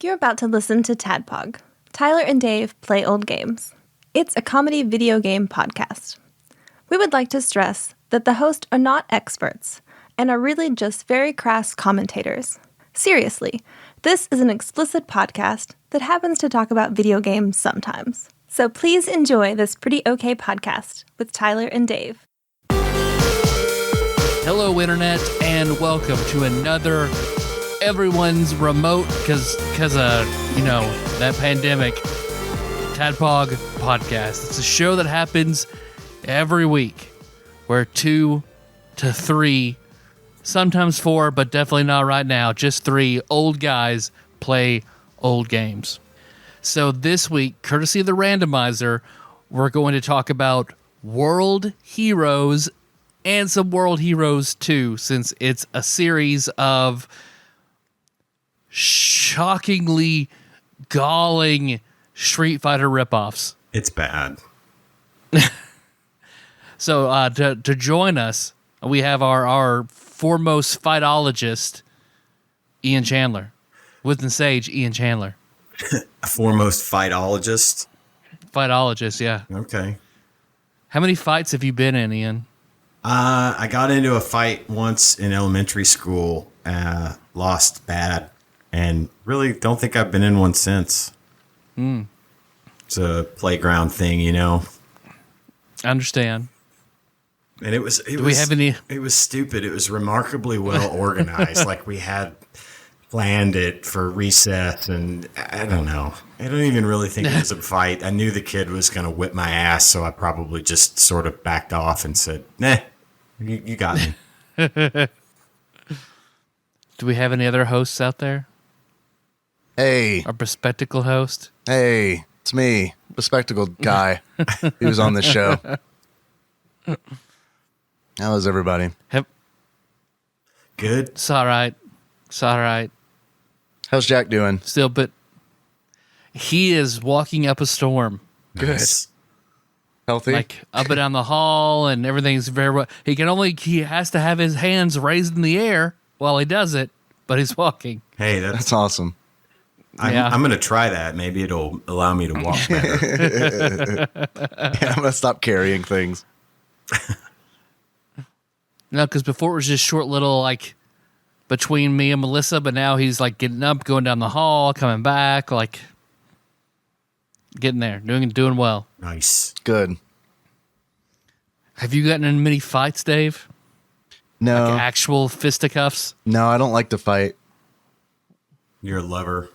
You're about to listen to TADPOG. Tyler and Dave play old games. It's a comedy video game podcast. We would like to stress that the hosts are not experts and are really just very crass commentators. Seriously, this is an explicit podcast that happens to talk about video games sometimes. So please enjoy this pretty okay podcast with Tyler and Dave. Hello, Internet, and welcome to another everyone's remote because that pandemic TADPOG podcast. It's a show that happens every week where 2 to 3, sometimes 4, but definitely not right now, just 3 old guys play old games. So this week, courtesy of the Randomizer, we're going to talk about World Heroes and some World Heroes 2, since it's a series of shockingly galling Street Fighter ripoffs. It's bad. So to join us, we have our foremost fightologist, Ian Chandler. Wizened Sage Ian Chandler. A foremost fightologist? Fightologist, yeah. Okay. How many fights have you been in, Ian? I got into a fight once in elementary school, lost bad, and really don't think I've been in one since. It's a playground thing, you know. I understand. And it was stupid. It was remarkably well organized. Like we had planned it for recess, and I don't know. I don't even really think it was a fight. I knew the kid was going to whip my ass, so I probably just sort of backed off and said, "Nah, you got me." Do we have any other hosts out there? Hey. Our bespectacled host? Hey, it's me, bespectacled guy who's on this show. How is everybody? Good. It's all right. How's Jack doing? Still, but he is walking up a storm. Nice. Good. Healthy? Like up and down the hall, and everything's very well. He has to have his hands raised in the air while he does it, but he's walking. Hey, That's awesome. I'm going to try that. Maybe it'll allow me to walk better. Yeah, I'm going to stop carrying things. No, because before it was just short little, like, between me and Melissa, but now he's, like, getting up, going down the hall, coming back, like, getting there, doing well. Nice. Good. Have you gotten in many fights, Dave? No. Like actual fisticuffs? No, I don't like to fight. You're a lover.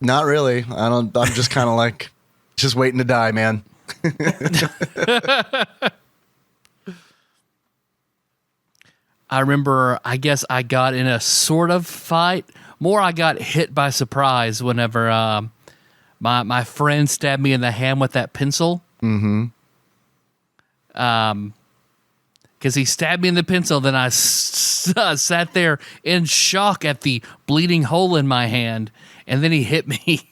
Not really. I'm just kind of like, just waiting to die, man. I remember, I guess I got in a sort of fight. More, I got hit by surprise whenever my friend stabbed me in the hand with that pencil. Mm-hmm. Because he stabbed me in the pencil, then I sat there in shock at the bleeding hole in my hand, and then he hit me.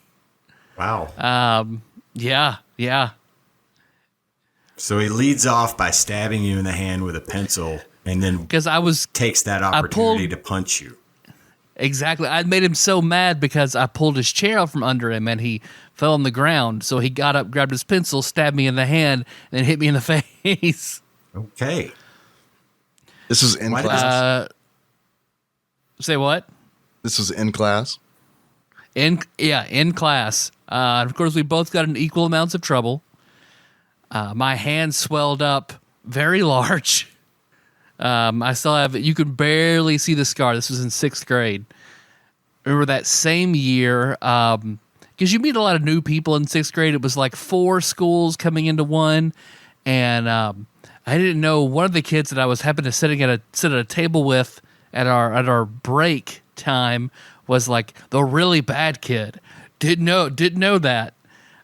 Wow. Yeah. So he leads off by stabbing you in the hand with a pencil, and then takes that opportunity to punch you. Exactly. I made him so mad because I pulled his chair out from under him, and he fell on the ground. So he got up, grabbed his pencil, stabbed me in the hand, and then hit me in the face. Okay. This was in class. Say what? This was in class. In class. Of course, we both got in equal amounts of trouble. My hand swelled up very large. I still have, you could barely see the scar. This was in 6th grade. Remember that same year, because you meet a lot of new people in 6th grade. It was like 4 schools coming into one. And I didn't know one of the kids that I was happened to sit at a table with at our break time was like the really bad kid. Didn't know that.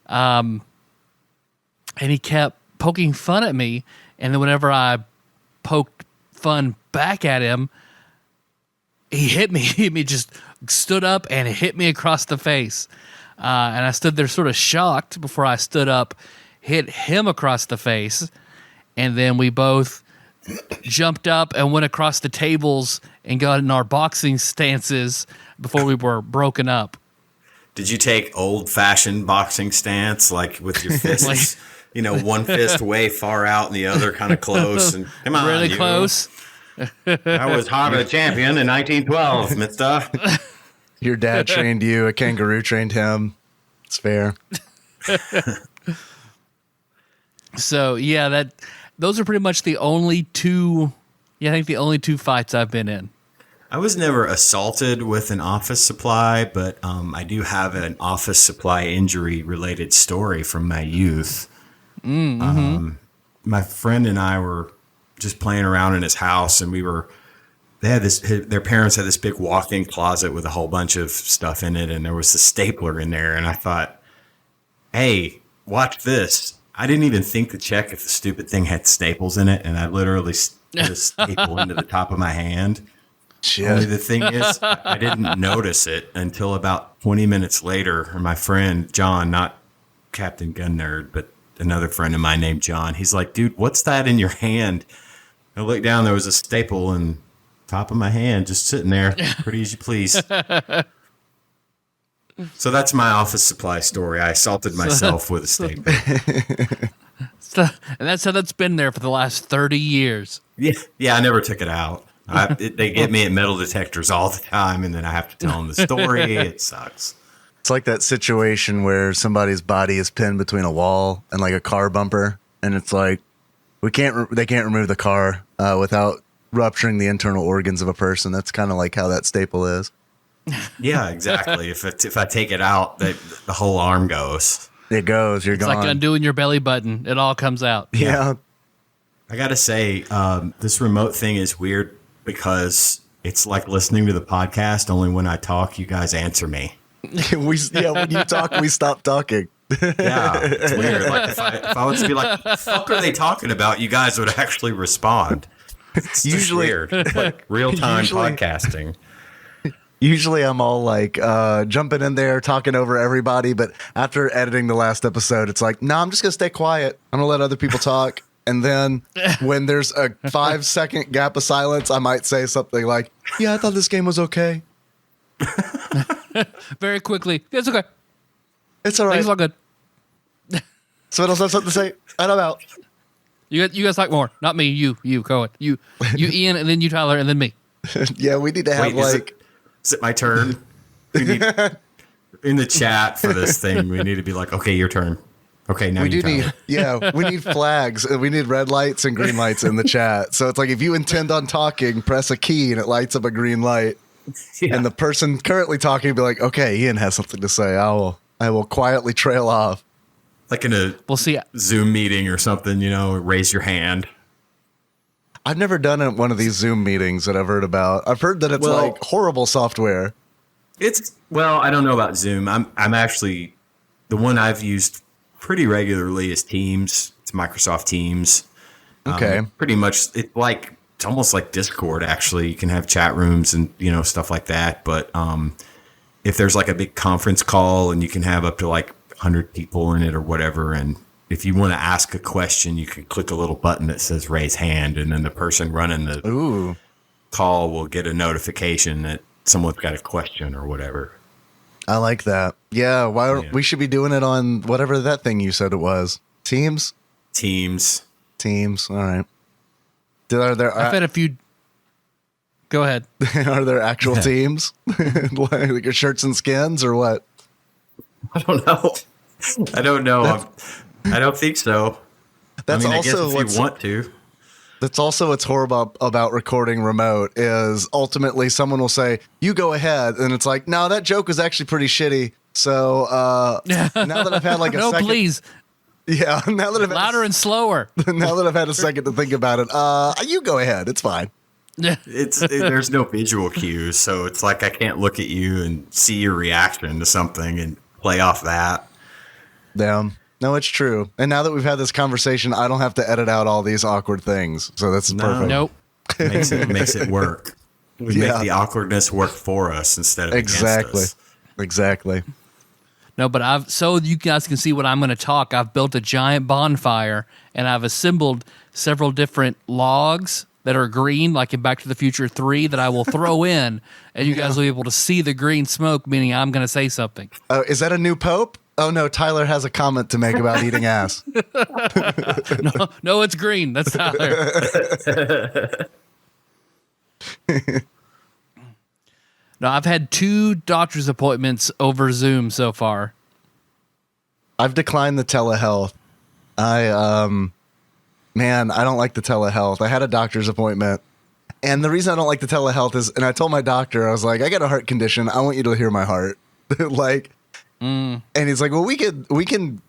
And he kept poking fun at me. And then whenever I poked fun back at him, he hit me. He just stood up and hit me across the face. And I stood there sort of shocked before I stood up, hit him across the face. And then we both jumped up and went across the tables and got in our boxing stances before we were broken up. Did you take old-fashioned boxing stance, like with your fists? One fist way far out and the other kind of close. And come on, really close. I was Harvard champion in 1912, mister. Your dad trained you. A kangaroo trained him. It's fair. So yeah, those are pretty much the only two. Yeah, I think the only two fights I've been in. I was never assaulted with an office supply, but I do have an office supply injury related story from my youth. My friend and I were just playing around in his house, and their parents had this big walk-in closet with a whole bunch of stuff in it, and there was a stapler in there, and I thought, hey, watch this. I didn't even think to check if the stupid thing had staples in it, and I literally put a staple into the top of my hand. Shit. Only the thing is, I didn't notice it until about 20 minutes later. My friend, John, not Captain Gun Nerd, but another friend of mine named John, he's like, dude, what's that in your hand? I looked down, there was a staple in top of my hand, just sitting there, pretty as you please. So that's my office supply story. I assaulted myself with a staple. And that's how that's been there for the last 30 years. Yeah, I never took it out. They get me at metal detectors all the time, and then I have to tell them the story. It sucks. It's like that situation where somebody's body is pinned between a wall and like a car bumper, and it's like they can't remove the car without rupturing the internal organs of a person. That's kind of like how that staple is. Yeah, exactly. If I take it out, the whole arm goes. It goes. You're gone. It's like undoing your belly button. It all comes out. Yeah. I gotta say, this remote thing is weird because it's like listening to the podcast. Only when I talk, you guys answer me. When you talk, we stop talking. Yeah, it's weird. Like if I was to be like, "What the fuck are they talking about?" You guys would actually respond. It's usually weird, like real time podcasting. Usually I'm all like jumping in there, talking over everybody. But after editing the last episode, it's like, no, I'm just going to stay quiet. I'm going to let other people talk. And then when there's a 5-second gap of silence, I might say something like, yeah, I thought this game was okay. Very quickly. It's okay. It's all right. It's all good. Someone else have something to say? And I'm out. You guys talk more. Not me. You, Cohen. You, Ian, and then you, Tyler, and then me. Yeah, we need to have Is it my turn? We need, in the chat for this thing, we need to be like, okay, your turn. Okay, now we need flags. We need red lights and green lights in the chat. So it's like if you intend on talking, press a key and it lights up a green light. Yeah. And the person currently talking will be like, okay, Ian has something to say. I will quietly trail off. Like in a Zoom meeting or something, raise your hand. I've never done one of these Zoom meetings that I've heard about. I've heard that it's like horrible software. I don't know about Zoom. I'm actually, the one I've used pretty regularly is Teams. It's Microsoft Teams. Okay. Pretty much, it's almost like Discord, actually. You can have chat rooms and, stuff like that. But if there's like a big conference call and you can have up to like 100 people in it or whatever, and if you want to ask a question, you can click a little button that says raise hand, and then the person running the call will get a notification that someone's got a question or whatever. I like that. Yeah, we should be doing it on whatever that thing you said it was. Teams? Teams. All right. I've had a few. Go ahead. Are there actual teams? Like your shirts and skins or what? I don't know. I don't think so. That's I also guess if you want to. That's also what's horrible about recording remote is ultimately someone will say, you go ahead. And it's like, no, that joke was actually pretty shitty. So now that I've had like a second. No, please. Yeah. Now that I've louder and slower. Now that I've had a second to think about it, you go ahead. It's fine. There's no visual cues. So it's like I can't look at you and see your reaction to something and play off that. Damn. No, it's true. And now that we've had this conversation, I don't have to edit out all these awkward things. So that's perfect. Nope. Makes it work. We make the awkwardness work for us instead of against us. Exactly. No, but so you guys can see what I'm going to talk. I've built a giant bonfire and I've assembled several different logs that are green, like in Back to the Future 3, that I will throw in, and you guys will be able to see the green smoke, meaning I'm going to say something. Oh, is that a new pope? Oh, no, Tyler has a comment to make about eating ass. No, it's green. That's Tyler. No, I've had 2 doctor's appointments over Zoom so far. I've declined the telehealth. Man, I don't like the telehealth. I had a doctor's appointment. And the reason I don't like the telehealth is, and I told my doctor, I was like, I got a heart condition. I want you to hear my heart. And he's like, well, we can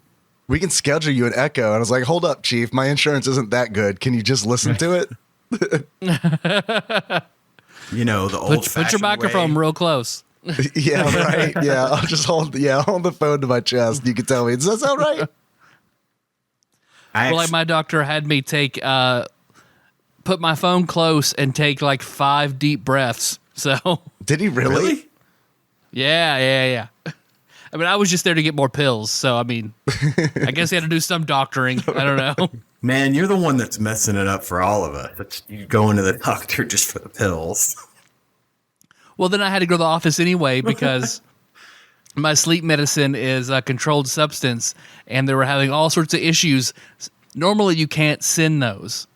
schedule you an echo. And I was like, hold up, chief. My insurance isn't that good. Can you just listen to it? You know, the old Put your microphone real close. Yeah, right. Yeah, I'll just hold the phone to my chest. You can tell me. Does that sound right? Like my doctor had me put my phone close and take like 5 deep breaths. So did he really? Yeah. I mean, I was just there to get more pills. So, I mean, I guess he had to do some doctoring. I don't know. Man, you're the one that's messing it up for all of us. You go into the doctor just for the pills. Well, then I had to go to the office anyway because my sleep medicine is a controlled substance, and they were having all sorts of issues. Normally, you can't send those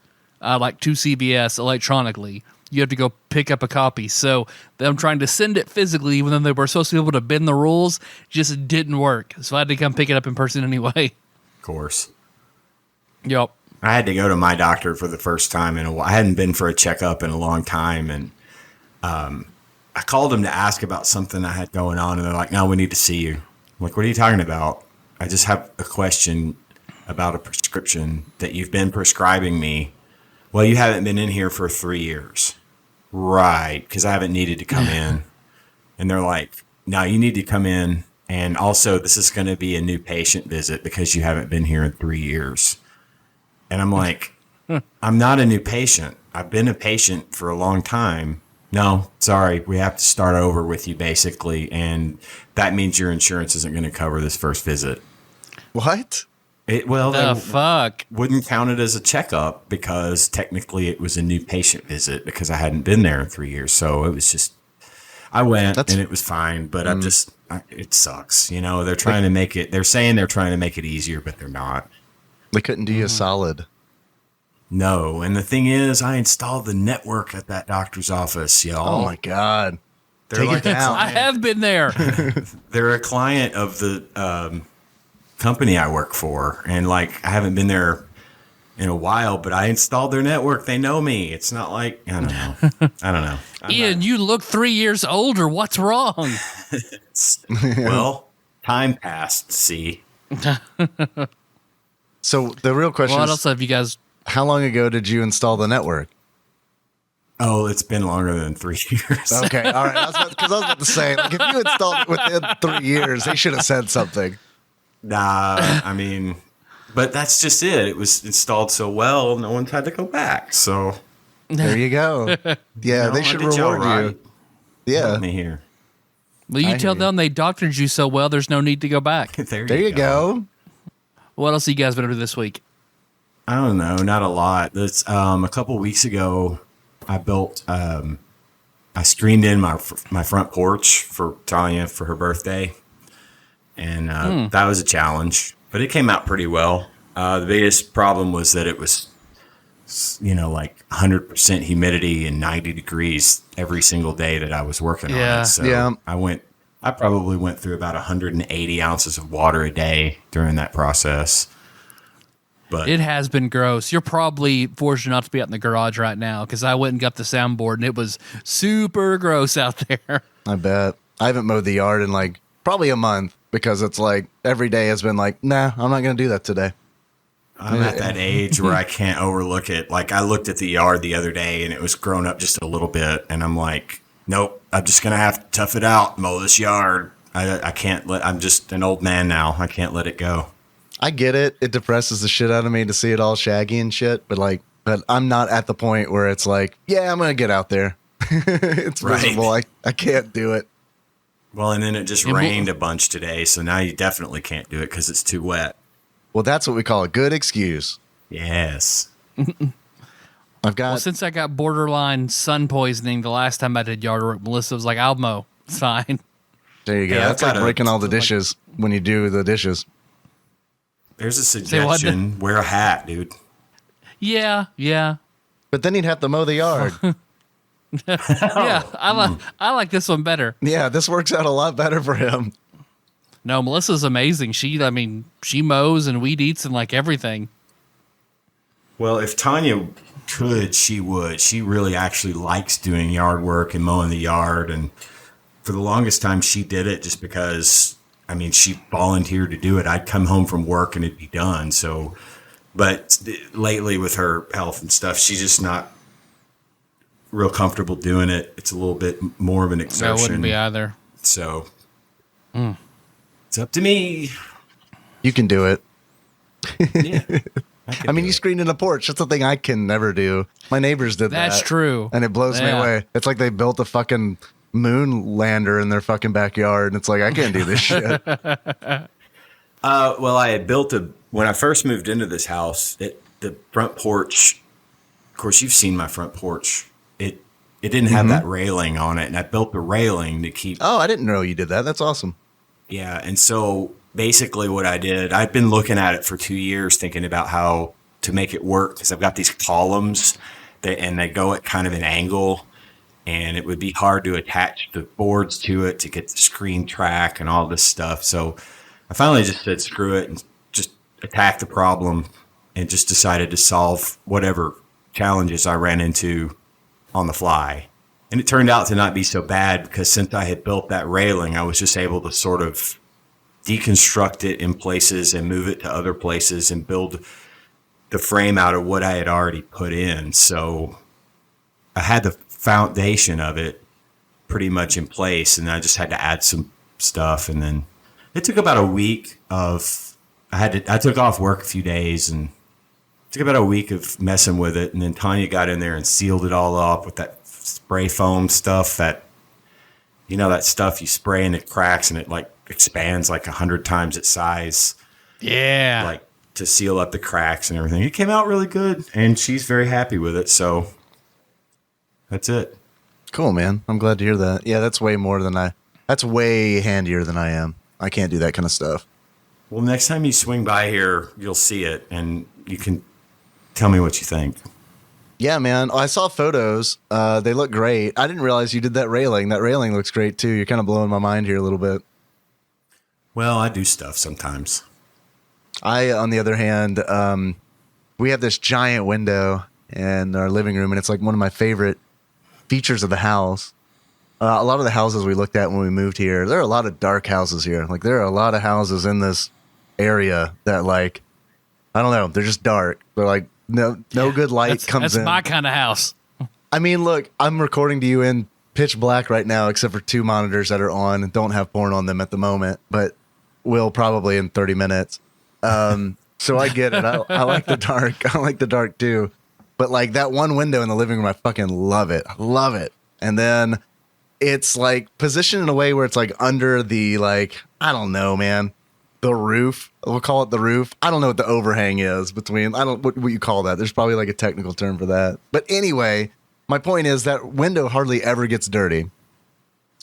like to CVS electronically. You have to go pick up a copy. So them trying to send it physically, even though they were supposed to be able to bend the rules, just didn't work. So I had to come pick it up in person anyway. Of course. Yep. I had to go to my doctor for the first time in a while. I hadn't been for a checkup in a long time, and I called them to ask about something I had going on, and they're like, no, we need to see you. I'm like, what are you talking about? I just have a question about a prescription that you've been prescribing me. Well, you haven't been in here for 3 years. Right, because I haven't needed to come in. And they're like, no, you need to come in, and also this is going to be a new patient visit because you haven't been here in 3 years. And I'm like, I'm not a new patient. I've been a patient for a long time. No, sorry, we have to start over with you, basically, and that means your insurance isn't going to cover this first visit. What? Fuck? Wouldn't count it as a checkup because technically it was a new patient visit because I hadn't been there in 3 years. So it was just, I went and it was fine, but it sucks. You know, they're trying to make it, they're saying they're trying to make it easier, but they're not. They couldn't do you a solid. No, and the thing is, I installed the network at that doctor's office, y'all. Oh my God. Take it down. I have been there. They're a client of the company I work for, and like I haven't been there in a while, but I installed their network. They know me. It's not like I don't know. Ian, you look 3 years older. What's wrong? Well, time passed. See. So the real question What is, else have you guys? how long ago did you install the network? Oh, it's been longer than 3 years. Okay, all right. Because I was about to say, like, if you installed it within 3 years, they should have said something. Nah, I mean, but that's just it. It was installed so well, no one's had to go back. So there you go. Yeah, they should reward you. Yeah, help me here. Well, you tell them they doctored you so well. There's no need to go back. There you go. What else have you guys been up to this week? I don't know, not a lot. This a couple weeks ago, I built. I screened in my front porch for Tanya for her birthday, and that was a challenge, but it came out pretty well. The biggest problem was that it was, like 100% humidity and 90 degrees every single day that I was working on it. So I probably went through about 180 ounces of water a day during that process. But it has been gross. You're probably fortunate not to be out in the garage right now because I went and got the soundboard and it was super gross out there. I bet. I haven't mowed the yard in like probably a month because it's like every day has been like, nah, I'm not going to do that today. I'm at that age where I can't overlook it. Like I looked at the yard the other day and it was grown up just a little bit. And I'm like, nope, I'm just going to have to tough it out, mow this yard. I can't I'm just an old man now. I can't let it go. I get it. It depresses the shit out of me to see it all shaggy and shit. But I'm not at the point where it's like, yeah, I'm going to get out there. It's miserable. I can't do it. Well, and then it just rained a bunch today. So now you definitely can't do it because it's too wet. Well, that's what we call a good excuse. Yes. Since I got borderline sun poisoning the last time I did yard work, Melissa was like, I'll mow. It's fine. There you go. Yeah, that's like breaking all the dishes when you do the dishes. There's a suggestion. Wear a hat, dude. Yeah. But then he'd have to mow the yard. Yeah, I like this one better. Yeah, this works out a lot better for him. No, Melissa's amazing. She mows and weed eats and like everything. Well, if Tanya could, she would. She really actually likes doing yard work and mowing the yard. And for the longest time, she did it just because, she volunteered to do it. I'd come home from work and it'd be done. So, but lately with her health and stuff, she's just not real comfortable doing it. It's a little bit more of an exertion. I wouldn't be either. So, it's up to me. You can do it. Yeah. You screened in a porch. That's the thing I can never do. My neighbors did that. That's true. And it blows me away. It's like they built a fucking moon lander in their fucking backyard. And it's like, I can't do this shit. Well, I had built when I first moved into this house, the front porch, of course, you've seen my front porch. It didn't have that railing on it. And I built the railing to keep. Oh, I didn't know you did that. That's awesome. Yeah. And so basically what I did, I've been looking at it for 2 years, thinking about how to make it work. Cause I've got these columns and they go at kind of an angle, and it would be hard to attach the boards to it to get the screen track and all this stuff. So I finally just said, screw it, and just attack the problem, and just decided to solve whatever challenges I ran into on the fly. And it turned out to not be so bad, because since I had built that railing, I was just able to sort of deconstruct it in places and move it to other places and build the frame out of what I had already put in. So I had the foundation of it pretty much in place, and I just had to add some stuff. And then it took about a week I took off work a few days, and it took about a week of messing with it. And then Tanya got in there and sealed it all up with that spray foam stuff, that stuff you spray and it cracks and it like expands like 100 times its size. Yeah. Like to seal up the cracks and everything. It came out really good, and she's very happy with it. So that's it. Cool, man. I'm glad to hear that. Yeah, that's way handier than I am. I can't do that kind of stuff. Well, next time you swing by here, you'll see it, and you can tell me what you think. Yeah, man. I saw photos. They look great. I didn't realize you did that railing. That railing looks great, too. You're kind of blowing my mind here a little bit. Well, I do stuff sometimes. On the other hand, we have this giant window in our living room, and it's like one of my favorite features of the house. A lot of the houses we looked at when we moved here, there are a lot of dark houses here. Like, there are a lot of houses in this area that, like, I don't know, they're just dark. They're like, no good light comes in. That's my kind of house. Look, I'm recording to you in pitch black right now, except for 2 monitors that are on and don't have porn on them at the moment, but will probably in 30 minutes. So I get it. I like the dark. I like the dark too. But like that one window in the living room, I fucking love it. I love it. And then it's like positioned in a way where it's like under the, like, I don't know, man, the roof. We'll call it the roof. I don't know what the overhang is between. I don't what you call that. There's probably like a technical term for that. But anyway, my point is that window hardly ever gets dirty.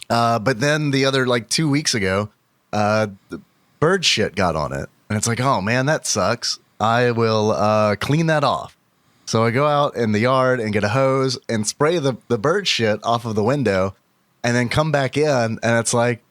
But then the other, like 2 weeks ago, the bird shit got on it. And it's like, oh man, that sucks. I will clean that off. So I go out in the yard and get a hose and spray the bird shit off of the window, and then come back in, and it's like,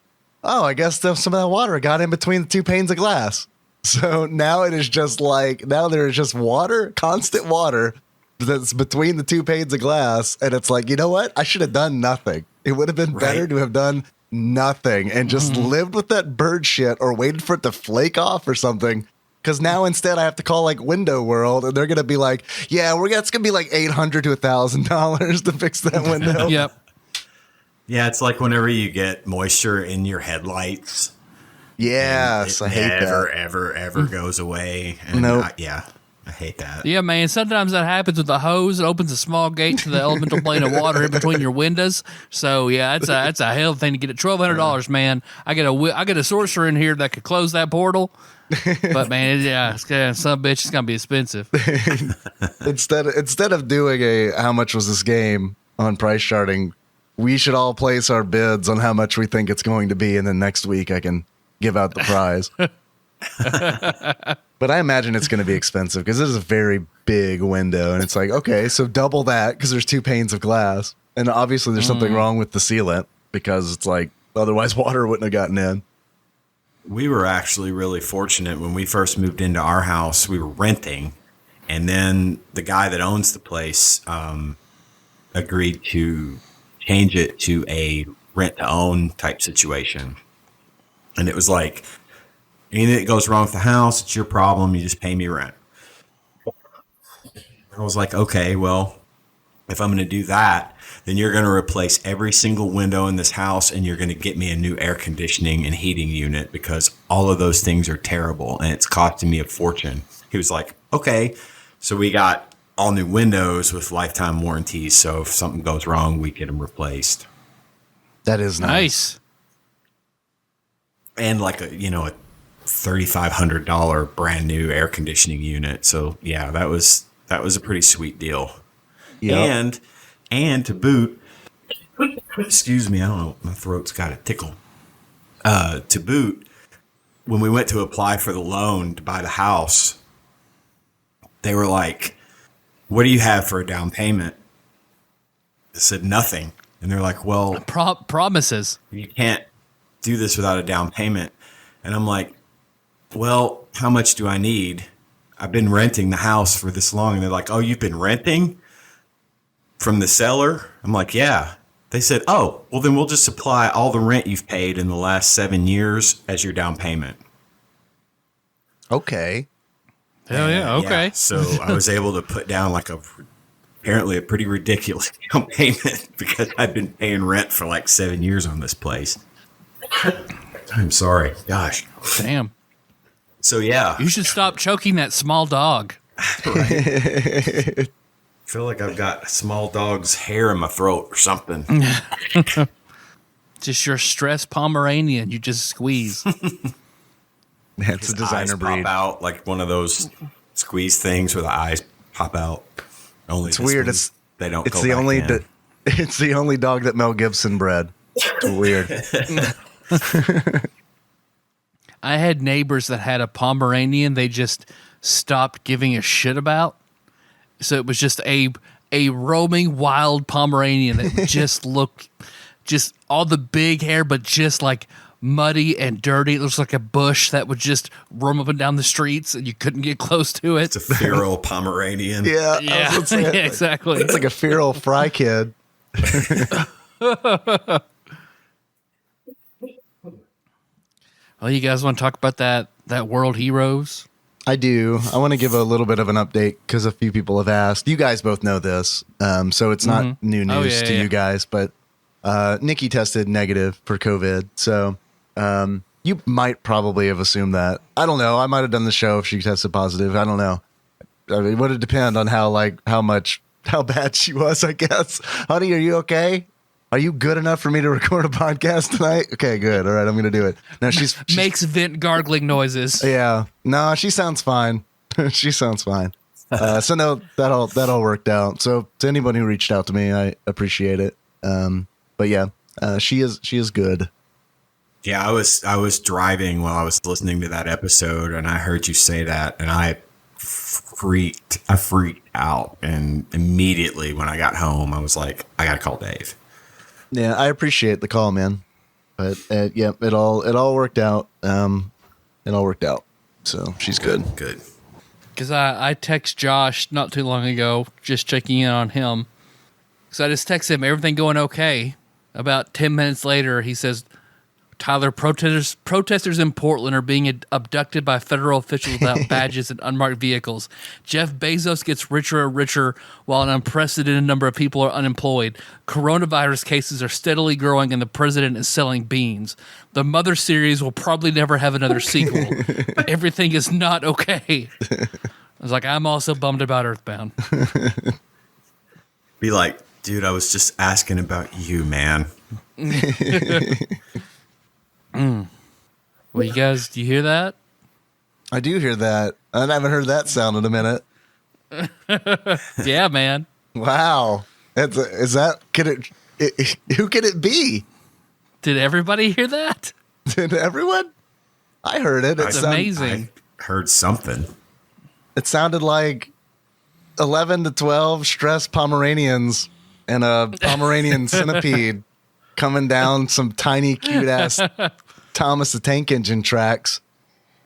oh, I guess some of that water got in between the 2 panes of glass. So now it is just like, now there is just water, constant water that's between the 2 panes of glass. And it's like, you know what? I should have done nothing. It would have been better to have done nothing and just lived with that bird shit or waited for it to flake off or something. Because now instead I have to call like Window World, and they're going to be like, yeah, it's going to be like $800 to $1,000 to fix that window. Yep. Yeah, it's like whenever you get moisture in your headlights. Yes, I hate that. Ever goes away. And nope. I I hate that. Yeah, man. Sometimes that happens with the hose. It opens a small gate to the elemental plane of water in between your windows. So yeah, that's a hell thing to get it. $1,200, man. I get a sorcerer in here that could close that portal. But man, some bitch is gonna be expensive. Instead of doing a how much was this game on price charting, we should all place our bids on how much we think it's going to be, and then next week I can give out the prize. But I imagine it's going to be expensive because this is a very big window, and it's like, okay, so double that because there's 2 panes of glass, and obviously there's something wrong with the sealant because it's like otherwise water wouldn't have gotten in. We were actually really fortunate when we first moved into our house. We were renting, and then the guy that owns the place agreed to change it to a rent-to-own type situation. And it was like, anything that goes wrong with the house, it's your problem. You just pay me rent. I was like, okay, well, if I'm going to do that, then you're going to replace every single window in this house, and you're going to get me a new air conditioning and heating unit because all of those things are terrible, and it's costing me a fortune. He was like, okay. So we got all new windows with lifetime warranties. So if something goes wrong, we get them replaced. That is nice. And like a $3,500 brand new air conditioning unit. So yeah, that was a pretty sweet deal. Yep. And to boot, excuse me, I don't know, my throat's got a tickle. To boot, when we went to apply for the loan to buy the house, they were like, what do you have for a down payment? I said nothing. And they're like, well, promises. You can't do this without a down payment. And I'm like, well, how much do I need? I've been renting the house for this long. And they're like, oh, you've been renting from the seller? I'm like, yeah. They said, oh, well, then we'll just supply all the rent you've paid in the last 7 years as your down payment. Okay. Hell yeah, okay. Yeah, so I was able to put down apparently a pretty ridiculous down payment because I've been paying rent for like 7 years on this place. I'm sorry. Gosh. Damn. So yeah. You should stop choking that small dog. Right. I feel like I've got a small dog's hair in my throat or something. Just your stressed Pomeranian you just squeeze. That's a designer breed. Pop out like one of those squeeze things where the eyes pop out. Only it's weird. They don't. It's the only. It's the only dog that Mel Gibson bred. It's weird. I had neighbors that had a Pomeranian they just stopped giving a shit about. So it was just a roaming wild Pomeranian that just looked just all the big hair, but just like muddy and dirty. It looks like a bush that would just roam up and down the streets and you couldn't get close to it. It's a feral Pomeranian. Yeah. Exactly. It's like a feral fry kid. Well, you guys want to talk about that World Heroes? I do. I want to give a little bit of an update because a few people have asked. You guys both know this, so it's not new news to you guys. But Nikki tested negative for COVID, so you might probably have assumed that. I don't know. I might have done the show if she tested positive. I don't know. I mean, it would depend on how bad she was, I guess. Honey, are you okay? Are you good enough for me to record a podcast tonight? Okay, good. All right, I'm going to do it. No, she's makes vent gargling noises. Yeah. No, she sounds fine. She sounds fine. So no, that all worked out. So to anyone who reached out to me, I appreciate it. But yeah, she is good. Yeah, I was driving while I was listening to that episode, and I heard you say that, and I freaked out. And immediately when I got home, I was like, I got to call Dave. Yeah, I appreciate the call, man. But yeah, it all worked out. It all worked out. So she's good. Good. Because I text Josh not too long ago, just checking in on him. So I just text him, everything going okay. About 10 minutes later, he says, Tyler, protesters in Portland are being abducted by federal officials without badges and unmarked vehicles. Jeff Bezos gets richer and richer while an unprecedented number of people are unemployed. Coronavirus cases are steadily growing and the president is selling beans. The Mother series will probably never have another sequel. Everything is not okay. I was like, I'm also bummed about Earthbound. Be like, dude, I was just asking about you, man. Well, you guys, do you hear that? I do hear that. I haven't heard that sound in a minute. Yeah, man. Wow. Who could it be? Did everybody hear that? Did everyone? I heard it. It's amazing. I heard something. It sounded like 11 to 12 stressed Pomeranians and a Pomeranian centipede coming down some tiny, cute-ass Thomas the Tank Engine tracks,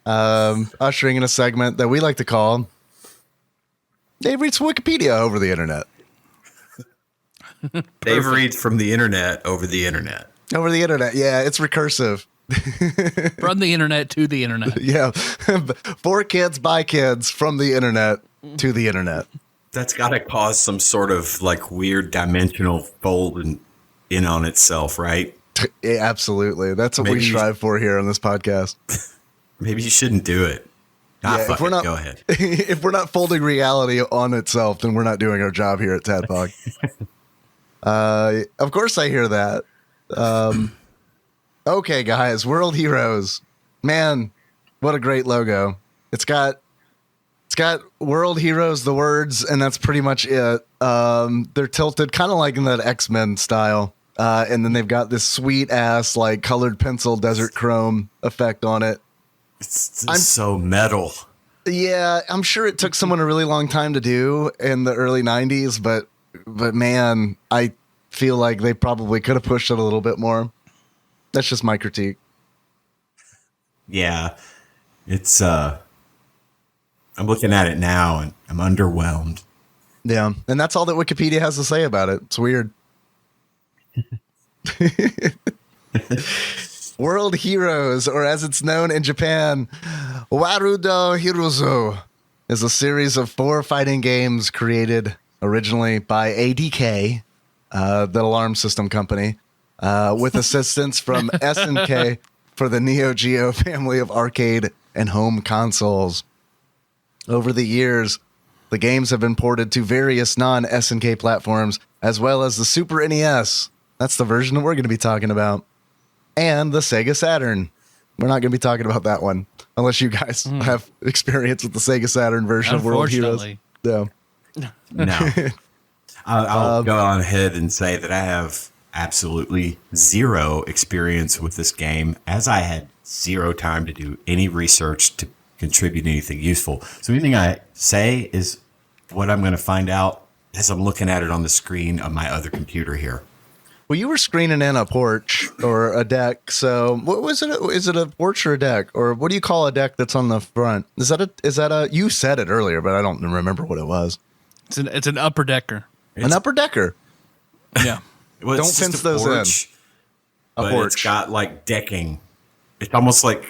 ushering in a segment that we like to call Dave Reads Wikipedia over the internet. Dave reads from the internet over the internet. Over the internet, yeah, it's recursive. From the internet to the internet. Yeah, for kids, by kids, from the internet to the internet. That's got to cause some sort of like weird dimensional fold in on itself, right? Yeah, absolutely. That's what we strive for here on this podcast. Maybe you shouldn't do it. If we're not, go ahead. If we're not folding reality on itself, then we're not doing our job here at TADPOG. Of course I hear that. Okay, guys, World Heroes. Man, what a great logo. It's got World Heroes, the words, and that's pretty much it. They're tilted kind of like in that X-Men style. And then they've got this sweet ass like colored pencil desert chrome effect on it. It's so metal. Yeah, I'm sure it took someone a really long time to do in the early 90s, but man, I feel like they probably could have pushed it a little bit more. That's just my critique. Yeah. It's I'm looking at it now and I'm underwhelmed. Yeah, and that's all that Wikipedia has to say about it. It's weird. World Heroes, or as it's known in Japan, Warudo Hirozo, is a series of 4 fighting games created originally by ADK, the alarm system company, with assistance from SNK for the Neo Geo family of arcade and home consoles. Over the years, the games have been ported to various non-SNK platforms, as well as the Super NES. That's the version that we're going to be talking about. And the Sega Saturn. We're not going to be talking about that one, unless you guys have experience with the Sega Saturn version of World Heroes. No. I'll go on ahead and say that I have absolutely zero experience with this game, as I had zero time to do any research to contribute anything useful. So anything I say is what I'm going to find out as I'm looking at it on the screen of my other computer here. Well, you were screening in a porch or a deck. So what was it? Is it a porch or a deck? Or what do you call a deck that's on the front? Is that a, you said it earlier, but I don't remember what it was. It's an upper decker. An upper decker. Yeah. Well, don't fence those porch, in. A porch. It's porch. got like decking. It's almost like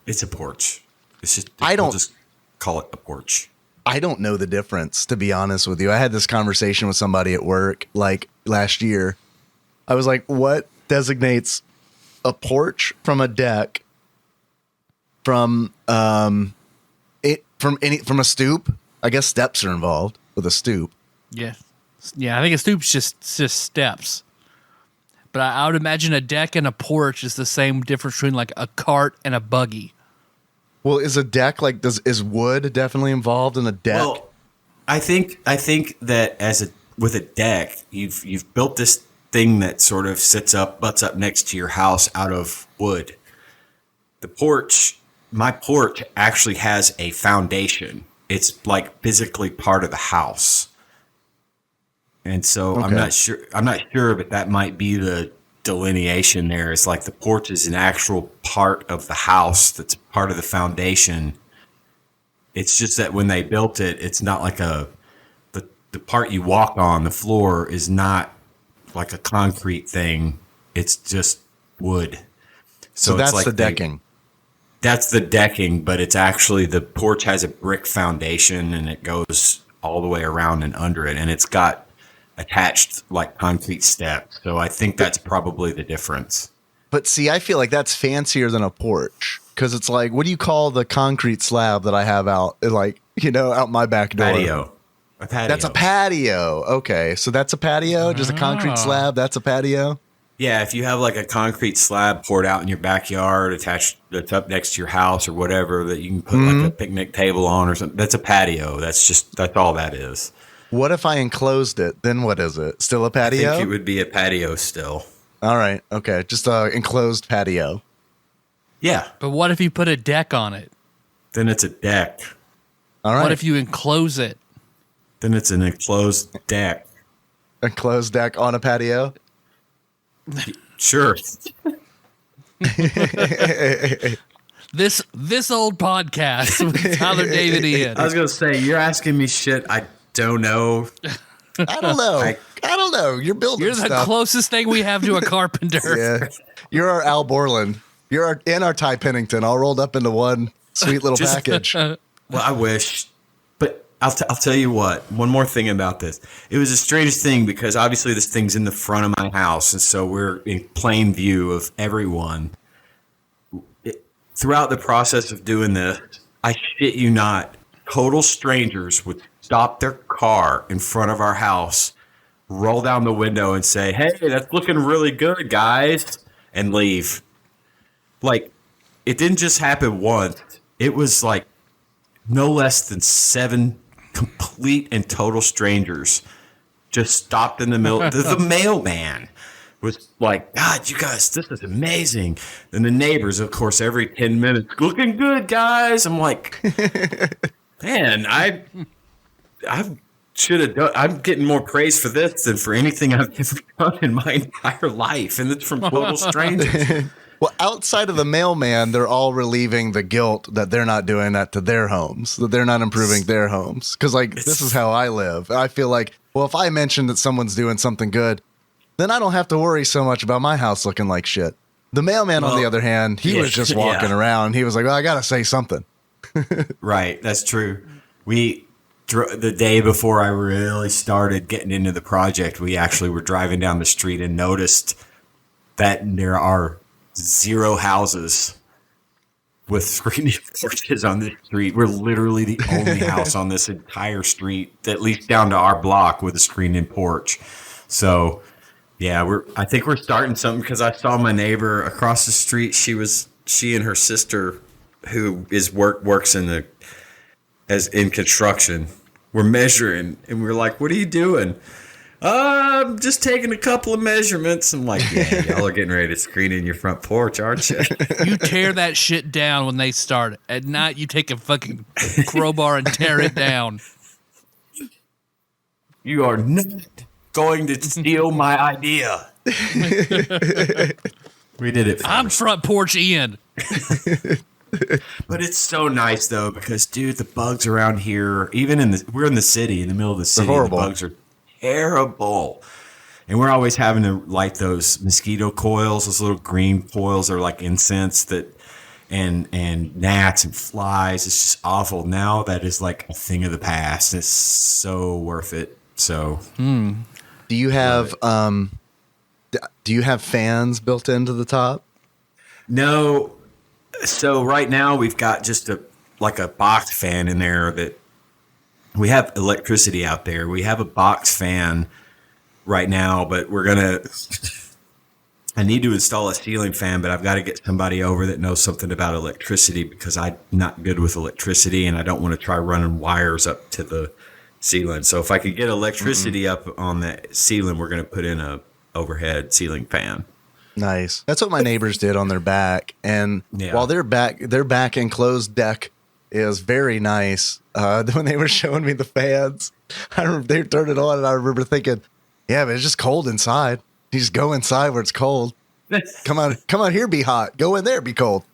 it's a porch. It's just, we'll just call it a porch. I don't know the difference, to be honest with you. I had this conversation with somebody at work like last year. I was like, what designates a porch from a deck from a stoop? I guess steps are involved with a stoop. Yeah. Yeah, I think a stoop's just steps. But I would imagine a deck and a porch is the same difference between like a cart and a buggy. Well, is a deck like is wood definitely involved in a deck? Well, I think that with a deck, you've built this thing that sort of butts up next to your house out of wood. The porch, my porch actually has a foundation. It's like physically part of the house. And so okay. I'm not sure, but that might be the delineation there. It's like the porch is an actual part of the house that's part of the foundation. It's just that when they built it, it's not like the part you walk on, the floor is not like a concrete thing. It's just wood. So that's like the decking. That's the decking, but it's actually the porch has a brick foundation and it goes all the way around and under it. And it's got attached like concrete steps. So I think that's probably the difference. But see, I feel like that's fancier than a porch because it's like, what do you call the concrete slab that I have out, like, out my back door? Patio. A patio. That's a patio. Okay, so that's a patio? Just a concrete slab? That's a patio? Yeah, if you have like a concrete slab poured out in your backyard, attached that's up next to your house or whatever, that you can put like a picnic table on or something, that's a patio. That's all that is. What if I enclosed it? Then what is it? Still a patio? I think it would be a patio still. All right. Okay. Just a enclosed patio. Yeah. But what if you put a deck on it? Then it's a deck. All right. What if you enclose it? Then it's an enclosed deck. Enclosed deck on a patio? Sure. This old podcast with Tyler, David, Ian. I was going to say, you're asking me shit I don't know. I don't know. I don't know. You're building You're the stuff. closest thing we have to a carpenter. Yeah. You're our Al Borland. You're our Ty Pennington, all rolled up into one sweet little package. Well, I wish. But I'll tell you what. One more thing about this. It was the strangest thing because obviously this thing's in the front of my house. And so we're in plain view of everyone. Throughout the process of doing this, I shit you not, total strangers would stop their car in front of our house, roll down the window and say, "Hey, that's looking really good, guys," and leave. Like, it didn't just happen once. It was like no less than 7 complete and total strangers just stopped in the middle. The mailman was like, "God, you guys, this is amazing." And the neighbors, of course, every 10 minutes, "Looking good, guys." I'm like, man, I should have done. I'm getting more praise for this than for anything I've ever done in my entire life. And it's from total strangers. Well, outside of the mailman, they're all relieving the guilt that they're not doing that to their homes, that they're not improving their homes. Because, like, this is how I live. I feel like, well, if I mention that someone's doing something good, then I don't have to worry so much about my house looking like shit. The mailman, on the other hand, he was just walking around. He was like, well, I got to say something. Right. That's true. The day before I really started getting into the project, we actually were driving down the street and noticed that there are 0 houses with screened-in porches on this street. We're literally the only house on this entire street, at least down to our block, with a screened-in porch. So, yeah, I think we're starting something because I saw my neighbor across the street. She and her sister, who works in construction, were measuring, and we were like, "What are you doing?" "I'm just taking a couple of measurements." I'm like, "Yeah, y'all are getting ready to screen in your front porch, aren't you?" You tear that shit down when they start. At night, you take a fucking crowbar and tear it down. You are not going to steal my idea. We did it first. I'm front porch Ian. But it's so nice though, because dude, the bugs around here, we're in the city, in the middle of the city. They're horrible. The bugs are terrible. And we're always having to light those mosquito coils, those little green coils are like incense and gnats and flies. It's just awful. Now that is like a thing of the past. It's so worth it. So Do you have fans built into the top? No. So right now we've got just a box fan in there that we have electricity out there. We have a box fan right now, but I need to install a ceiling fan, but I've got to get somebody over that knows something about electricity because I'm not good with electricity and I don't want to try running wires up to the ceiling. So if I could get electricity up on the ceiling, we're going to put in a overhead ceiling fan. Nice. That's what my neighbors did on their back. And while their back enclosed deck is very nice, when they were showing me the fans, I remember they turned it on and I remember thinking, yeah, but it's just cold inside. You just go inside where it's cold. Come out here, be hot. Go in there, be cold.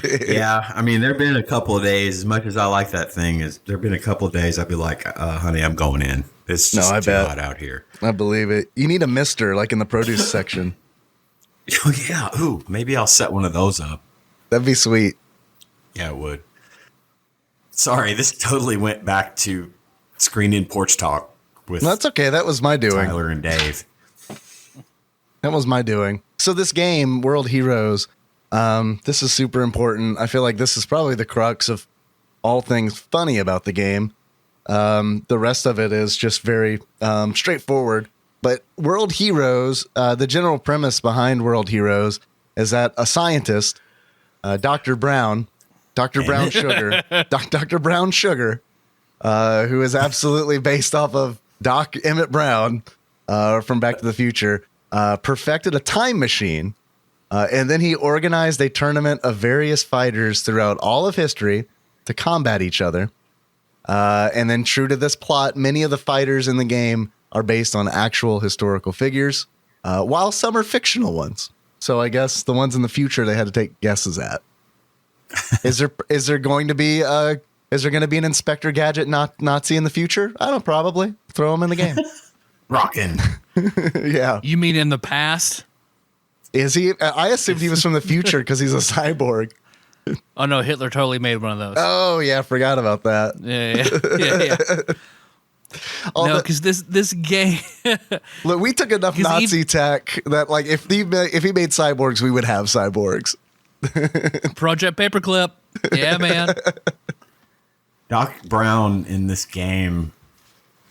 Yeah, I mean, there have been a couple of days, as much as I like that thing, there have been a couple of days I'd be like, honey, I'm going in. It's just too hot out here. I believe it. You need a mister like in the produce section. Oh, yeah. Ooh, maybe I'll set one of those up. That'd be sweet. Yeah, it would. Sorry, this totally went back to screened-in porch talk with That's okay. That was my doing. Tyler and Dave. That was my doing. So this game, World Heroes, This is super important. I feel like this is probably the crux of all things funny about the game. The rest of it is just very straightforward. But World Heroes, the general premise behind World Heroes is that a scientist, Dr. Brown Sugar, Dr. Brown Sugar, who is absolutely based off of Doc Emmett Brown from Back to the Future, perfected a time machine. And then he organized a tournament of various fighters throughout all of history to combat each other. And then true to this plot, many of the fighters in the game are based on actual historical figures, while some are fictional ones. So I guess the ones in the future they had to take guesses at. Is there going to be an Inspector Gadget Nazi in the future? I don't probably throw him in the game. Rockin'. Yeah. You mean in the past? Is he? I assumed he was from the future because he's a cyborg. Oh no, Hitler totally made one of those. Oh yeah, I forgot about that. Yeah. No, because this game. Look, we took enough Nazi tech that like if he made cyborgs, we would have cyborgs. Project Paperclip. Yeah, man. Doc Brown in this game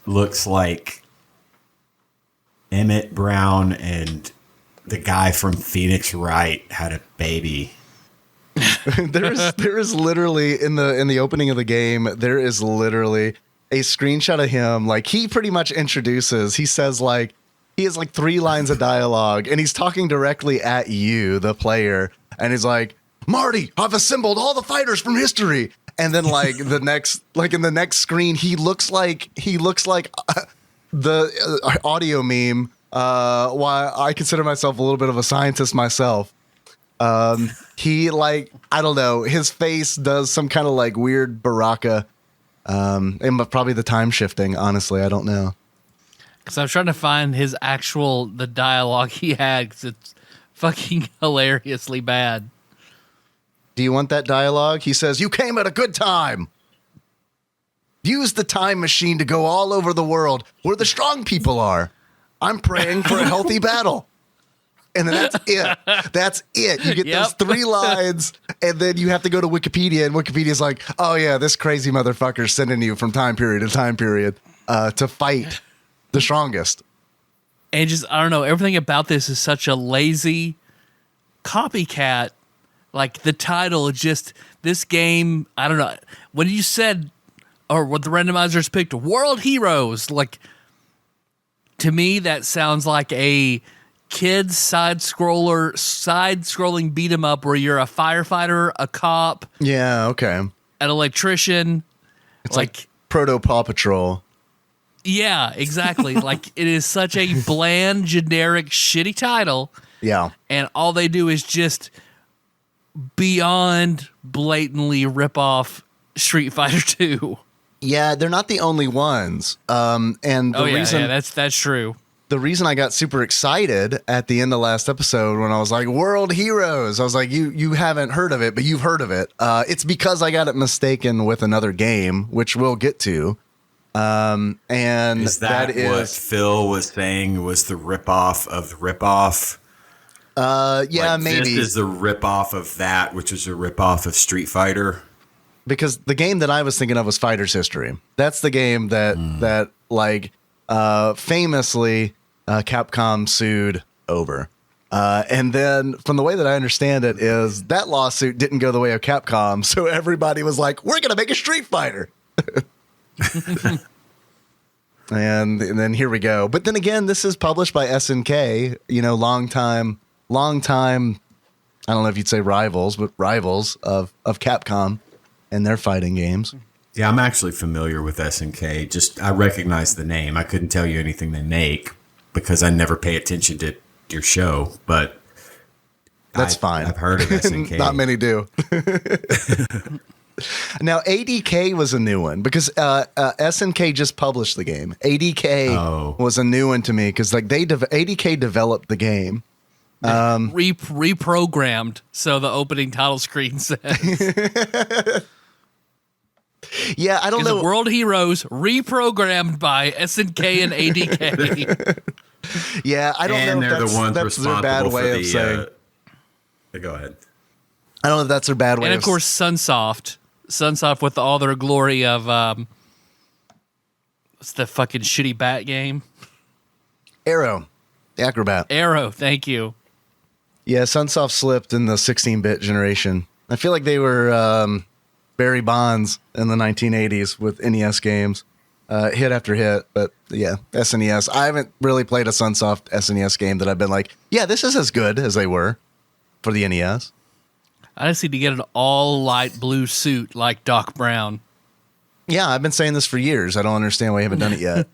looks like Emmett Brown and the guy from Phoenix Wright had a baby. there is literally in the opening of the game, there is literally a screenshot of him. Like he pretty much introduces, he says like, he has like 3 lines of dialogue and he's talking directly at you, the player. And he's like, Marty, I've assembled all the fighters from history. And then like in the next screen, he looks like the audio meme. Why I consider myself a little bit of a scientist myself. He like, I don't know, his face does some kind of like weird Baraka, and probably the time shifting. Honestly, I don't know. Because I was trying to find the dialogue he had because it's fucking hilariously bad. Do you want that dialogue? He says, "You came at a good time. Use the time machine to go all over the world where the strong people are. I'm praying for a healthy battle." And then that's it. That's it. You get those 3 lines, and then you have to go to Wikipedia, and Wikipedia's like, oh, yeah, this crazy motherfucker's sending you from time period to time period to fight the strongest. And just, I don't know, everything about this is such a lazy copycat. Like, the title, just, this game, I don't know. When you said, or what the randomizers picked, World Heroes, like, to me, that sounds like a kids side-scrolling beat 'em up where you're a firefighter, a cop, an electrician. It's like Proto Paw Patrol. Yeah, exactly. Like it is such a bland, generic, shitty title. Yeah, and all they do is just beyond blatantly rip off Street Fighter 2. Yeah, they're not the only ones. And the reason that's true. The reason I got super excited at the end of last episode when I was like, World Heroes, I was like, you haven't heard of it, but you've heard of it. It's because I got it mistaken with another game, which we'll get to. And is that what Phil was saying was the ripoff of the ripoff? Yeah, like maybe. This is the ripoff of that, which is a ripoff of Street Fighter. Because the game that I was thinking of was Fighter's History. That's the game that famously Capcom sued over. And then from the way that I understand it is that lawsuit didn't go the way of Capcom. So everybody was like, we're going to make a Street Fighter. and then here we go. But then again, this is published by SNK, long time, I don't know if you'd say rivals, but rivals of Capcom and their fighting games. Yeah, I'm actually familiar with SNK. Just I recognize the name. I couldn't tell you anything they make because I never pay attention to your show, but that's fine. I've heard of SNK. Not many do. Now, ADK was a new one because SNK just published the game. ADK was a new one to me because ADK developed the game. Reprogrammed, so the opening title screen says. Yeah, I don't know. World Heroes reprogrammed by SNK and ADK. Yeah, I don't know. And they're the ones that's their responsible bad way for of saying. Go ahead. I don't know if that's their bad way. And of course, Sunsoft with all their glory of what's the fucking shitty bat game? Arrow, the Acrobat. Arrow, thank you. Yeah, Sunsoft slipped in the 16-bit generation. I feel like they were Barry Bonds in the 1980s with NES games, hit after hit. But yeah, SNES. I haven't really played a Sunsoft SNES game that I've been like, yeah, this is as good as they were for the NES. I just need to get an all light blue suit like Doc Brown. Yeah, I've been saying this for years. I don't understand why you haven't done it yet.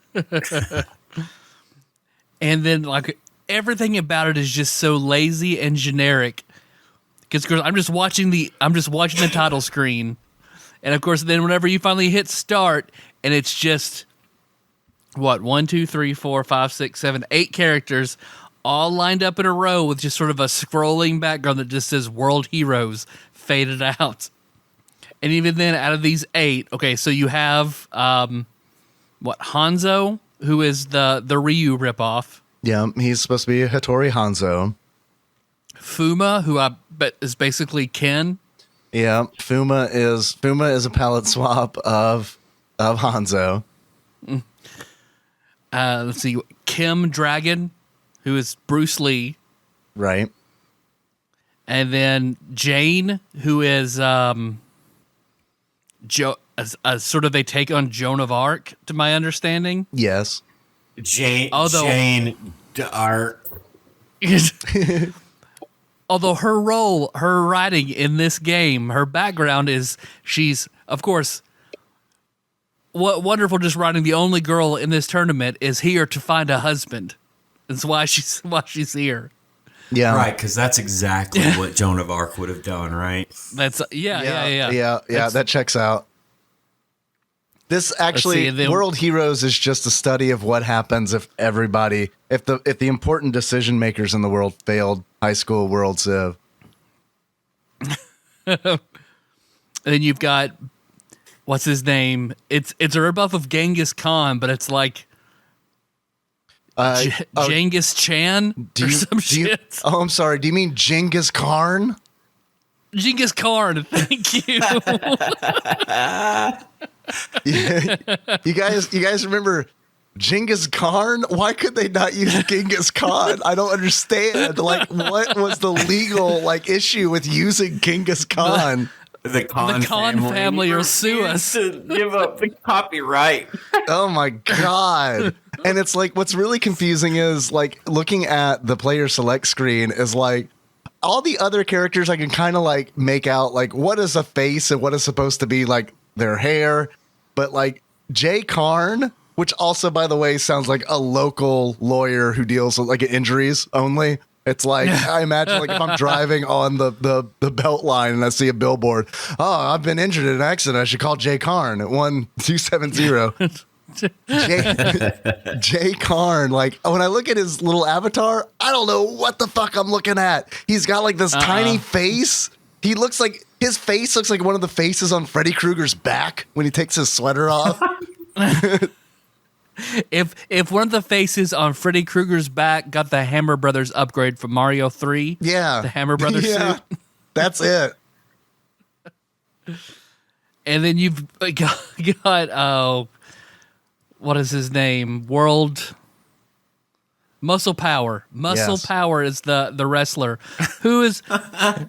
And then like everything about it is just so lazy and generic. Because I'm just watching the title screen, and of course, then whenever you finally hit start, and it's just what 1, 2, 3, 4, 5, 6, 7, 8 characters, all lined up in a row with just sort of a scrolling background that just says "World Heroes" faded out. And even then, out of these 8, okay, so you have Hanzo, who is the Ryu ripoff. Yeah, he's supposed to be a Hattori Hanzo. Fuma, who I bet is basically Ken. Yeah, Fuma is a palette swap of Hanzo. Let's see, Kim Dragon, who is Bruce Lee. Right. And then Jane, who is sort of a take on Joan of Arc, to my understanding. Yes. Jane d'Arc. Although her writing in this game, her background is she's, of course, what wonderful just writing. The only girl in this tournament is here to find a husband. That's why she's here. Yeah, right. Because that's exactly what Joan of Arc would have done, right? That's yeah. That checks out. This actually, World Heroes is just a study of what happens if the important decision makers in the world failed high school World Civ. And then you've got what's his name? It's a ripoff of Genghis Khan, but it's like Genghis Chan or some shit. Oh, I'm sorry. Do you mean Genghis Khan? Genghis Khan, thank you. You guys remember Genghis Khan? Why could they not use Genghis Khan? I don't understand. Like, what was the legal issue with using Genghis Khan? The Khan family will sue us to give up the copyright. Oh my god. And it's like, what's really confusing is looking at the player select screen is all the other characters I can kind of make out what is a face and what is supposed to be their hair. But Jay Karn, which also, by the way, sounds like a local lawyer who deals with injuries only. It's I imagine if I'm driving on the belt line and I see a billboard, oh, I've been injured in an accident, I should call Jay Karn at 1270. Jay Karn, when I look at his little avatar, I don't know what the fuck I'm looking at. He's got this tiny face. He looks his face looks like one of the faces on Freddy Krueger's back when he takes his sweater off. If one of the faces on Freddy Krueger's back got the Hammer Brothers upgrade from Mario 3, yeah, the Hammer Brothers suit, that's it. And then you've got what is his name? Muscle Power. Power is the wrestler who is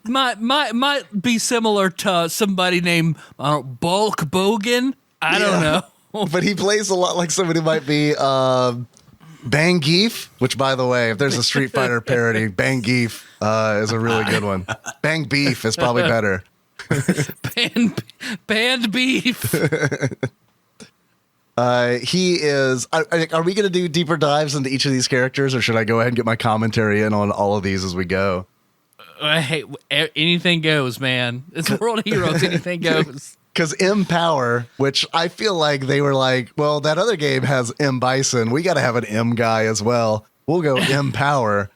might be similar to somebody named Bulk Bogan. I don't know. But he plays a lot like somebody who might be Bang Geef, which, by the way, if there's a Street Fighter parody, Bang Geef is a really good one. Bang Beef is probably better. Band Beef. He is. Are we going to do deeper dives into each of these characters, or should I go ahead and get my commentary in on all of these as we go? Hey, anything goes, man. It's World Heroes. Anything goes. Because M Power, which I feel like they were well, that other game has M Bison. We got to have an M guy as well. We'll go M Power.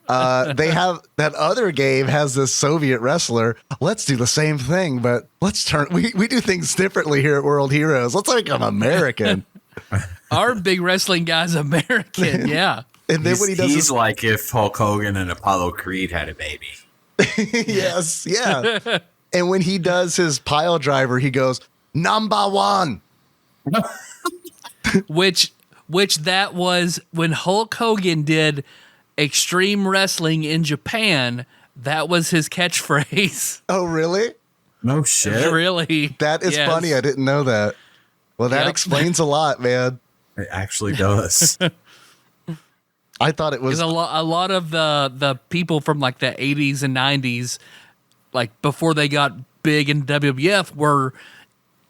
They have that other game has this Soviet wrestler. Let's do the same thing, but we do things differently here at World Heroes. Let's make him American. Our big wrestling guy's American, yeah. And then what he does is like if Hulk Hogan and Apollo Creed had a baby. Yes, yeah. And when he does his pile driver, he goes, "Number one." Which that was when Hulk Hogan did Extreme Wrestling in Japan. That was his catchphrase. Oh, really? No shit. Really? That is funny. I didn't know that. Well, that explains a lot, man. It actually does. I thought it was a lot of the people from like the 80s and 90s, like before they got big in WWF, were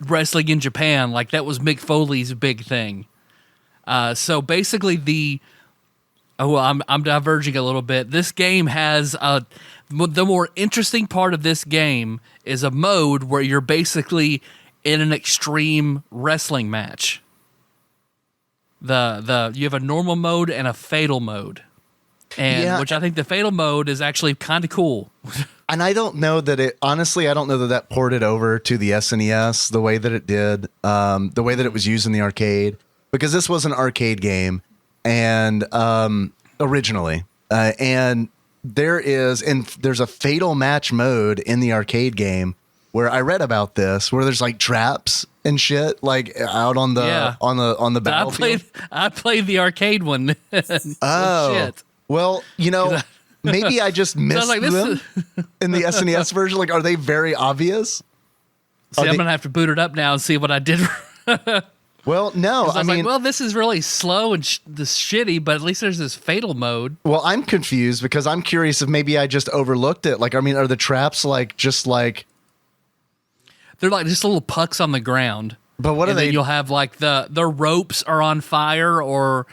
wrestling in Japan. Like that was Mick Foley's big thing. So basically I'm diverging a little bit. This game has the more interesting part of this game is a mode where you're basically in an extreme wrestling match. You have a normal mode and a fatal mode, which I think the fatal mode is actually kind of cool. And I don't know that honestly, I don't know that ported over to the SNES the way that it did, the way that it was used in the arcade, because this was an arcade game and originally, and there's a fatal match mode in the arcade game where I read about this, where there's like traps and shit like out on the battlefield. I played the arcade one. Oh, shit. Well, maybe I just missed them in the SNES version. Like, are they very obvious? See, I'm gonna have to boot it up now and see what I did. Well, no, I mean, this is really slow and this shitty, but at least there's this fatal mode. Well, I'm confused because I'm curious if maybe I just overlooked it. Like, I mean, are the traps just like they're like just little pucks on the ground? But what are they? You'll have like the ropes are on fire or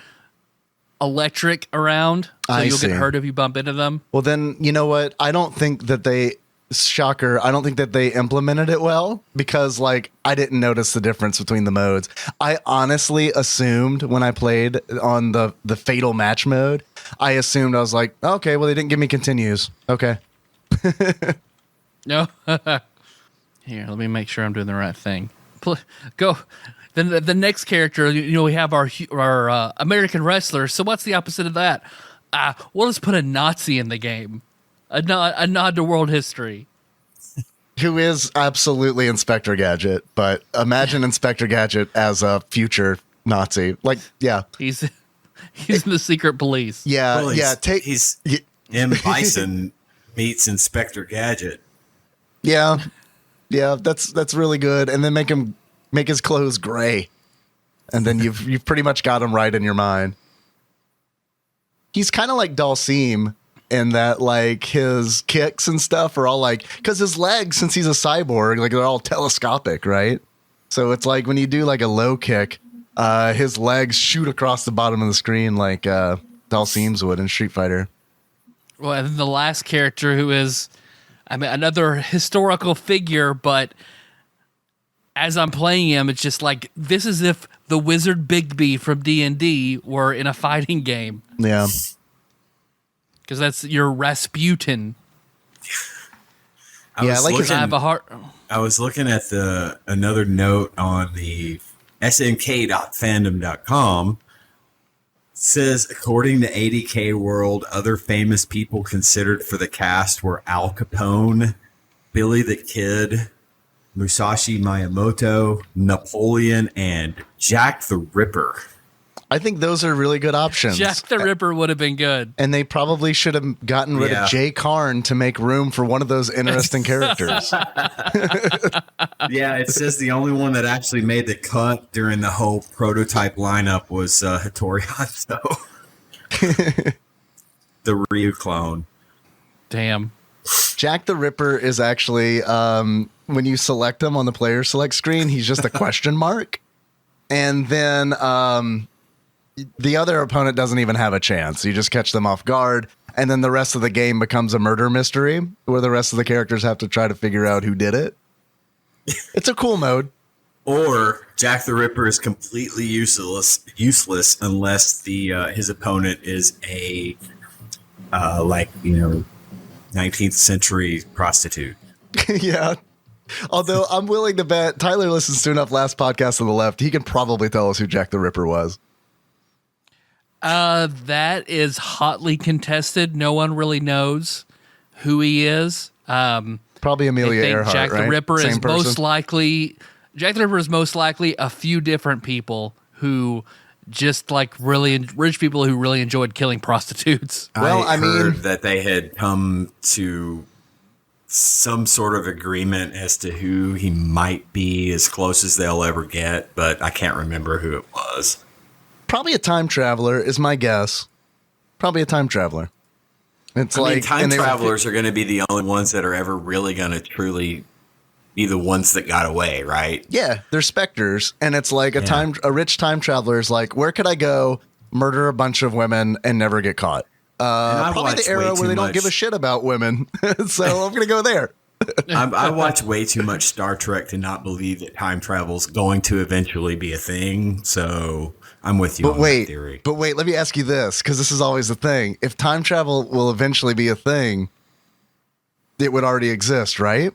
electric around, so you'll get hurt if you bump into them. Well, then you know what? I don't think that they. Shocker, I don't think that they implemented it well because like I didn't notice the difference between the modes. I honestly assumed when I played on the fatal match mode, I was like, okay, well they didn't give me continues. Okay. No. Here, let me make sure I'm doing the right thing. Go. Then the next character, we have our American wrestler. So what's the opposite of that? We'll just put a Nazi in the game. A nod to world history. Who is absolutely Inspector Gadget, but imagine Inspector Gadget as a future Nazi. Like, yeah. He's in the secret police. Yeah, well, yeah. He's M. Bison meets Inspector Gadget. Yeah. Yeah, that's really good. And then make his clothes gray. And then you've pretty much got him right in your mind. He's kind of like Dalsim. And that like his kicks and stuff are all like, because his legs, since he's a cyborg, like they're all telescopic, right? So it's like when you do like a low kick, his legs shoot across the bottom of the screen like Dalsim's would in Street Fighter. Well, and then the last character who is, another historical figure, but as I'm playing him, it's just like this is if the Wizard Bigby from D&D were in a fighting game. Yeah. Because that's your Rasputin. I was looking at another note on the snk.fandom.com. It says, according to 80K World, other famous people considered for the cast were Al Capone, Billy the Kid, Musashi Miyamoto, Napoleon, and Jack the Ripper. I think those are really good options. Jack the Ripper would have been good. And they probably should have gotten rid of Jay Karn to make room for one of those interesting characters. Yeah, it says the only one that actually made the cut during the whole prototype lineup was Hattori Hanzo. The Ryu clone. Damn. Jack the Ripper is actually, when you select him on the player select screen, he's just a question mark. And then the other opponent doesn't even have a chance. You just catch them off guard. And then the rest of the game becomes a murder mystery where the rest of the characters have to try to figure out who did it. It's a cool mode. Or Jack the Ripper is completely useless unless his opponent is a 19th century prostitute. Yeah. Although I'm willing to bet Tyler listens to enough Last Podcast on the Left, he can probably tell us who Jack the Ripper was. That is hotly contested. No one really knows who he is. Probably Amelia Earhart, Jack right? the Ripper Same is person? most likely a few different people who just like really rich people who really enjoyed killing prostitutes. Well, I heard that they had come to some sort of agreement as to who he might be, as close as they'll ever get, but I can't remember who it was. Probably a time traveler is my guess. Probably a time traveler. Time travelers are going to be the only ones that are ever really going to truly be the ones that got away, right? Yeah, they're specters, and it's like a rich time traveler is like, where could I go, murder a bunch of women, and never get caught? Probably the era where they don't give a shit about women, so I'm going to go there. I watch way too much Star Trek to not believe that time travel is going to eventually be a thing. So I'm with you on that theory. But wait, let me ask you this, because this is always the thing. If time travel will eventually be a thing, it would already exist, right?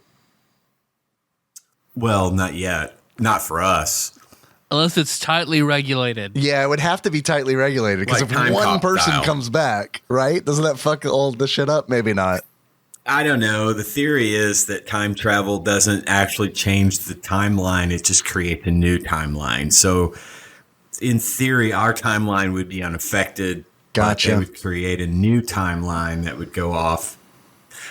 Well, not yet. Not for us. Unless it's tightly regulated. Yeah, it would have to be tightly regulated, because Like if time one cop person style. comes back, right? Doesn't that fuck all this shit up? Maybe not. I don't know. The theory is that time travel doesn't actually change the timeline. It just creates a new timeline. So in theory, our timeline would be unaffected. Gotcha. But they would create a new timeline that would go off.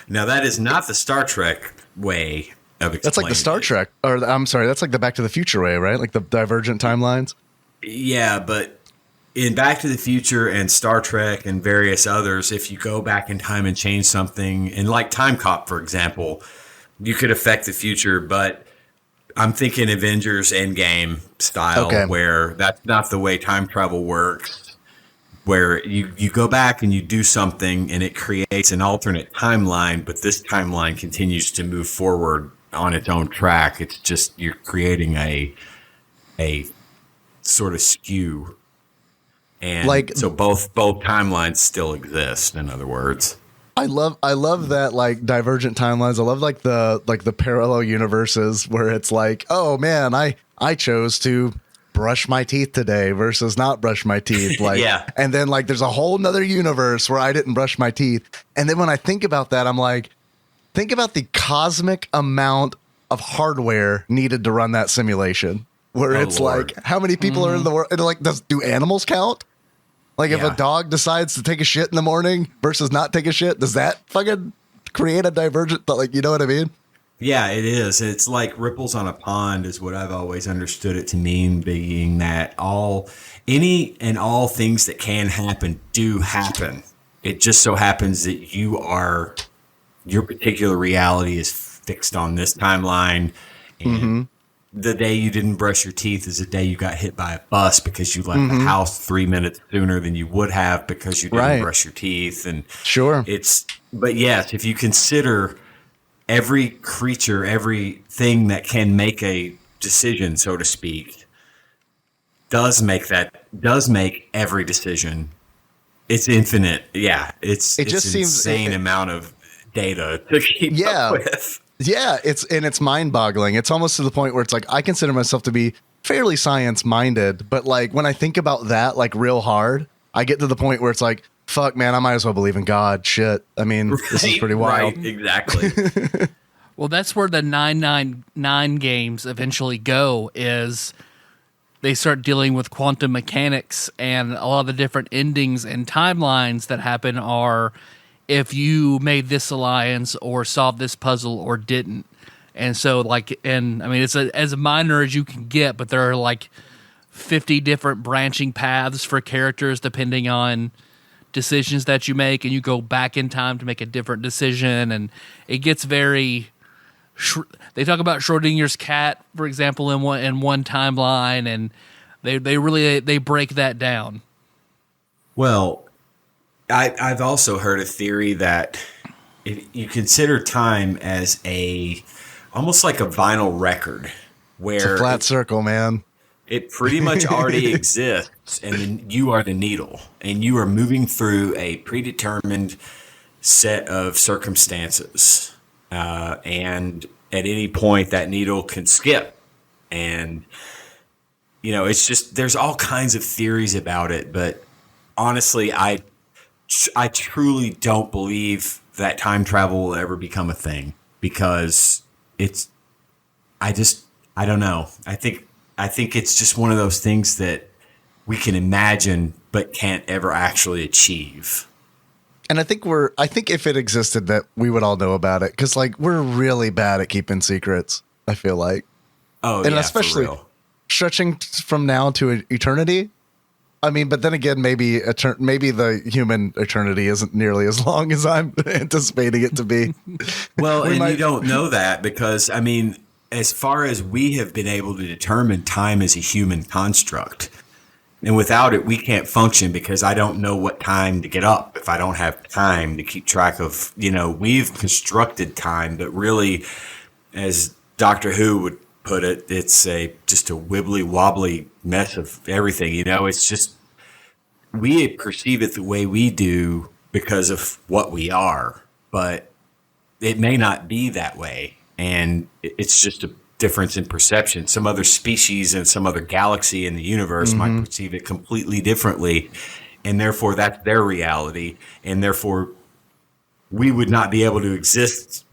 Now, that is not the Star Trek way of explaining That's like the Star Trek, or I'm sorry, that's like the Back to the Future way, right? Like the divergent timelines. Yeah, but in Back to the Future and Star Trek and various others, if you go back in time and change something, and like Time Cop, for example, you could affect the future, but I'm thinking Avengers Endgame style, where that's not the way time travel works, where you go back and you do something and it creates an alternate timeline, but this timeline continues to move forward on its own track. It's just you're creating a sort of skew. And like, so both timelines still exist, in other words. I love that, like, divergent timelines. I love like the parallel universes where it's like, oh man, I chose to brush my teeth today versus not brush my teeth. Like, yeah. And then like there's a whole nother universe where I didn't brush my teeth. And then when I think about that, I'm like, think about the cosmic amount of hardware needed to run that simulation. Where it's Lord. like, how many people are in the world? And like, do animals count? Like, if a dog decides to take a shit in the morning versus not take a shit, does that fucking create a divergent? Like, you know what I mean? Yeah, it is. It's like ripples on a pond is what I've always understood it to mean, being that any and all things that can happen do happen. It just so happens that your particular reality is fixed on this timeline, and the day you didn't brush your teeth is the day you got hit by a bus because you left the house 3 minutes sooner than you would have because you didn't brush your teeth. And sure, but yes, if you consider every creature, everything that can make a decision, so to speak, does make every decision. It's infinite. Yeah, it's just an seems insane amount of data to keep up with. Yeah, it's mind-boggling. It's almost to the point where it's like, I consider myself to be fairly science-minded, but like when I think about that like real hard, I get to the point where it's like, fuck, man, I might as well believe in God. Shit. I mean, this is pretty wild. Right, exactly. Well, that's where the 999 games eventually go, is they start dealing with quantum mechanics, and a lot of the different endings and timelines that happen are if you made this alliance or solved this puzzle or didn't. And so like, and I mean, it's as minor as you can get, but there are like 50 different branching paths for characters depending on decisions that you make, and you go back in time to make a different decision, and it gets very they talk about Schrodinger's cat, for example, in one timeline, and they really break that down. Well, I've also heard a theory that if you consider time as almost like a vinyl record, where it's a flat circle, man. It pretty much already exists, and then you are the needle, and you are moving through a predetermined set of circumstances, and at any point that needle can skip, and it's just there's all kinds of theories about it, but honestly, I truly don't believe that time travel will ever become a thing, because I don't know. I think it's just one of those things that we can imagine but can't ever actually achieve. And I think if it existed, that we would all know about it, because like we're really bad at keeping secrets, I feel like. Oh, and yeah, especially for real. stretching from now to eternity. I mean, but then again, maybe the human eternity isn't nearly as long as I'm anticipating it to be. Well, and you don't know that, because, I mean, as far as we have been able to determine time as a human construct, and without it, we can't function, because I don't know what time to get up if I don't have time to keep track of, we've constructed time, but really, as Doctor Who would put it, it's just a wibbly wobbly mess of everything. It's just, we perceive it the way we do because of what we are, but it may not be that way. And it's just a difference in perception. Some other species and some other galaxy in the universe might perceive it completely differently, and therefore that's their reality, and therefore we would not be able to exist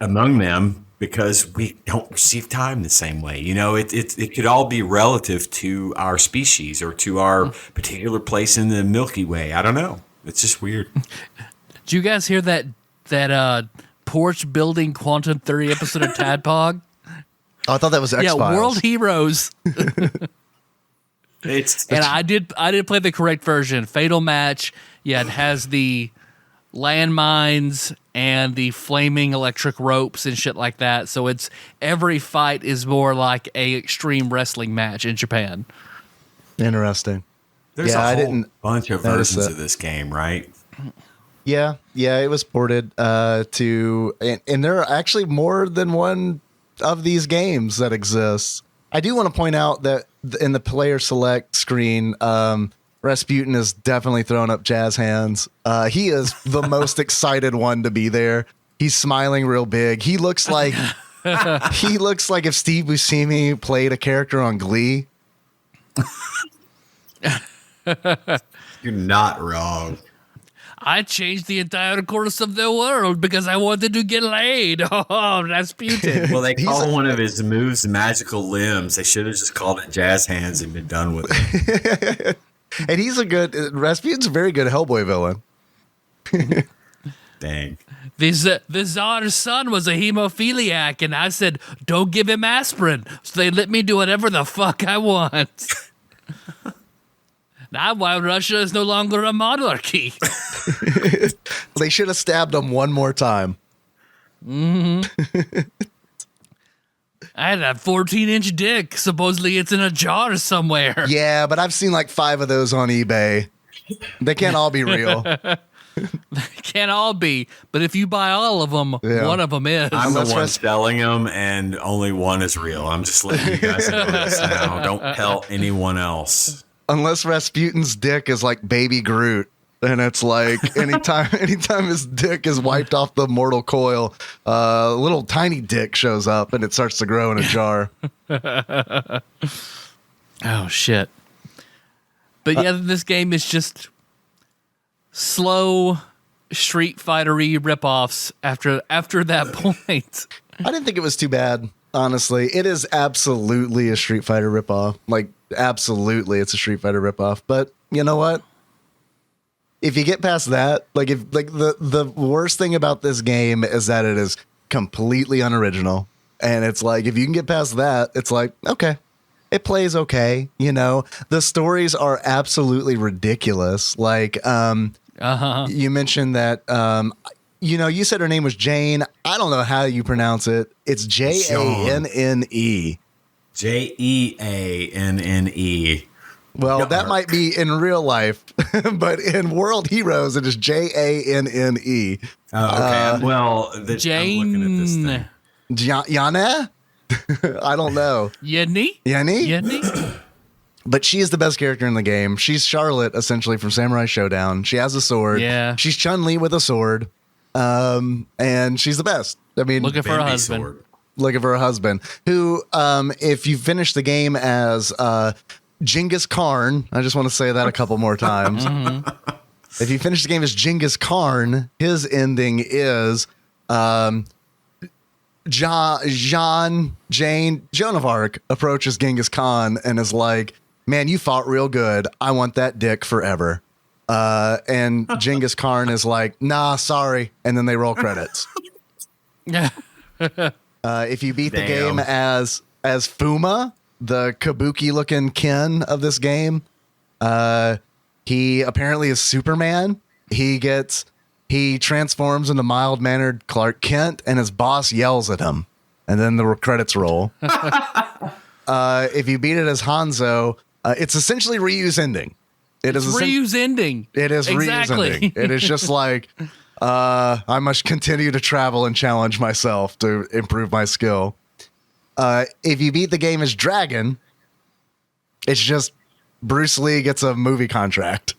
among them because we don't perceive time the same way. It could all be relative to our species or to our particular place in the Milky Way. I don't know. It's just weird. Did you guys hear that porch building quantum theory episode of TADPOG? Oh, I thought that was X-Files. Yeah, World Heroes. And I did play the correct version. Fatal Match. Yeah, it has the landmines and the flaming electric ropes and shit like that. So it's every fight is more like a extreme wrestling match in Japan. Interesting. There's a whole bunch of versions of this game, right? Yeah, it was ported to, and there are actually more than one of these games that exists. I do want to point out that in the player select screen, Rasputin is definitely throwing up jazz hands. He is the most excited one to be there. He's smiling real big. He looks like if Steve Buscemi played a character on Glee. You're not wrong. I changed the entire course of the world because I wanted to get laid. Oh, Rasputin. Well, they call one of his moves magical limbs. They should have just called it jazz hands and been done with it. And Rasputin's a very good Hellboy villain. Dang. The Tsar's son was a hemophiliac, and I said, don't give him aspirin. So they let me do whatever the fuck I want. Now why Russia is no longer a monarchy. They should have stabbed him one more time. Mm-hmm. I had a 14-inch dick. Supposedly it's in a jar somewhere. Yeah, but I've seen like 5 of those on eBay. They can't all be real. They can't all be, but if you buy all of them, one of them is. I'm the one selling them, and only one is real. I'm just letting you guys know this now. Don't tell anyone else. Unless Rasputin's dick is like Baby Groot, and it's like anytime his dick is wiped off the mortal coil, a little tiny dick shows up and it starts to grow in a jar. Oh shit! But yeah, this game is just slow Street Fighter-y ripoffs after that point. I didn't think it was too bad, honestly. It is absolutely a Street Fighter ripoff. Like, absolutely, it's a Street Fighter ripoff. But you know what? If you get past that, the worst thing about this game is that it is completely unoriginal. And it's like, if you can get past that, it's like, okay, it plays okay. The stories are absolutely ridiculous. Like, you mentioned that, you said her name was Jane. I don't know how you pronounce it. It's Janne. Jeanne. Well, that might be in real life, but in World Heroes, it is Janne. Oh, okay. Jane. I'm looking at this thing. Janne? I don't know. Yenny? But she is the best character in the game. She's Charlotte, essentially, from Samurai Showdown. She has a sword. Yeah. She's Chun-Li with a sword. And she's the best. I mean, looking for a husband. Sword. Looking for a husband who, if you finish the game as Genghis Khan, I just want to say that a couple more times. If you finish the game as Genghis Khan, his ending is Joan of Arc approaches Genghis Khan and is like, man, you fought real good. I want that dick forever. And Genghis Khan is like, nah, sorry. And then they roll credits. If you beat the game as Fuma, the kabuki looking kin of this game, he apparently is Superman. He transforms into mild-mannered Clark Kent, and his boss yells at him, and then the credits roll. If you beat it as Hanzo, it's essentially Ryu's ending. Ryu's ending. It is exactly. Ryu's ending. It is just like, I must continue to travel and challenge myself to improve my skill. If you beat the game as Dragon, it's just Bruce Lee gets a movie contract.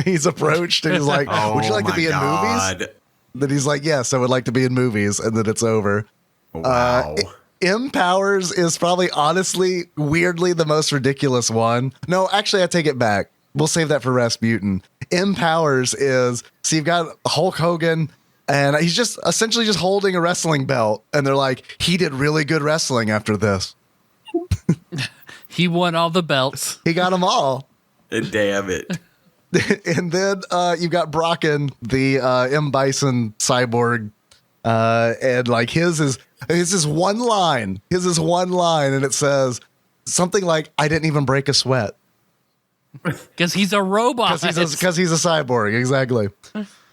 He's approached and he's like, would you like to be in movies? Then he's like, yes, I would like to be in movies. And then it's over. Wow. M Powers is probably honestly, weirdly, the most ridiculous one. No, actually, I take it back. We'll save that for Rasputin. M Powers is, so you've got Hulk Hogan, and he's just essentially just holding a wrestling belt. And they're like, he did really good wrestling after this. He won all the belts. He got them all. Damn it. And then you've got Brocken, the M. Bison cyborg. And like his is one line. His is one line, and it says something like, I didn't even break a sweat. Because he's a robot. Because he's a cyborg, exactly.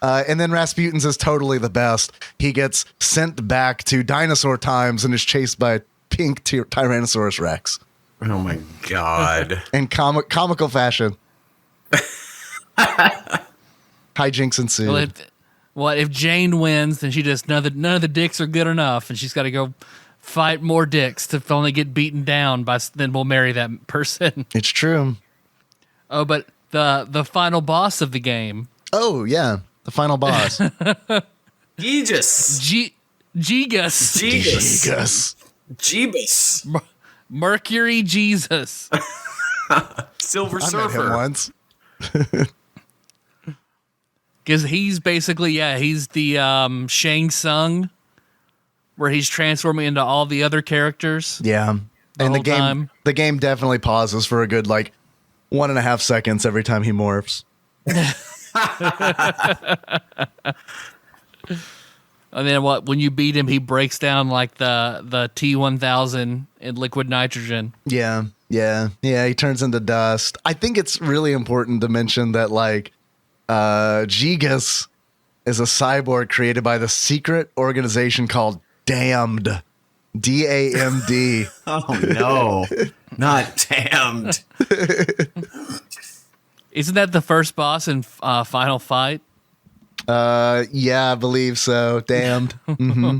And then Rasputin's is totally the best. He gets sent back to dinosaur times and is chased by a pink Tyrannosaurus Rex. Oh my God. In comical fashion. Hijinks ensue. Well, if Jane wins, then she just none of the dicks are good enough, and she's got to go fight more dicks to only get beaten down. Then we'll marry that person. It's true. Oh, but the final boss of the game. Oh yeah, the final boss. Jeebus. Mercury Jesus. Silver I Surfer. met him once. Because he's basically, he's the Shang Tsung, where he's transforming into all the other characters. Yeah. And the game definitely pauses for a good 1.5 seconds every time he morphs. And then when you beat him, he breaks down like the T-1000 in liquid nitrogen. Yeah. He turns into dust. I think it's really important to mention that Gigas is a cyborg created by the secret organization called Damned. D-A-M-D. Oh no, not Damned. Isn't that the first boss in Final Fight? Yeah, I believe so. Damned. Mm-hmm.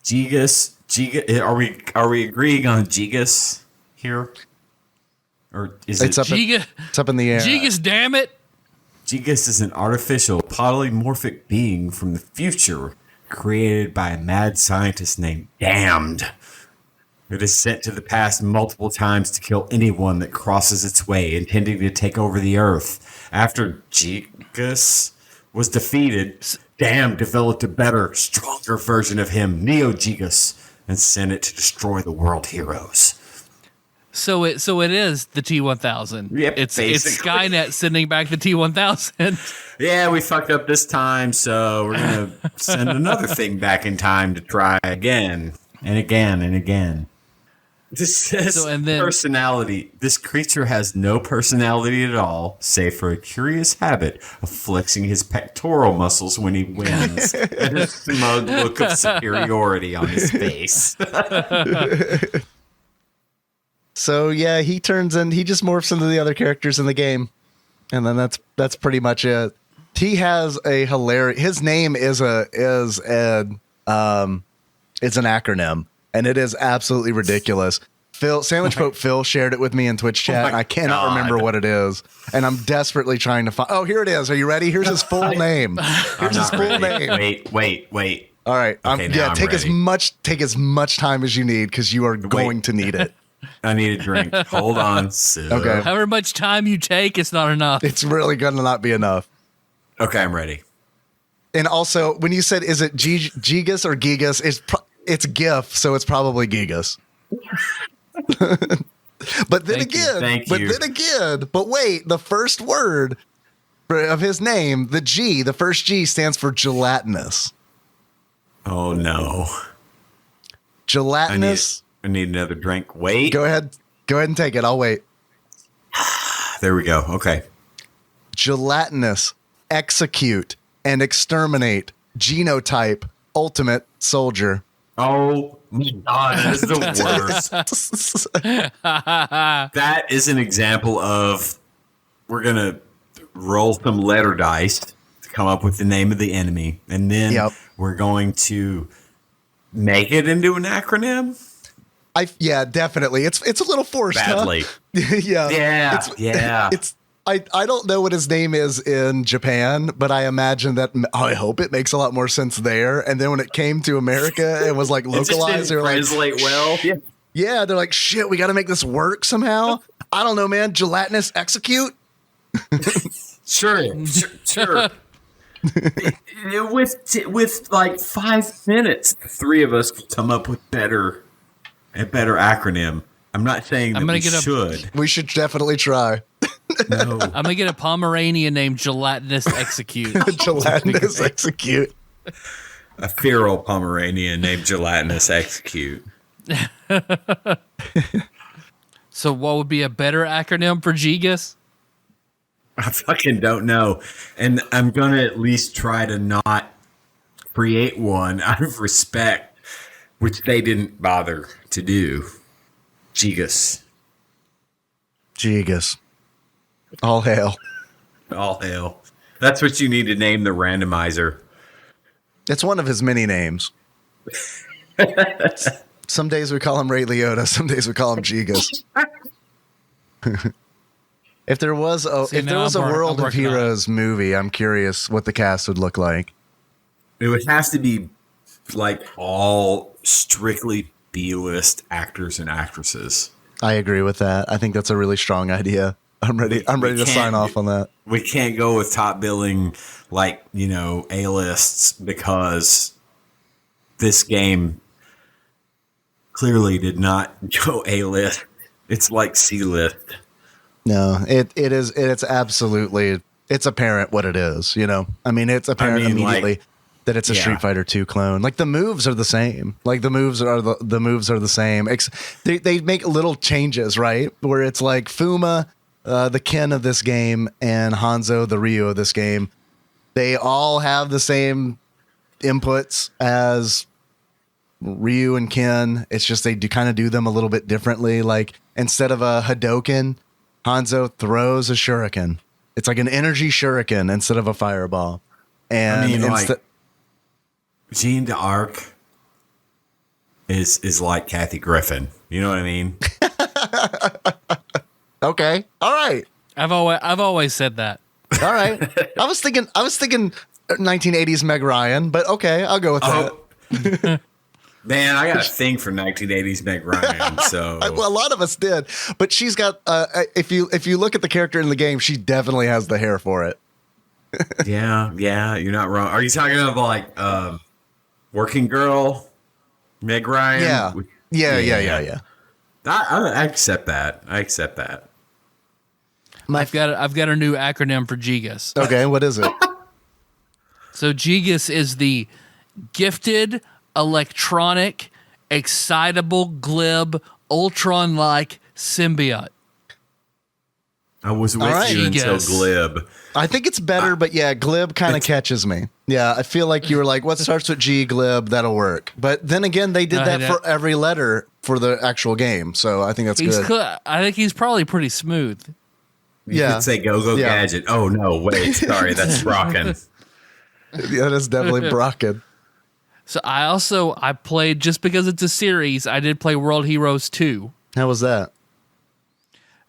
Gigas. Are we agreeing on Gigas here? Or is it's up in the air. Gigas, damn it. Gigas is an artificial polymorphic being from the future created by a mad scientist named Damned. It is sent to the past multiple times to kill anyone that crosses its way, intending to take over the Earth. After Gigas was defeated, Damned developed a better, stronger version of him, Neo Gigas, and sent it to destroy the world heroes. So it is the T-1000. Yep, it's basically. Skynet sending back the T-1000. Yeah, we fucked up this time, so we're going to send another thing back in time to try again and again and again. This personality. This creature has no personality at all, save for a curious habit of flexing his pectoral muscles when he wins, and a smug look of superiority on his face. So yeah, he just morphs into the other characters in the game, and then that's pretty much it. He has a hilarious. His name is it's an acronym, and it is absolutely ridiculous. Sandwich Pope Phil shared it with me in Twitch chat, and I cannot remember what it is, and I'm desperately trying to find. Oh, here it is. Are you ready? Here's his full name. Here's his full name. Wait. All right. Take as much time as you need because you are going to need it. I need a drink. Hold on. Okay. However much time you take, it's not enough. It's really going to not be enough. Okay, I'm ready. And also, when you said, is it Gigas or Gigas? It's GIF, so it's probably Gigas. But then but wait, the first word of his name, the first G stands for gelatinous. Oh no. Gelatinous. I need another drink. Wait. Go ahead and take it. I'll wait. There we go. Okay. Gelatinous, execute, and exterminate, genotype, ultimate soldier. Oh my God, that is the worst. That is an example of we're going to roll some letter dice to come up with the name of the enemy. And then we're going to make it into an acronym. Yeah, definitely. It's a little forced. Badly. Huh? Yeah. I don't know what his name is in Japan, but I imagine that I hope it makes a lot more sense there. And then when it came to America, it was like localized. They're like, translate well. Yeah, they're like, shit, we got to make this work somehow. I don't know, man. Gelatinous execute. Sure. With like 5 minutes, the three of us could come up with a better acronym. I'm not saying that we should. We should definitely try. No. I'm gonna get a Pomeranian named Gelatinous Execute. Gelatinous Execute. A feral Pomeranian named Gelatinous Execute. So what would be a better acronym for Gigas? I fucking don't know. And I'm going to at least try to not create one out of respect, which they didn't bother to do. Gigas. All hail. All hail. That's what you need to name the randomizer. It's one of his many names. Some days we call him Ray Liotta. Some days we call him Gigas. If there was a World of Heroes movie, I'm curious what the cast would look like. It would have to be like all strictly B-list actors and actresses. I agree with that. I think that's a really strong idea. I'm ready to sign off on that. We can't go with top billing like, A-lists because this game clearly did not go A-list. It's like C-list. No, it's absolutely, it's apparent what it is, I mean, it's apparent immediately that it's a Street Fighter 2 clone. Like the moves are the same. Like the moves are the same. They make little changes, right? Where it's like Fuma, the Ken of this game, and Hanzo, the Ryu of this game, they all have the same inputs as Ryu and Ken. It's just they kind of do them a little bit differently. Like instead of a Hadoken, Hanzo throws a shuriken. It's like an energy shuriken instead of a fireball. And Jean d'Arc is like Kathy Griffin. You know what I mean? Okay. All right. I've always said that. All right. I was thinking 1980s Meg Ryan, but okay, I'll go with that. Man, I got a thing for 1980s Meg Ryan. So well, a lot of us did, but she's got. If you look at the character in the game, she definitely has the hair for it. yeah, you're not wrong. Are you talking about like Working Girl, Meg Ryan? Yeah. I accept that. I've got a new acronym for Gigas. Okay, what is it? So Gigas is the gifted, electronic, excitable, glib, Ultron-like symbiote. I was with you until glib. I think it's better, but yeah, glib kind of catches me. Yeah, I feel like you were like, what starts with G, glib, that'll work. But then again, they did that for every letter for the actual game, so I think that's good. I think he's probably pretty smooth. You could say go gadget. Oh, no, wait, sorry, that's Brocken. Yeah, that's definitely Brocken. So I played, just because it's a series, I did play World Heroes 2. How was that?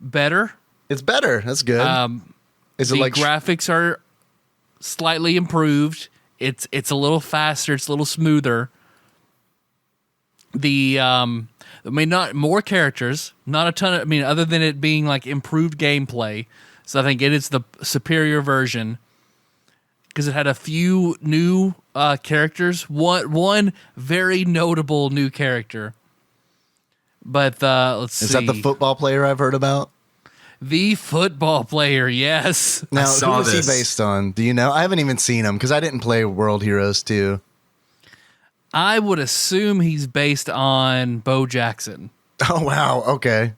Better. It's better. That's good. Is it like graphics are slightly improved. It's a little faster. It's a little smoother. Not more characters, not a ton of, other than it being like improved gameplay. So I think it is the superior version. because it had a few new characters. One very notable new character. But let's see. Is that the football player I've heard about? The football player, yes. Now, who is he based on? Do you know? I haven't even seen him because I didn't play World Heroes 2. I would assume he's based on Bo Jackson. Oh, wow. Okay.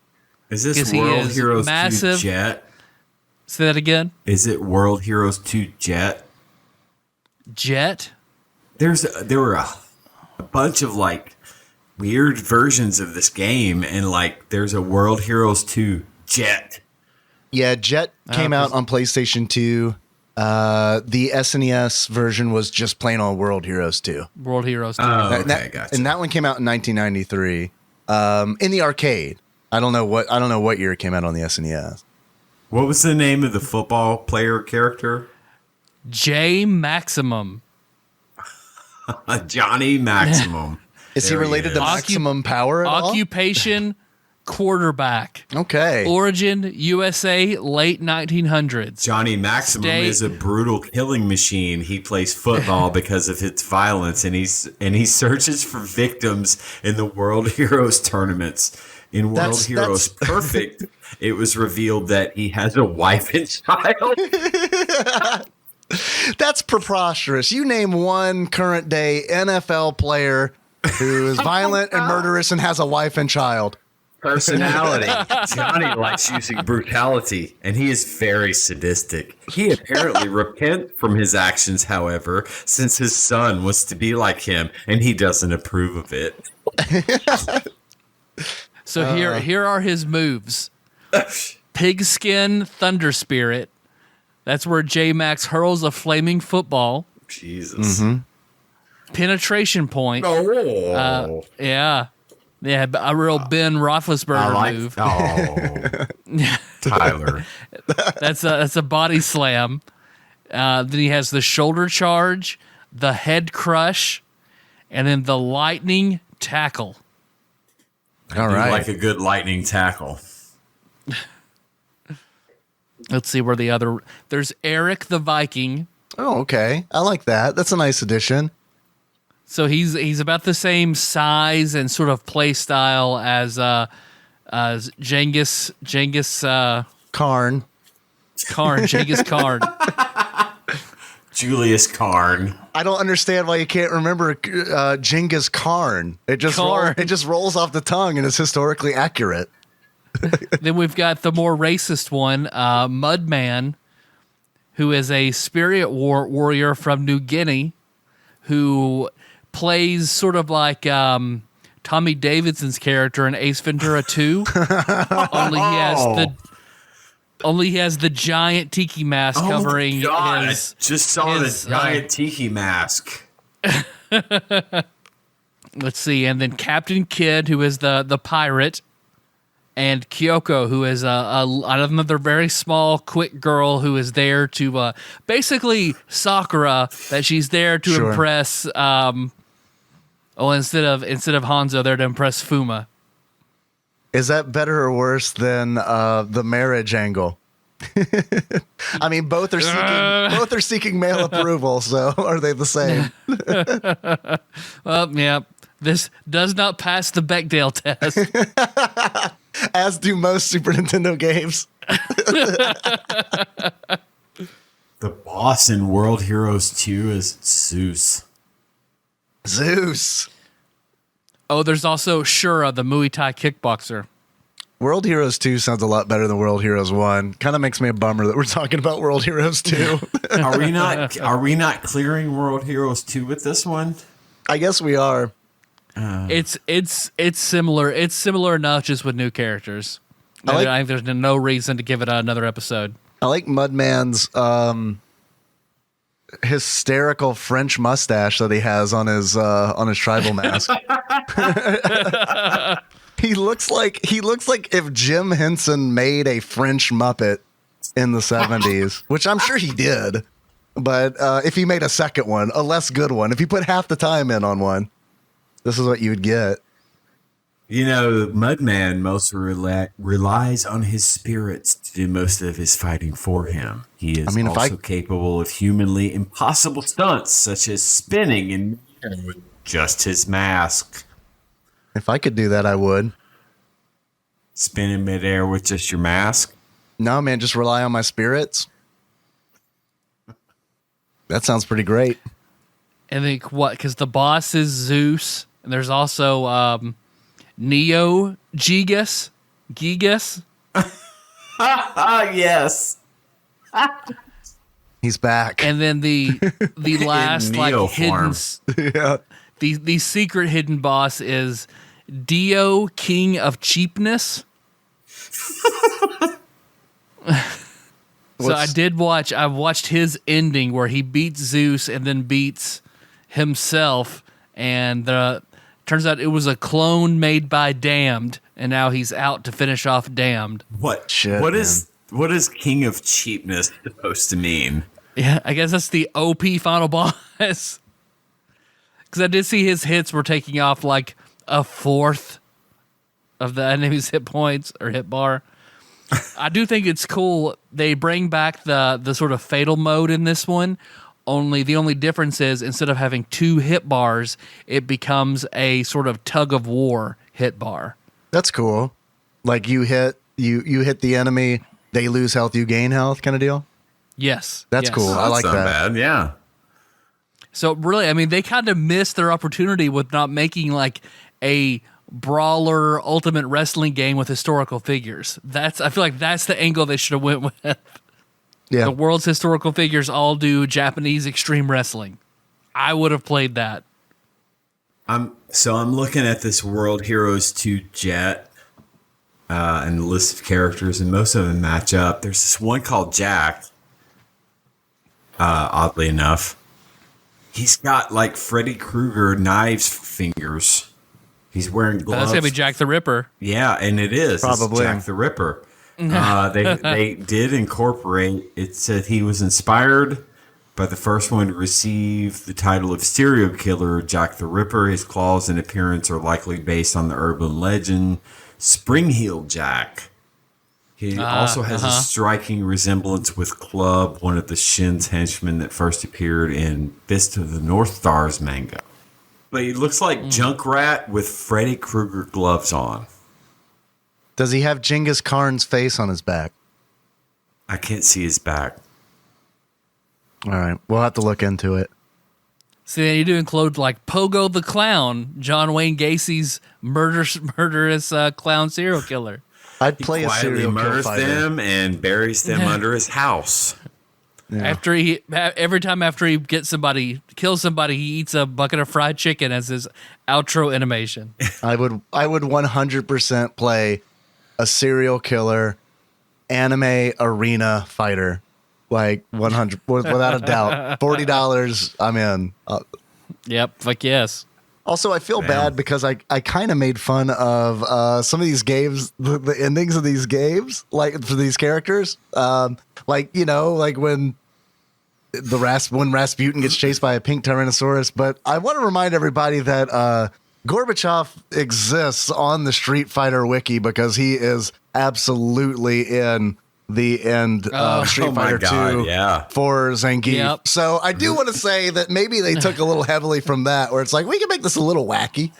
Is this World Heroes 2 Jet? Say that again? Is it World Heroes 2 Jet? Jet? There were a bunch of like weird versions of this game, and like there's a World Heroes 2 Jet. Yeah, Jet came out on PlayStation 2. The SNES version was just plain on World Heroes 2. World Heroes 2. Oh, okay, gotcha. And that one came out in 1993 in the arcade. I don't know what year it came out on the SNES. What was the name of the football player character? J Maximum. Johnny Maximum. Is he related to Maximum Power at all? Occupation quarterback. Okay. Origin USA, late 1900s. Johnny Maximum is a brutal killing machine. He plays football because of its violence, and he searches for victims in the World Heroes tournaments. In World Heroes Perfect, it was revealed that he has a wife and child. That's preposterous. You name one current day NFL player who is violent and murderous and has a wife and child. Personality. Johnny likes using brutality, and he is very sadistic. He apparently repents from his actions, however, since his son was to be like him, and he doesn't approve of it. So here are his moves. Pigskin Thunder Spirit. That's where J-Max hurls a flaming football. Jesus. Mm-hmm. Penetration Point. Oh. Yeah, a real Ben Roethlisberger move. Oh, Tyler. That's a body slam. Then he has the shoulder charge, the head crush, and then the lightning tackle. All right, like a good lightning tackle. Let's see where there's Eric the Viking. Oh, okay. I like that. That's a nice addition. So he's about the same size and sort of play style as Genghis Karn. Genghis Khan. Julius Karn. I don't understand why you can't remember Genghis Khan. It just rolls off the tongue and is historically accurate. Then we've got the more racist one, Mudman, who is a spirit warrior from New Guinea, who plays sort of like Tommy Davidson's character in Ace Ventura 2. Only he has the giant tiki mask covering his. I just saw this giant tiki mask. Let's see, and then Captain Kidd, who is the pirate, and Kyoko, who is another very small, quick girl who is there to basically Sakura, that she's there to impress. Instead of Hanzo, they're to impress Fuma. Is that better or worse than the marriage angle? I mean, both are seeking male approval. So are they the same? Well, yeah. This does not pass the Bechdel test. As do most Super Nintendo games. The boss in World Heroes 2 is Zeus. Oh, there's also Shura, the Muay Thai kickboxer. World Heroes 2 sounds a lot better than World Heroes 1. Kind of makes me a bummer that we're talking about World Heroes 2. Are we not clearing World Heroes 2 with this one? I guess we are. It's similar. It's similar enough, just with new characters. I think there's no reason to give it another episode. I like Mudman's hysterical French mustache that he has on his tribal mask. He looks like if Jim Henson made a French Muppet in the 70s, which I'm sure he did. But if he made a second one, a less good one, if he put half the time in on one, this is what you would get. You know, Mudman most relies on his spirits to do most of his fighting for him. He is also capable of humanly impossible stunts, such as spinning in midair with just his mask. If I could do that, I would. Spin in midair with just your mask? No, man, just rely on my spirits. That sounds pretty great. And then what? Because the boss is Zeus, and there's also Neo Gigas. Yes. He's back. And then the last like hidden the secret hidden boss is Dio, King of Cheapness. So I watched his ending where he beats Zeus and then beats himself, and turns out it was a clone made by Damned, and now he's out to finish off Damned. What is King of Cheapness supposed to mean? Yeah, I guess that's the OP final boss. Because I did see his hits were taking off like a fourth of the enemy's hit points or hit bar. I do think it's cool. They bring back the sort of fatal mode in this one. The only difference is instead of having 2 hit bars, it becomes a sort of tug of war hit bar. That's cool. Like you hit the enemy, they lose health, you gain health kind of deal. Yes. That's cool. I like that. Bad. Yeah. So really, I mean, they kind of missed their opportunity with not making like a brawler ultimate wrestling game with historical figures. I feel like that's the angle they should have went with. Yeah. The world's historical figures all do Japanese extreme wrestling. I would have played that. I'm looking at this World Heroes 2 Jet and the list of characters, and most of them match up. There's this one called Jack. Oddly enough, he's got like Freddy Krueger knives fingers. He's wearing gloves. That's gonna be Jack the Ripper. Yeah, and it is probably Jack the Ripper. They did incorporate. It said he was inspired by the first one to receive the title of serial killer, Jack the Ripper. His claws and appearance are likely based on the urban legend Spring-Heeled Jack. He also has a striking resemblance with Club, one of the Shin's henchmen that first appeared in Fist of the North Stars manga. But he looks like Junkrat with Freddy Krueger gloves on. Does he have Genghis Khan's face on his back? I can't see his back. All right. We'll have to look into it. See, then you do include like Pogo the Clown, John Wayne Gacy's murderous clown serial killer. I'd play a serial killer fighter. Them and buries them under his house. Yeah. Every time after he kills somebody, he eats a bucket of fried chicken as his outro animation. I would 100% play a serial killer anime arena fighter, like 100 without a doubt. $40, I'm in. Yep, fuck yes. Also, I feel bad because I kind of made fun of some of these games, the endings of these games, like for these characters. Like when when Rasputin gets chased by a pink Tyrannosaurus. But I want to remind everybody that Gorbachev exists on the Street Fighter wiki because he is absolutely in the end of Street Fighter 2 for Zangief. Yep. So I do want to say that maybe they took a little heavily from that, where it's like, we can make this a little wacky.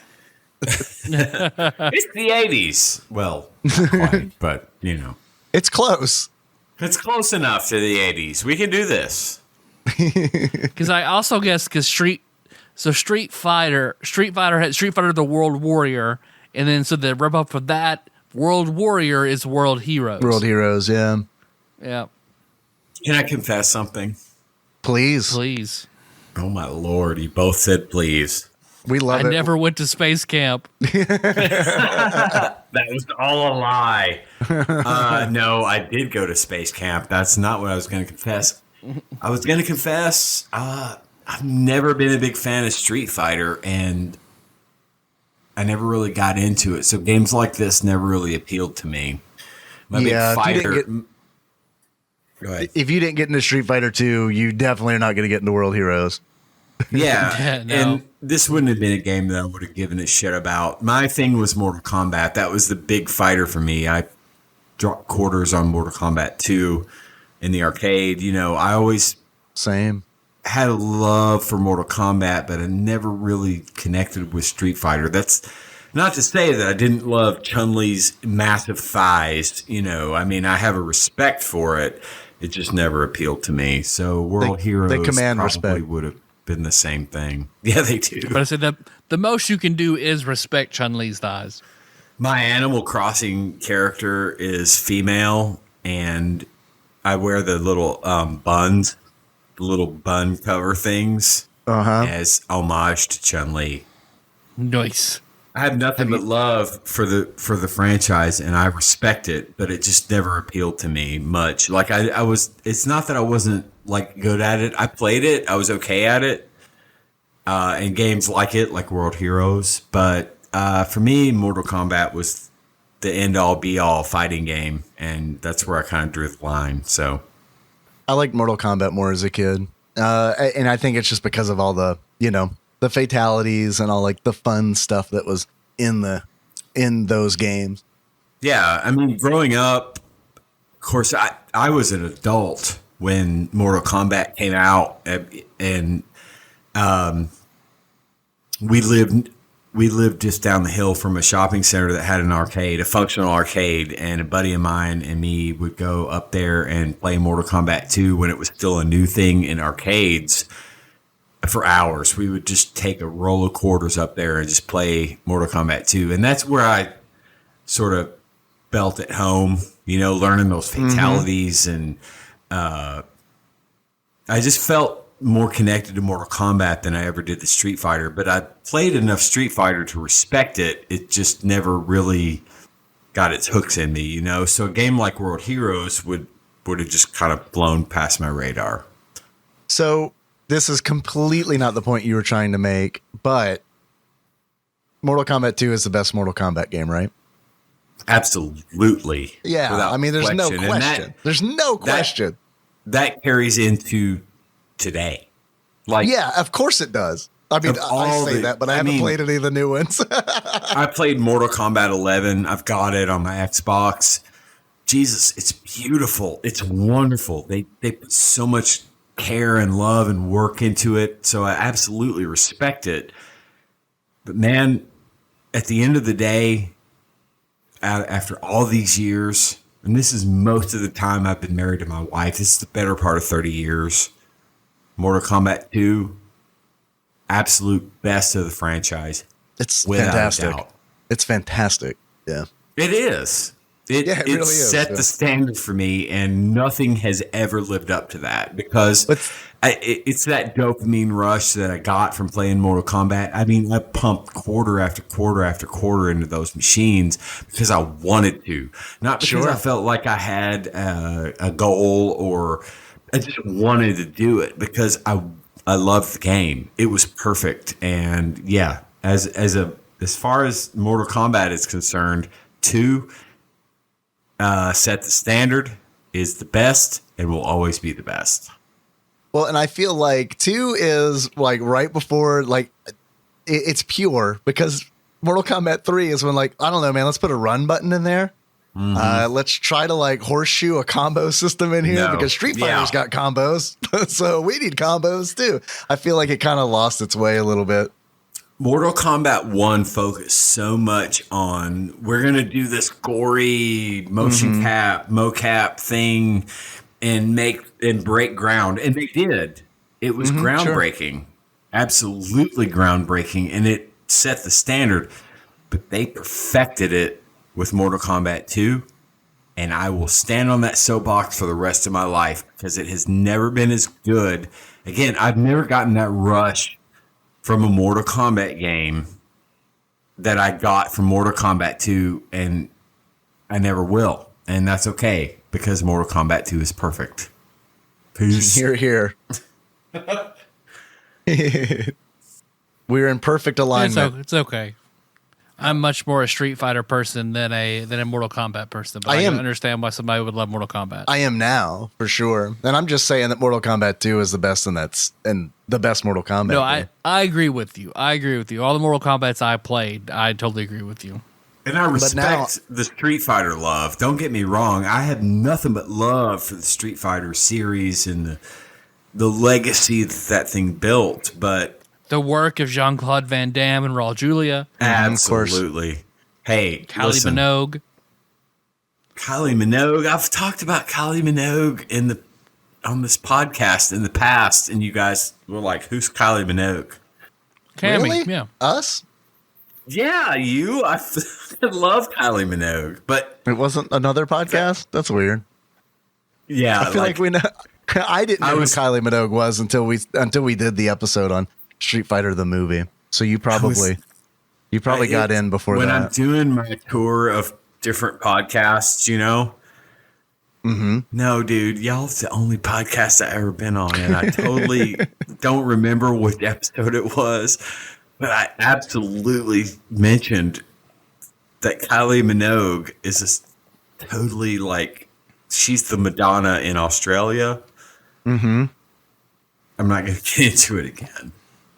It's the 80s. Well, not quite, but, It's close. It's close enough to the 80s. We can do this. Because I also guess Street Fighter the World Warrior, and then so the rip up for that World Warrior is World Heroes. World Heroes, yeah. Yeah. Can I confess something? Please. Oh my Lord, you both said please. We love it. I never went to space camp. That was all a lie. No, I did go to space camp. That's not what I was going to confess. I was going to confess I've never been a big fan of Street Fighter, and I never really got into it. So games like this never really appealed to me. Big fighter. If you didn't get into Street Fighter 2, you definitely are not going to get into World Heroes. Yeah, No. and this wouldn't have been a game that I would have given a shit about. My thing was Mortal Kombat. That was the big fighter for me. I dropped quarters on Mortal Kombat 2 in the arcade. You know, I always Same. had a love for Mortal Kombat, but I never really connected with Street Fighter. That's not to say that I didn't love Chun-Li's massive thighs. You know, I mean, I have a respect for it. It just never appealed to me. So World Heroes they command probably respect. would have been the same thing. Yeah, they do. But I said the most you can do is respect Chun-Li's thighs. My Animal Crossing character is female, and I wear the little buns, the little bun cover things as homage to Chun-Li. Nice. I have nothing but love for the franchise, and I respect it, but it just never appealed to me much. Like I was, it's not that I wasn't like good at it. I played it. I was okay at it. And games like it, like World Heroes. But for me, Mortal Kombat was the end all be all fighting game. And that's where I kind of drew the line. So I liked Mortal Kombat more as a kid. And I think it's just because of all the, the fatalities and all like the fun stuff that was in those games. Yeah, I mean, growing up, of course, I was an adult when Mortal Kombat came out, and we lived just down the hill from a shopping center that had an arcade, a functional arcade, and a buddy of mine and me would go up there and play Mortal Kombat 2 when it was still a new thing in arcades. For hours, we would just take a roll of quarters up there and just play Mortal Kombat 2. And that's where I sort of felt at home, learning those fatalities. And I just felt more connected to Mortal Kombat than I ever did to Street Fighter. But I played enough Street Fighter to respect it. It just never really got its hooks in me, So a game like World Heroes would have just kind of blown past my radar. So this is completely not the point you were trying to make, but Mortal Kombat 2 is the best Mortal Kombat game, right? Absolutely. Yeah. Without I mean, there's no question. question. There's no question. That carries into today. Like, yeah, of course it does. I mean, I say that, but I haven't played any of the new ones. I played Mortal Kombat 11. I've got it on my Xbox. Jesus, it's beautiful. It's wonderful. They put so much care and love and work into it, so I absolutely respect it. But man, at the end of the day, after all these years, and this is most of the time I've been married to my wife, this is the better part of 30 years, Mortal Kombat 2, absolute best of the franchise. It's without fantastic. a doubt. It's fantastic. Yeah. It is. It really is, set the standard for me, and nothing has ever lived up to that because it's that dopamine rush that I got from playing Mortal Kombat. I mean, I pumped quarter after quarter after quarter into those machines because I wanted to, not because I felt like I had a goal or I just wanted to do it because I loved the game. It was perfect, and yeah, as far as Mortal Kombat is concerned, 2. Set the standard, is the best, and will always be the best. Well, and I feel like 2 is like right before, like it's pure because Mortal Kombat 3 is when, like, I don't know, man, let's put a run button in there. Let's try to like horseshoe a combo system in here because Street Fighter's got combos. So we need combos too. I feel like it kind of lost its way a little bit. Mortal Kombat 1 focused so much on we're going to do this gory motion mocap thing and break ground. And they did. It was groundbreaking. Absolutely groundbreaking. And it set the standard. But they perfected it with Mortal Kombat 2. And I will stand on that soapbox for the rest of my life because it has never been as good. Again, I've never gotten that rush from a Mortal Kombat game that I got from Mortal Kombat 2, and I never will. And that's okay, because Mortal Kombat 2 is perfect. Peace. Hear, hear. We're in perfect alignment. It's okay. I'm much more a Street Fighter person than a Mortal Kombat person. But I can understand why somebody would love Mortal Kombat. I am now, for sure. And I'm just saying that Mortal Kombat 2 is the best, and the best Mortal Kombat. No, I agree with you. I agree with you. All the Mortal Kombats I played, I totally agree with you. And I respect the Street Fighter love. Don't get me wrong. I have nothing but love for the Street Fighter series and the legacy that thing built. But the work of Jean-Claude Van Damme and Raul Julia. Absolutely. Hey, Kylie Minogue. Kylie Minogue. I've talked about Kylie Minogue on this podcast in the past, and you guys were like, "Who's Kylie Minogue?" Cammy, really? Yeah. Us? Yeah, you. I love Kylie Minogue, but it wasn't another podcast. That's weird. Yeah, I feel like we know. I didn't know who Kylie Minogue was until we did the episode on Street Fighter the movie. So you probably got in before when that. I'm doing my tour of different podcasts, you know. Mm-hmm. No, dude, y'all's the only podcast I ever been on, and I totally don't remember which episode it was, but I absolutely mentioned that Kylie Minogue is totally like she's the Madonna in Australia. Mm-hmm. I'm not going to get into it again.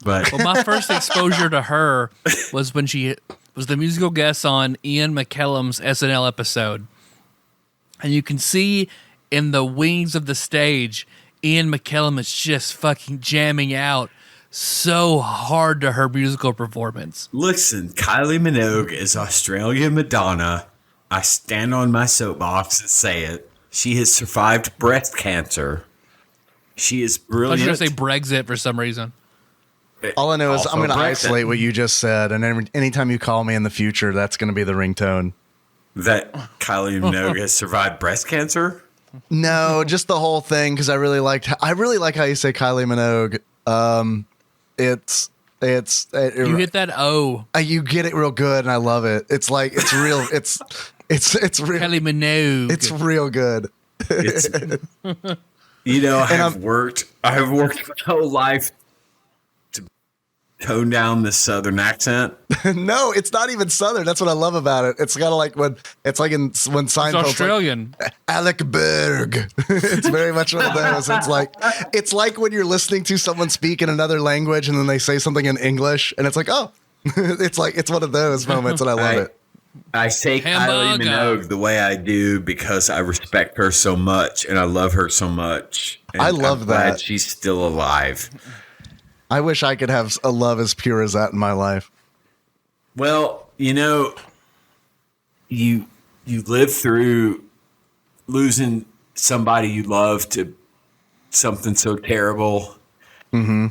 But well, my first exposure to her was when she was the musical guest on Ian McKellen's SNL episode. And you can see in the wings of the stage, Ian McKellen is just fucking jamming out so hard to her musical performance. Listen, Kylie Minogue is Australian Madonna. I stand on my soapbox and say it. She has survived breast cancer. She is brilliant. I was going to say Brexit for some reason. All I know is I'm going to isolate what you just said, and anytime you call me in the future, that's going to be the ringtone. That Kylie Minogue has survived breast cancer? No, just the whole thing, because I really like how you say Kylie Minogue. You hit that O. You get it real good, and I love it. It's like it's real. It's real. Kylie Minogue. It's real good. I've worked my whole life to tone down this Southern accent. No, it's not even Southern. That's what I love about it. It's kind of like when Seinfeld. It's Australian. Like, Alec Berg. It's very much one of those. It's like when you're listening to someone speak in another language and then they say something in English and it's like, oh, it's one of those moments and I love it. I say Kylie Minogue the way I do because I respect her so much and I love her so much. And I love I'm glad that she's still alive. I wish I could have a love as pure as that in my life. Well, you live through losing somebody you love to something so terrible. Mm-hmm.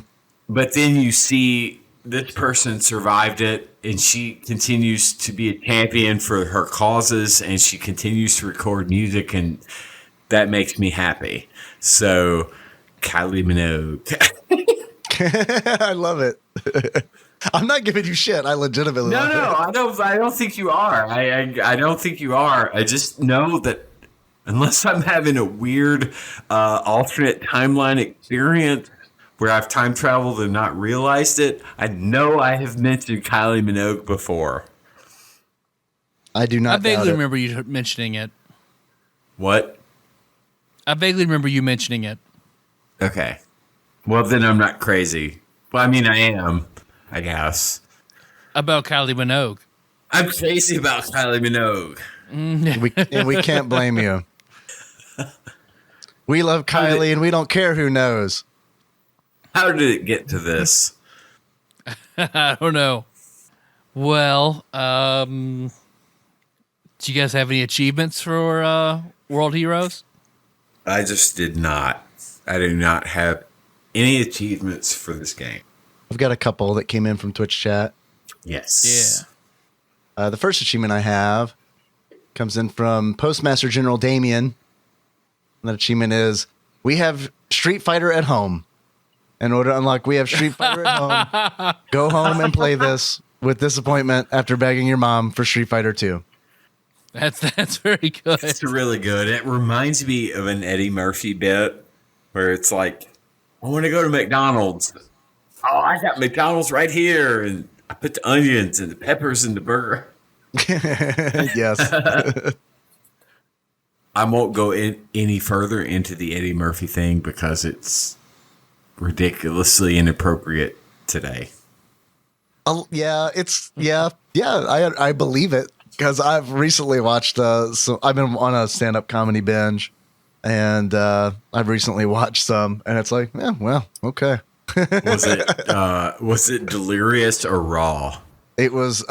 But then you see this person survived it and she continues to be a champion for her causes and she continues to record music and that makes me happy. So Kylie Minogue. I love it. I'm not giving you shit. I legitimately love it. I don't think you are. I don't think you are. I just know that unless I'm having a weird alternate timeline experience where I've time traveled and not realized it, I know I have mentioned Kylie Minogue before. I do not. I vaguely remember you mentioning it. What? I vaguely remember you mentioning it. Okay. Well, then I'm not crazy. Well, I mean, I am, I guess. About Kylie Minogue. I'm crazy about Kylie Minogue. We can't blame you. We love Kylie and we don't care who knows. How did it get to this? I don't know. Well, do you guys have any achievements for World Heroes? I just did not. I do not have any achievements for this game. I've got a couple that came in from Twitch chat. Yes. Yeah. The first achievement I have comes in from Postmaster General Damien. And that achievement is, we have Street Fighter at home. In order to unlock, we have Street Fighter at home. Go home and play this with disappointment after begging your mom for Street Fighter 2. That's very good. It's really good. It reminds me of an Eddie Murphy bit where it's like, I want to go to McDonald's. Oh, I got McDonald's right here. And I put the onions and the peppers in the burger. Yes. I won't go any further into the Eddie Murphy thing because it's ridiculously inappropriate today. Yeah, I believe it because I've recently watched. So I've been on a stand-up comedy binge, and I've recently watched some, and it's like, yeah, well, okay. Was it delirious or raw? It was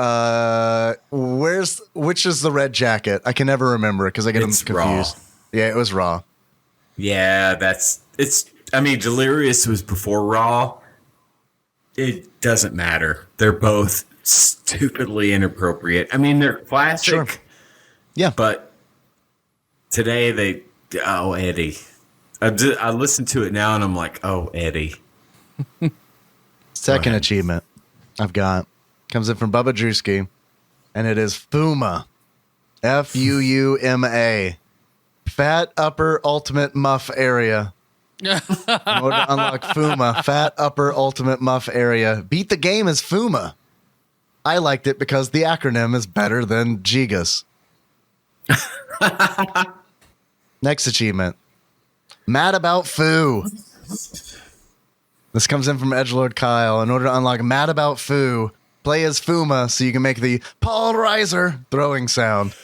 which is the red jacket? I can never remember because I get them confused. Raw. Yeah, it was raw. Yeah, I mean, delirious was before raw. It doesn't matter. They're both stupidly inappropriate. I mean, they're classic. Sure. Yeah, but today Eddie. I listen to it now and I'm like, oh, Eddie. Second achievement I've got comes in from Bubba Drewski, and it is Fuma. Fuuma. Fat upper ultimate muff area. In order to unlock Fuma, fat upper ultimate muff area. Beat the game as Fuma. I liked it because the acronym is better than Gigas. Next achievement. Mad about Foo. This comes in from Edgelord Kyle. In order to unlock Mad About Foo, play as Fuma so you can make the Paul Reiser throwing sound.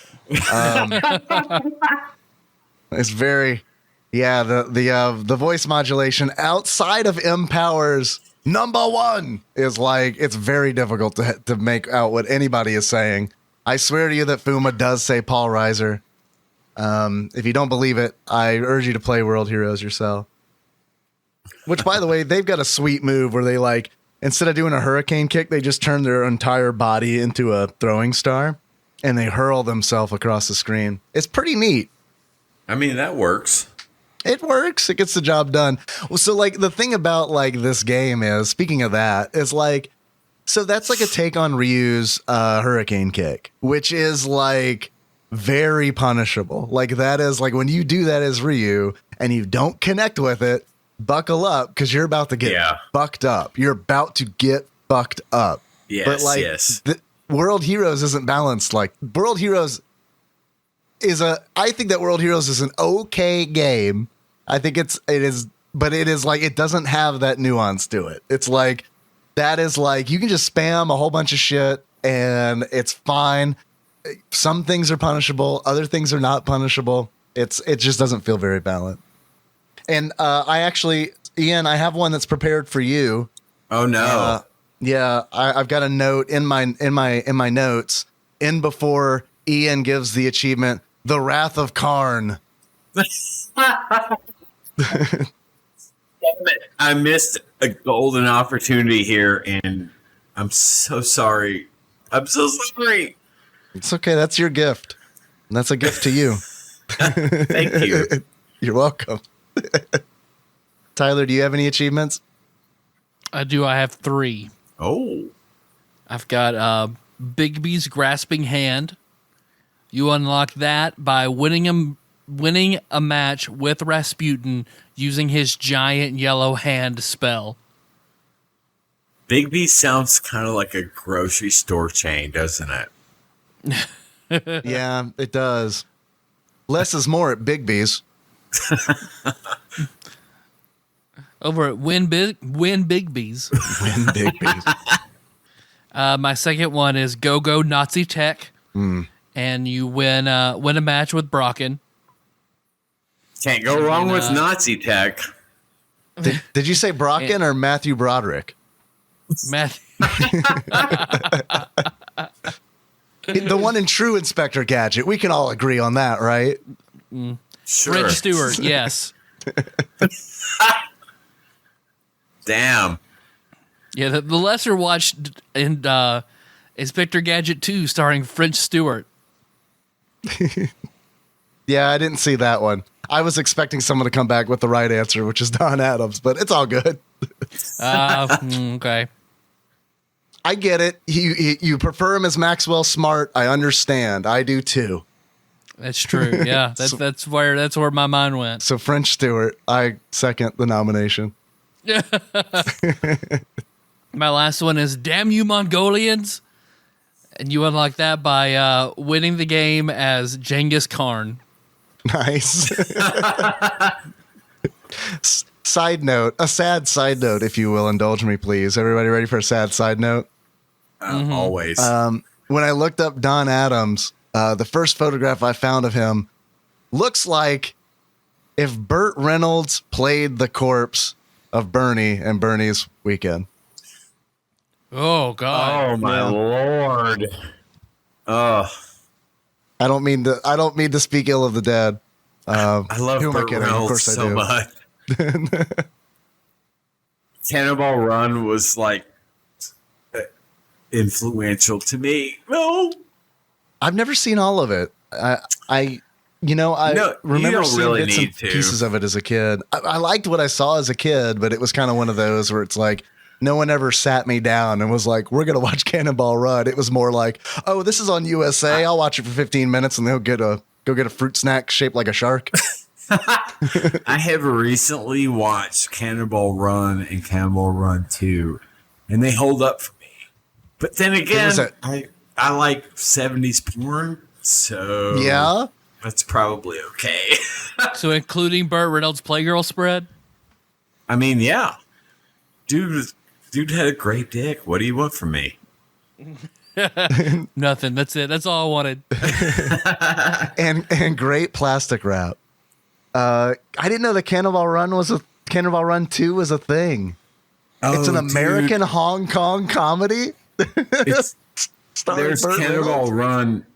It's very, the voice modulation outside of Empower's number one is like, it's very difficult to make out what anybody is saying. I swear to you that Fuma does say Paul Reiser. If you don't believe it, I urge you to play World Heroes yourself. Which, by the way, they've got a sweet move where they like, instead of doing a hurricane kick, they just turn their entire body into a throwing star and they hurl themselves across the screen. It's pretty neat. I mean, that works. It works. It gets the job done. Well, so like the thing about like this game is, speaking of that, is like, so that's like a take on Ryu's hurricane kick, which is like very punishable. Like that is like when you do that as Ryu and you don't connect with it, buckle up because you're about to get fucked up. You're about to get fucked up. Yes, but like World Heroes isn't balanced. Like World Heroes I think that World Heroes is an okay game. I think it is, but it is like, it doesn't have that nuance to it. It's like, that is like, you can just spam a whole bunch of shit and it's fine. Some things are punishable. Other things are not punishable. It just doesn't feel very balanced. And Ian, I have one that's prepared for you. Oh no. I've got a note in my notes before Ian gives the achievement, The Wrath of Karn. I missed a golden opportunity here, and I'm so sorry. I'm so sorry. It's okay. That's your gift. And that's a gift to you. Thank you. You're welcome. Tyler, do you have any achievements? I do. I have 3. Oh. I've got Bigby's Grasping Hand. You unlock that by winning a match with Rasputin using his giant yellow hand spell. Bigby sounds kind of like a grocery store chain, doesn't it? Yeah, it does. Less is more at Bigby's. Over at Win Bigby's. Win Bigby's. My second one is Go Nazi Tech. And you win a match with Brocken. Can't go wrong with Nazi Tech. Did you say Brocken or Matthew Broderick? Matthew. The one in True Inspector Gadget. We can all agree on that, right? Sure. French Stewart, yes. Damn. Yeah, the lesser watched in Inspector Gadget 2 starring French Stewart. Yeah, I didn't see that one. I was expecting someone to come back with the right answer, which is Don Adams, but it's all good. Okay. I get it. You prefer him as Maxwell Smart. I understand. I do too. That's true. Yeah, that's where my mind went. So French Stewart, I second the nomination. My last one is Damn You Mongolians. And you unlock that by winning the game as Genghis Khan. Nice. Side note, a sad side note, if you will, indulge me, please. Everybody ready for a sad side note? Always. When I looked up Don Adams, the first photograph I found of him looks like if Burt Reynolds played the corpse of Bernie in Bernie's Weekend. Oh, God. Oh, my Lord. I don't mean to speak ill of the dead. I love Burt Reynolds so much. Cannonball Run was like influential to me. No, I've never seen all of it. I remember seeing bits and pieces of it as a kid. I liked what I saw as a kid, but it was kind of one of those where it's like no one ever sat me down and was like, "We're gonna watch Cannonball Run." It was more like, "Oh, this is on USA. I'll watch it for 15 minutes, and they'll go get a fruit snack shaped like a shark." I have recently watched Cannonball Run and Cannonball Run 2, and they hold up for me. But then again, I like 70s porn, so yeah, that's probably okay. So including Burt Reynolds' Playgirl spread? I mean, yeah. Dude had a great dick. What do you want from me? Nothing. That's it. That's all I wanted. and great plastic wrap. I didn't know that Cannonball Run 2 was a thing. It's an American Hong Kong comedy. There's Cannonball Run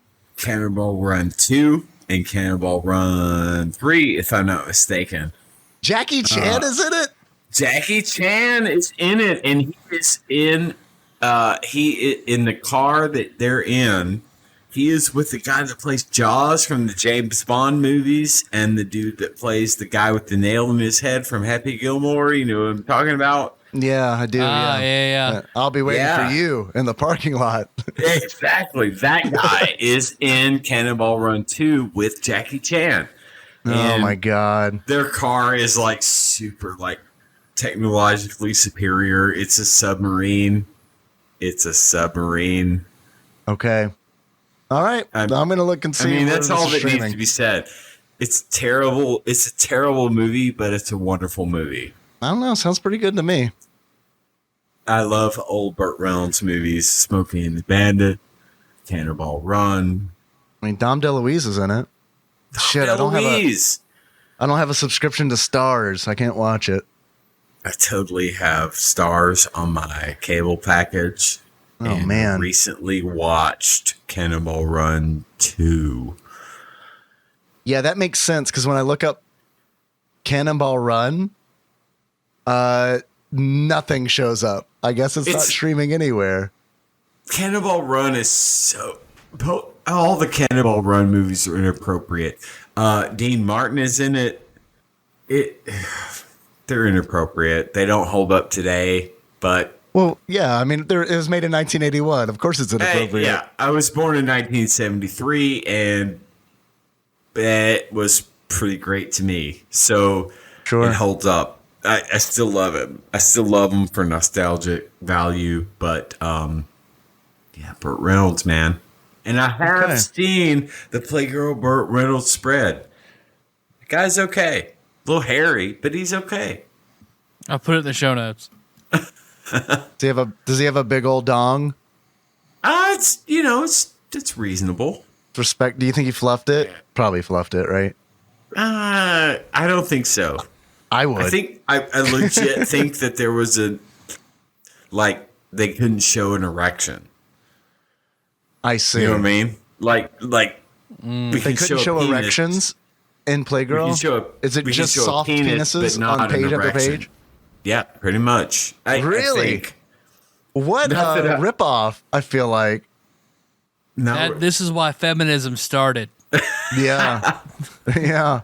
2 and Cannonball Run 3, if I'm not mistaken. Jackie Chan is in it? Jackie Chan is in it, and he is in the car that they're in. He is with the guy that plays Jaws from the James Bond movies and the dude that plays the guy with the nail in his head from Happy Gilmore. You know what I'm talking about? Yeah, I do. Yeah. I'll be waiting for you in the parking lot. Exactly. That guy is in Cannonball Run 2 with Jackie Chan. Oh, my God. Their car is like super like technologically superior. It's a submarine. Okay. All right. I'm going to look and see. I mean, that's all that needs to be said. It's terrible. It's a terrible movie, but it's a wonderful movie. I don't know. Sounds pretty good to me. I love old Burt Reynolds movies. Smokey and the Bandit, Cannonball Run. I mean, Dom DeLuise is in it. Shit, I don't have a subscription to Stars. I can't watch it. I totally have Stars on my cable package. Oh, man. I recently watched Cannonball Run 2. Yeah, that makes sense because when I look up Cannonball Run, nothing shows up. I guess it's not streaming anywhere. Cannonball Run is so... All the Cannonball Run movies are inappropriate. Dean Martin is in it. They're inappropriate. They don't hold up today, but... Well, yeah, I mean, it was made in 1981. Of course it's inappropriate. Yeah, I was born in 1973, and it was pretty great to me. So It holds up. I still love it. I still love them for nostalgic value, but Burt Reynolds, man. And I have seen the Playgirl Burt Reynolds spread. The guy's okay. A little hairy, but he's okay. I'll put it in the show notes. Does he have a big old dong? It's reasonable. Respect. Do you think he fluffed it? Probably fluffed it, right? I don't think so. I would. I think I legit think that there was they couldn't show an erection. I see. You know what I mean? They couldn't show erections in Playgirl? Is it just soft penises on page after page? Yeah, pretty much. Really? What a ripoff, I feel like. No, this is why feminism started. Yeah. Yeah.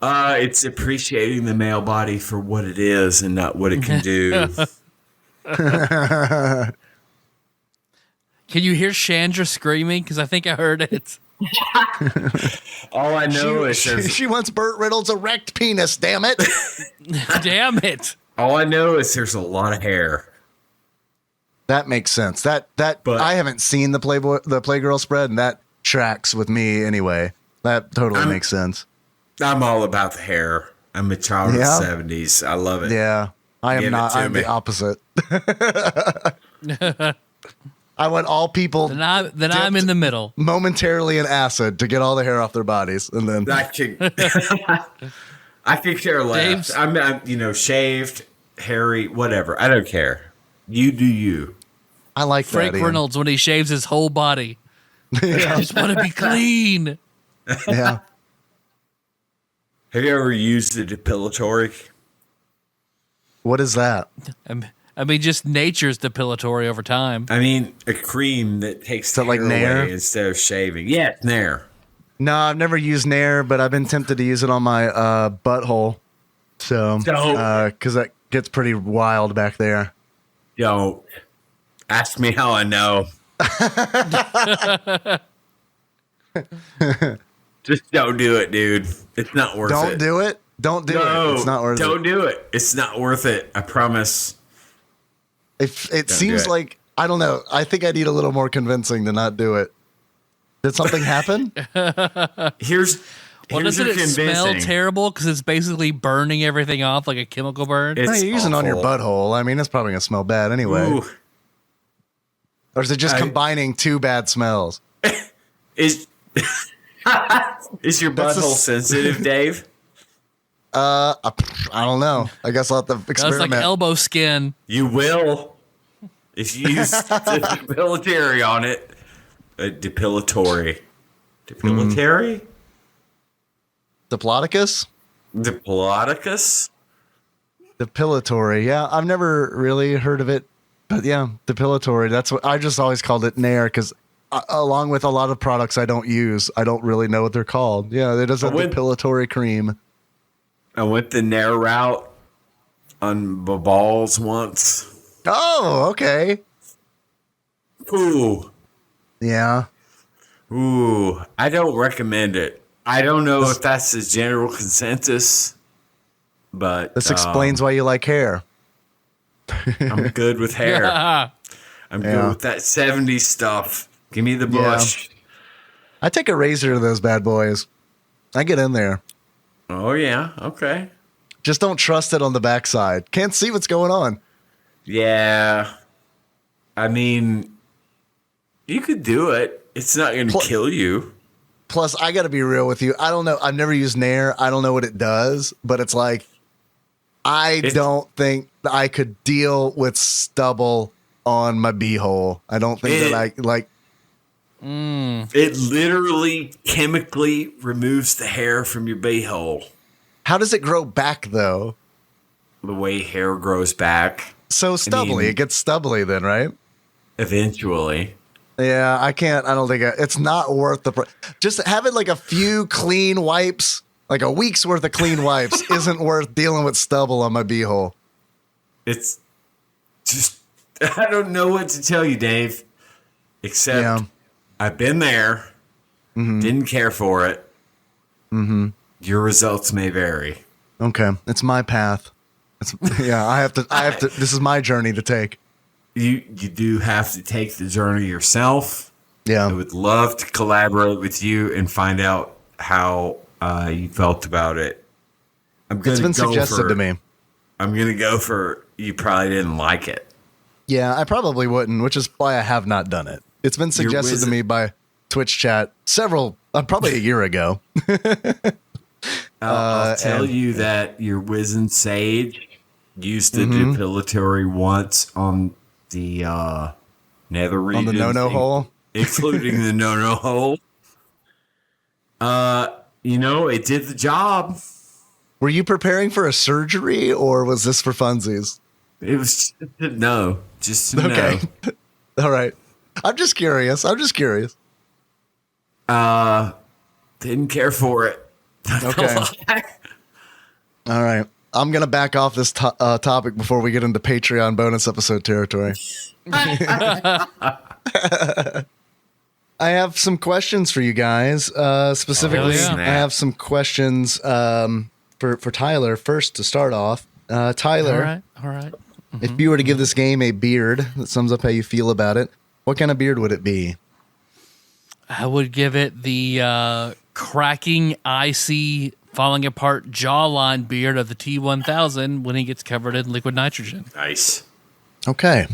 It's appreciating the male body for what it is and not what it can do. Can you hear Chandra screaming? Because I think I heard it. All I know is she wants Burt Reynolds' erect penis, damn it. Damn it. All I know is there's a lot of hair. That makes sense. But I haven't seen the Playgirl spread, and that tracks with me anyway. That totally makes sense. I'm all about the hair. I'm a child of the 70s. I love it. Yeah. I am not. I'm the opposite. I want all people. Then I'm in the middle. Momentarily in acid to get all the hair off their bodies. And then I could care less. I'm shaved, hairy, whatever. I don't care. You do you. I like Frank Reynolds when he shaves his whole body. I just want to be clean. Yeah. Have you ever used the depilatory? What is that? I mean, just nature's depilatory over time. I mean, a cream that takes the hair away instead of shaving. Yeah, Nair. No, I've never used Nair, but I've been tempted to use it on my butthole. So, because that gets pretty wild back there. Don't ask me how I know. Just don't do it, dude. It's not worth it. Don't do it. Don't do it. It's not worth it. Don't do it. It's not worth it. I promise. It seems like, I don't know. I think I need a little more convincing to not do it. Did something happen? Here's doesn't it smell terrible because it's basically burning everything off like a chemical burn? You're using it on your butthole. I mean, it's probably going to smell bad anyway. Ooh. Or is it just combining two bad smells? Is your butthole sensitive, Dave? I don't know. I guess I'll have to experiment. That's like elbow skin. You will. If you use the depilatory on it. Depilatory. Depilatory? Diplodocus? Diplodocus? Depilatory. Yeah, I've never really heard of it. But yeah, depilatory. That's what I just always called it Nair because along with a lot of products I don't use, I don't really know what they're called. Yeah, it does a depilatory cream. I went the Nair route on my balls once. Oh, okay. Ooh. Yeah. Ooh. I don't recommend it. I don't know if that's the general consensus, but this explains why you like hair. I'm good with hair. I'm good with that 70s stuff. Give me the bush. Yeah. I take a razor to those bad boys. I get in there. Oh, yeah. Okay. Just don't trust it on the backside. Can't see what's going on. Yeah. I mean, you could do it. It's not going to kill you. Plus, I got to be real with you. I don't know. I've never used Nair. I don't know what it does, but it's like, I don't think I could deal with stubble on my beehole. I don't think that I like. It literally chemically removes the hair from your beehole. How does it grow back, though? The way hair grows back. So stubbly. It gets stubbly then, right? Eventually. Yeah, I can't. I don't think it's not worth the. Just having like a few clean wipes, like a week's worth of clean wipes, isn't worth dealing with stubble on my beehole. It's just, I don't know what to tell you, Dave. Except I've been there, didn't care for it. Mm-hmm. Your results may vary. Okay, it's my path. I have to. This is my journey to take. You do have to take the journey yourself. Yeah, I would love to collaborate with you and find out how you felt about it. It's been suggested to me. I'm gonna go for you. Probably didn't like it. Yeah, I probably wouldn't, which is why I have not done it. It's been suggested to me by Twitch chat probably a year ago. I'll tell you that your Wizened Sage used the depilatory once on the nether region. On the no-no hole? Including the no-no hole. It did the job. Were you preparing for a surgery or was this for funsies? It was just to know. All right. I'm just curious. Didn't care for it. Okay. All right. I'm going to back off this topic before we get into Patreon bonus episode territory. I have some questions for you guys. Specifically, I have some questions for Tyler first to start off. Tyler. All right. If you were to give this game a beard that sums up how you feel about it, what kind of beard would it be? I would give it the cracking, icy, falling apart jawline beard of the T-1000 when he gets covered in liquid nitrogen. Nice. Okay.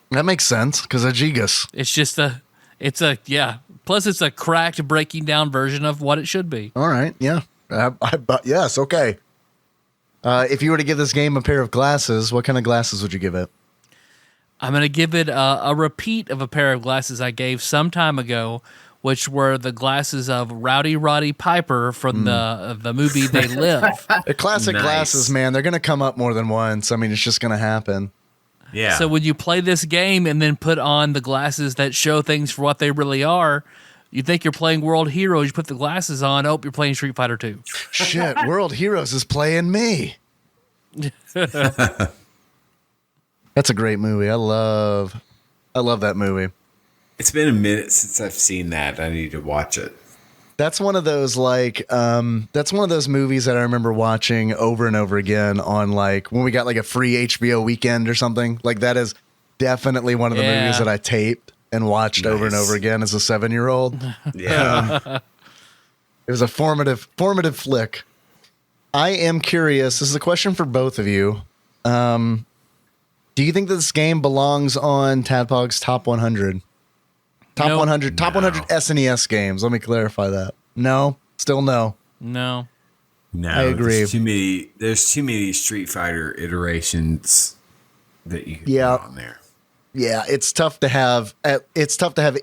That makes sense, because of Gigas. Plus it's a cracked, breaking down version of what it should be. All right, yeah. Yes, okay. If you were to give this game a pair of glasses, what kind of glasses would you give it? I'm going to give it a repeat of a pair of glasses I gave some time ago, which were the glasses of Rowdy Roddy Piper from the movie They Live. They're classic glasses, man. They're going to come up more than once. I mean, it's just going to happen. Yeah. So when you play this game and then put on the glasses that show things for what they really are, you think you're playing World Heroes. You put the glasses on. Oh, you're playing Street Fighter 2. Shit, World Heroes is playing me. That's a great movie. I love that movie. It's been a minute since I've seen that. I need to watch it. That's one of those that's one of those movies that I remember watching over and over again on like when we got like a free HBO weekend or something. Like that is definitely one of the movies that I taped and watched over and over again as a 7-year-old. Yeah. It was a formative flick. I am curious. This is a question for both of you. Do you think that this game belongs on TADPOG's top 100? Top 100 SNES games. Let me clarify that. No? Still no? No. No. I agree. There's too many Street Fighter iterations that you can put on there. Yeah, it's tough to have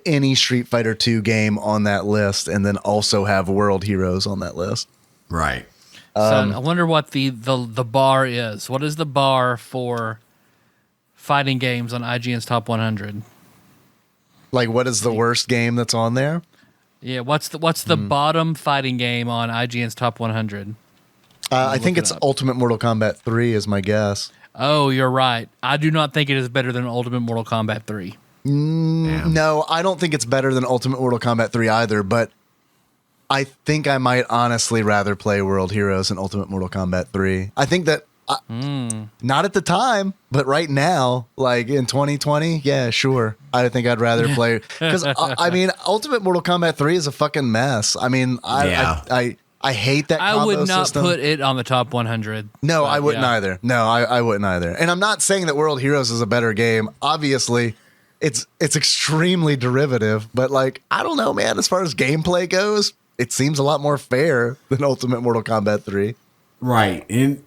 any Street Fighter 2 game on that list and then also have World Heroes on that list. Right. So I wonder what the bar is. What is the bar for fighting games on IGN's top 100? Like, what is the worst game that's on there? Yeah, what's the bottom fighting game on IGN's top 100? I think it's Ultimate Mortal Kombat 3 is my guess. Oh, you're right. I do not think it is better than Ultimate Mortal Kombat 3. No, I don't think it's better than Ultimate Mortal Kombat 3 either, but I think I might honestly rather play World Heroes than Ultimate Mortal Kombat 3. I think that not at the time, but right now, like in 2020, yeah, sure. I think I'd rather play because I mean, Ultimate Mortal Kombat 3 is a fucking mess. I mean, I hate that. I would not system. Put it on the top 100. No, I wouldn't either. No, I wouldn't either. And I'm not saying that World Heroes is a better game. Obviously, it's extremely derivative, but like I don't know, man. As far as gameplay goes, it seems a lot more fair than Ultimate Mortal Kombat 3. Right, and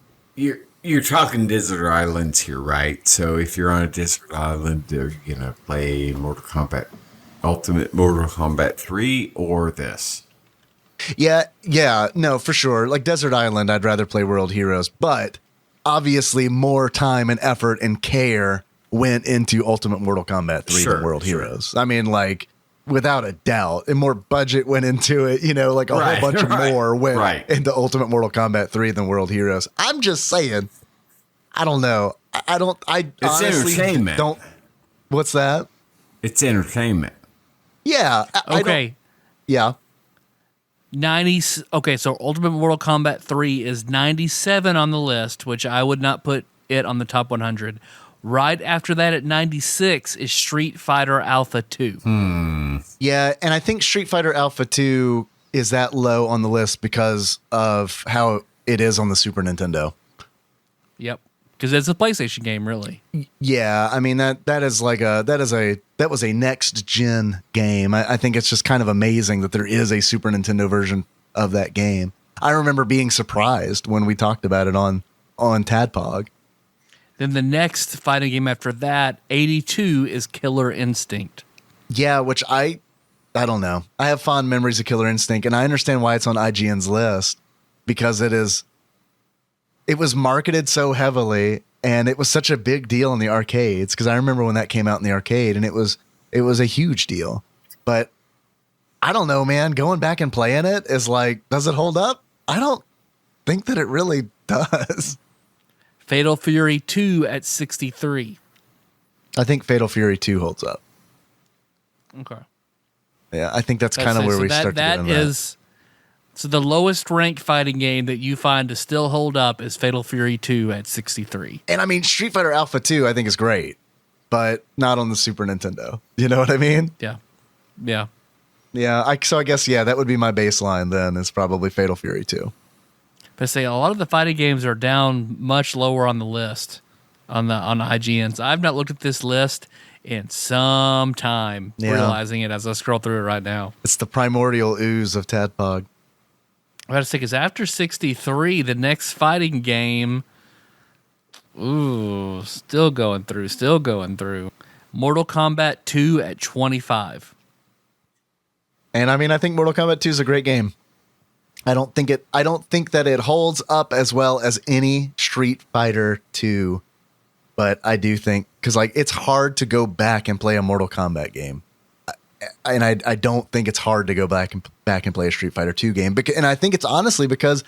you're talking desert islands here, right? So if you're on a desert island, you're gonna play Ultimate Mortal Kombat 3 or this. Yeah, no, for sure. Like Desert Island, I'd rather play World Heroes, but obviously more time and effort and care went into Ultimate Mortal Kombat 3 than World Heroes. I mean, like, without a doubt, and more budget went into it, like a whole bunch of more went into Ultimate Mortal Kombat 3 than World Heroes. I'm just saying, I don't know. I it's entertainment. Don't. What's that? It's entertainment. Yeah. Okay. Yeah. 90. Okay, so Ultimate Mortal Kombat 3 is 97 on the list, which I would not put it on the top 100. Right after that at 96 is Street Fighter Alpha 2. Yeah, and I think Street Fighter Alpha 2 is that low on the list because of how it is on the Super Nintendo. Yep. Because it's a PlayStation game, really. Yeah, I mean that was a next gen game. I think it's just kind of amazing that there is a Super Nintendo version of that game. I remember being surprised when we talked about it on TADPOG. Then the next fighting game after that, 82, is Killer Instinct. Yeah, which I don't know. I have fond memories of Killer Instinct, and I understand why it's on IGN's list because it was marketed so heavily, and it was such a big deal in the arcades. Because I remember when that came out in the arcade, and it was a huge deal. But I don't know, man. Going back and playing it is like, does it hold up? I don't think that it really does. Fatal Fury 2 at 63. I think Fatal Fury 2 holds up. Okay. Yeah, I think that's kind of where we start to get in So the lowest ranked fighting game that you find to still hold up is Fatal Fury 2 at 63. And I mean, Street Fighter Alpha 2, I think is great, but not on the Super Nintendo. You know what I mean? Yeah. Yeah. Yeah. So I guess, that would be my baseline then, is probably Fatal Fury 2. But say a lot of the fighting games are down much lower on the list on the IGNs. I've not looked at this list in some time, realizing it as I scroll through it right now. It's the primordial ooze of Tadpog. I gotta say, because after 63, the next fighting game, still going through. Mortal Kombat 2 at 25. And I mean, I think Mortal Kombat 2 is a great game. I don't think that it holds up as well as any Street Fighter 2, but I do think, because like it's hard to go back and play a Mortal Kombat game. And I don't think it's hard to go back and play a Street Fighter 2 game. And I think it's honestly because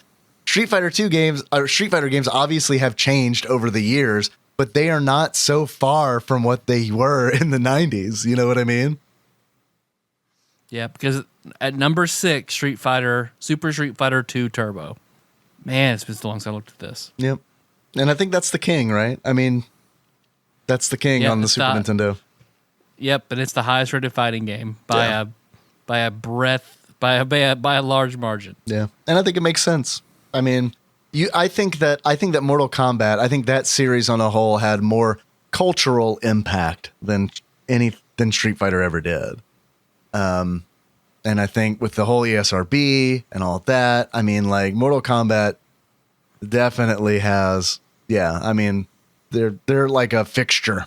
Street Fighter games obviously have changed over the years, but they are not so far from what they were in the 90s. You know what I mean? Yeah, because at number 6, Super Street Fighter 2 Turbo. Man, it's been so long since I looked at this. Yep. And I think that's the king, right? I mean, that's the king on the Super Nintendo. Yep, and it's the highest rated fighting game by a large margin. Yeah, and I think it makes sense. I mean, I think that Mortal Kombat, I think that series on a whole had more cultural impact than Street Fighter ever did. And I think with the whole ESRB and all that, I mean, like Mortal Kombat definitely has. Yeah, I mean, they're like a fixture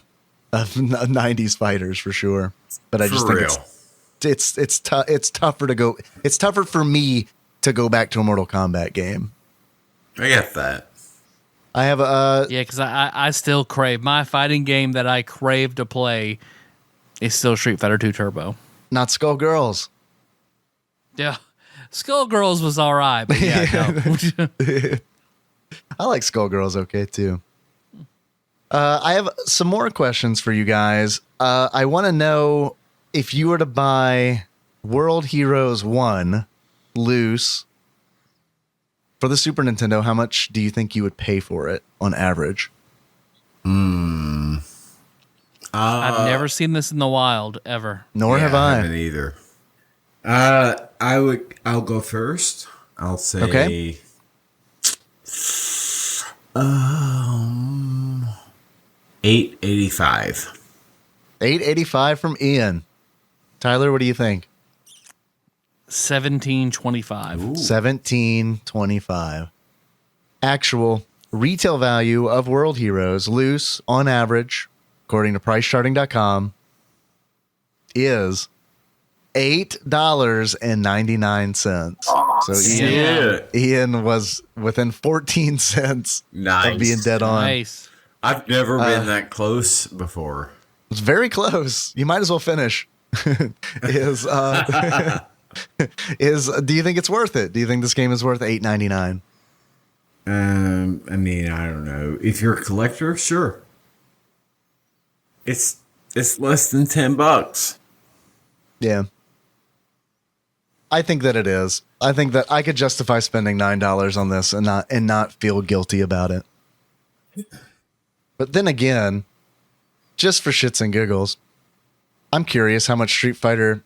of 90s fighters for sure. But I just think it's tougher to go. It's tougher for me to go back to a Mortal Kombat game. I get that. I have because I still crave my fighting game that I crave to play is still Street Fighter 2 Turbo. Not Skullgirls. Yeah, Skullgirls was all right, but no. I like Skullgirls okay too. I have some more questions for you guys. I want to know if you were to buy World Heroes 1 loose for the Super Nintendo, how much do you think you would pay for it on average? I've never seen this in the wild ever. Nor have I. I haven't either. I'll go first. I'll say okay. $8.85. $8.85 from Ian. Tyler, what do you think? $17.25. $17.25. Actual retail value of World Heroes loose on average, according to pricecharting.com, is $8.99. So Ian was within 14 cents of being dead on. Nice. I've never been that close before. It's very close. You might as well finish. Do you think it's worth it? Do you think this game is worth $8.99? I mean, I don't know. If you're a collector, sure. It's less than $10. Yeah. I think that it is. I think that I could justify spending $9 on this and not feel guilty about it. But then again, just for shits and giggles, I'm curious how much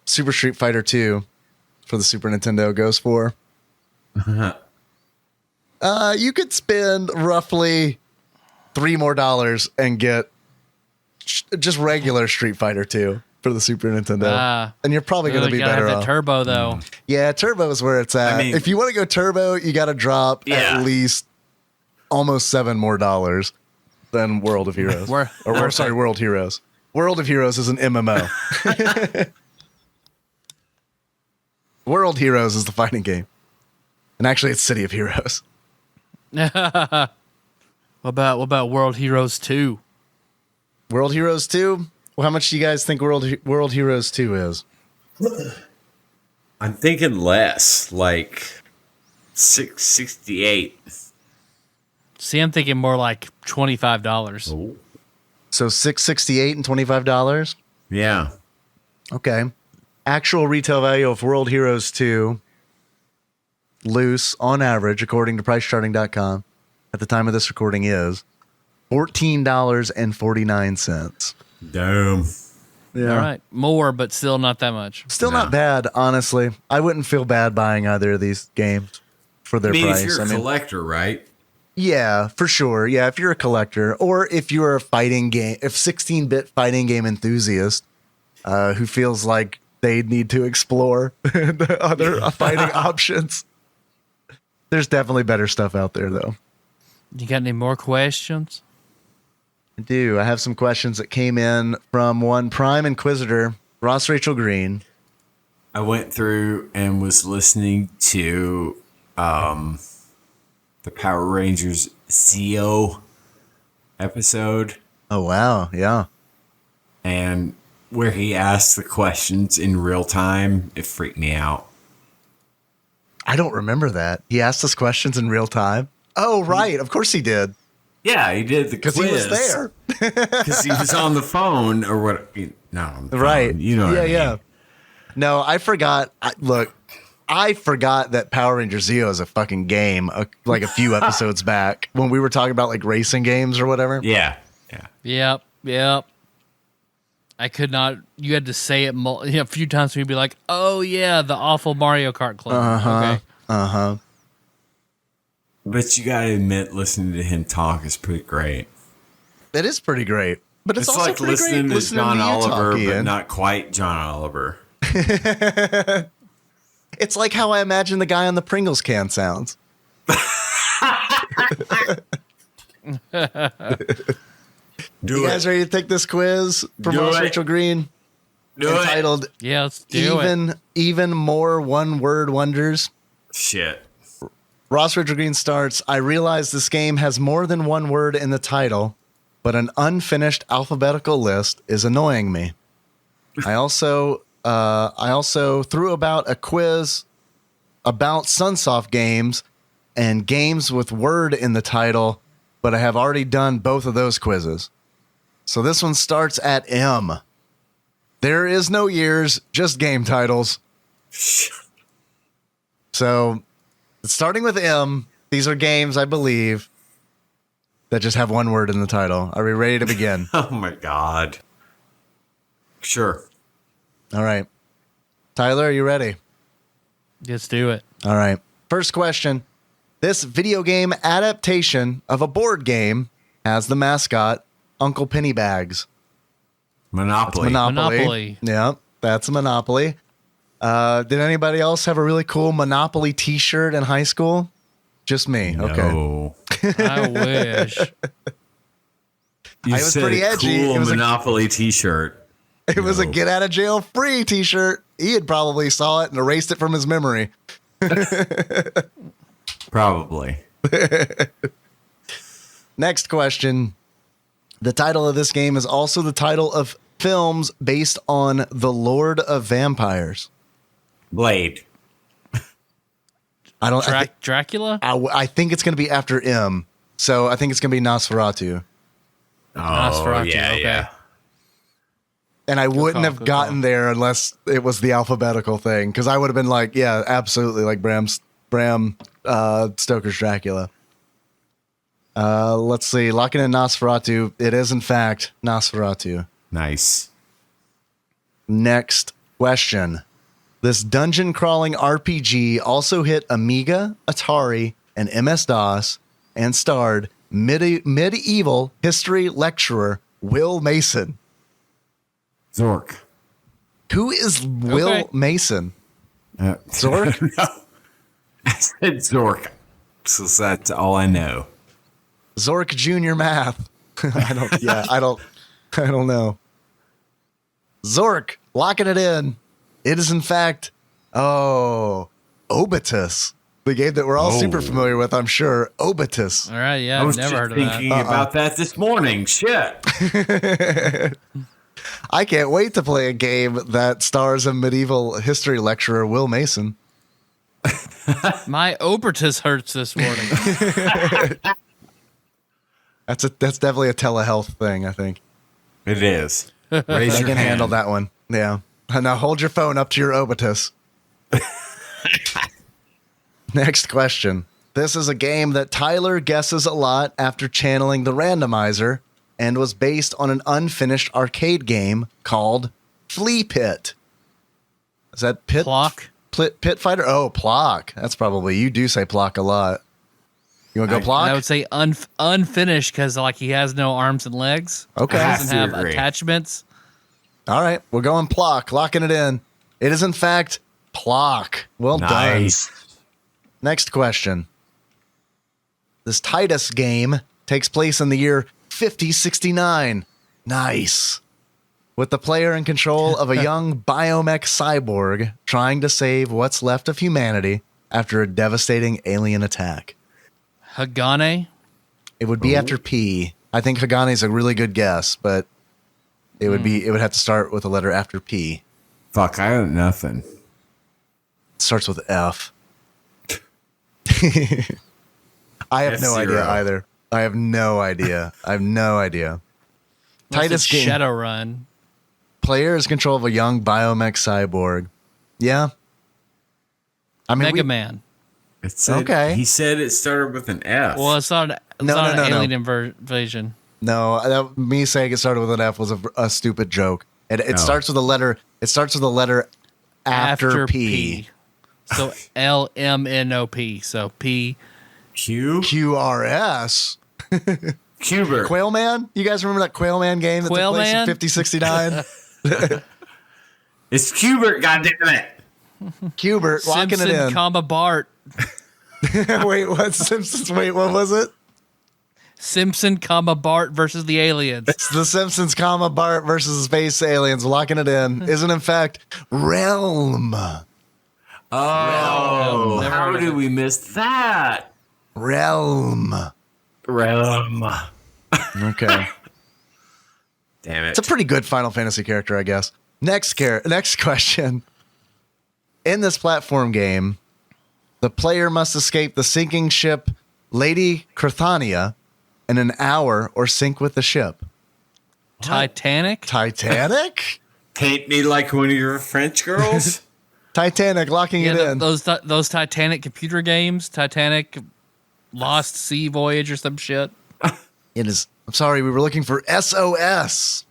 Super Street Fighter 2 for the Super Nintendo goes for. You could spend roughly $3 more and get just regular Street Fighter 2 for the Super Nintendo. And you're probably going to be better off. Turbo, though. Yeah, Turbo is where it's at. I mean, if you want to go Turbo, you got to drop at least almost $7 more than World of Heroes. World Heroes. World of Heroes is an MMO. World Heroes is the fighting game. And actually, it's City of Heroes. What about World Heroes 2? World Heroes 2? Well, how much do you guys think World Heroes 2 is? I'm thinking less, like $6.68. See, I'm thinking more like $25. Oh. So $6.68 and $25? Yeah. Okay. Actual retail value of World Heroes 2 loose on average, according to pricecharting.com, at the time of this recording is $14.49. Damn. Yeah. All right. More, but still not that much. Still not bad, honestly. I wouldn't feel bad buying either of these games for their price. If you're a collector, right? Yeah, for sure. Yeah, if you're a collector, or if you're a 16-bit fighting game enthusiast who feels like they need to explore the other fighting options. There's definitely better stuff out there, though. You got any more questions? I do. I have some questions that came in from one Prime Inquisitor, Ross Rachel Green. I went through and was listening to the Power Rangers Zeo episode. Oh, wow. Yeah. And where he asked the questions in real time, it freaked me out. I don't remember that. He asked us questions in real time. Oh, right. Of course he did. Yeah, he did the quiz. Because he was there. Because he was on the phone or what? No, on the phone. Right. You know what I mean. Yeah. No, I forgot. I forgot that Power Rangers Zeo is a fucking game like a few episodes back when we were talking about like racing games or whatever. Yeah. Yep. I could not. You had to say it a few times for me to be like, oh, yeah, the awful Mario Kart clone. Okay. But you got to admit, listening to him talk is pretty great. It is pretty great. But it's also like pretty listening great to John Oliver, talk, but not quite John Oliver. It's like how I imagine the guy on the Pringles can sounds. You guys ready to take this quiz from Ross Rachel Green? Entitled Yeah, let's do it. Even More One-Word Wonders. Shit. Ross Rachel Green starts, I realize this game has more than one word in the title, but an unfinished alphabetical list is annoying me. I also threw about a quiz about Sunsoft games and games with word in the title, but I have already done both of those quizzes. So this one starts at M. There is no years, just game titles. So, starting with M, these are games, I believe, that just have one word in the title. Are we ready to begin? Oh my God. Sure. All right. Tyler, are you ready? Let's do it. All right. First question. This video game adaptation of a board game has the mascot Uncle Pennybags. Monopoly. Monopoly. Yeah, that's a Monopoly. Did anybody else have a really cool Monopoly t-shirt in high school? Just me. No. Okay. I wish. You was pretty edgy. Cool It was Monopoly t-shirt. It was a get out of jail free t-shirt. Ian probably saw it and erased it from his memory. Probably. Next question. The title of this game is also the title of films based on The Lord of Vampires. Blade. I don't. Dracula? I think it's going to be after M. So I think it's going to be Nosferatu. Oh, Nosferatu, yeah, okay. yeah. And I wouldn't have gotten there unless it was the alphabetical thing, because I would have been like, yeah, absolutely, like Bram Stoker's Dracula. Let's see. Locking in Nosferatu. It is, in fact, Nosferatu. Nice. Next question. This dungeon crawling RPG also hit Amiga, Atari, and MS-DOS and starred medieval history lecturer Will Mason. Zork. Who is Will Mason? Zork? No. I said Zork. So that's all I know. Zork Junior Math. I don't know. Zork, locking it in. It is in fact, Obitus. The game that we're all super familiar with, I'm sure. Obitus. All right, yeah, I was I've never heard of thinking that. about that this morning. Shit. I can't wait to play a game that stars a medieval history lecturer, Will Mason. My obertus hurts this morning. That's definitely a telehealth thing, I think. It is. Raise I your can hand. handle that one. Yeah. Now hold your phone up to your obitus. Next question. This is a game that Tyler guesses a lot after channeling the Randomizer and was based on an unfinished arcade game called Flea Pit. Is that Pit? Plock? Pit Fighter? Oh, Plock. That's probably, you do say Plock a lot. You want to go Plock? I would say unfinished because like he has no arms and legs. Okay. He doesn't have attachments. All right, we're going Plock, locking it in. It is in fact Plock. Well done. Next question. This Titus game takes place in the year 5069. Nice. With the player in control of a young biomech cyborg trying to save what's left of humanity after a devastating alien attack. Hagane? It would be after P. I think Hagane is a really good guess, but it would have to start with a letter after P. Fuck, I got nothing. It starts with F. I have no idea either. I have no idea. Titus game. Shadowrun. Player is control of a young biomech cyborg. Yeah. I mean, Mega Man. Okay. He said it started with an F. Well, it's not an alien invasion. No, me saying it started with an F was a stupid joke. It starts with a letter. It starts with a letter after P. So LMNOP. So P. QRS. Cubert. Quail Man? You guys remember that Quail Man game that took place in 5069? It's Cubert, goddammit. Cubert, locking it in. Simpson, comma Bart. Wait, what? Simpsons? Wait, what was it? Simpson, comma Bart versus the aliens. It's the Simpsons, comma Bart versus space aliens. Locking it in. Isn't in fact Realm. Oh, how did we miss that? Realm. Okay. Damn it. It's a pretty good Final Fantasy character, I guess. Next question. In this platform game, the player must escape the sinking ship Lady Crithania in an hour or sink with the ship. Titanic? Paint me like one of your French girls? Titanic, locking it in. Those Titanic computer games, Titanic Lost Sea Voyage or some shit. It is. I'm sorry, we were looking for SOS.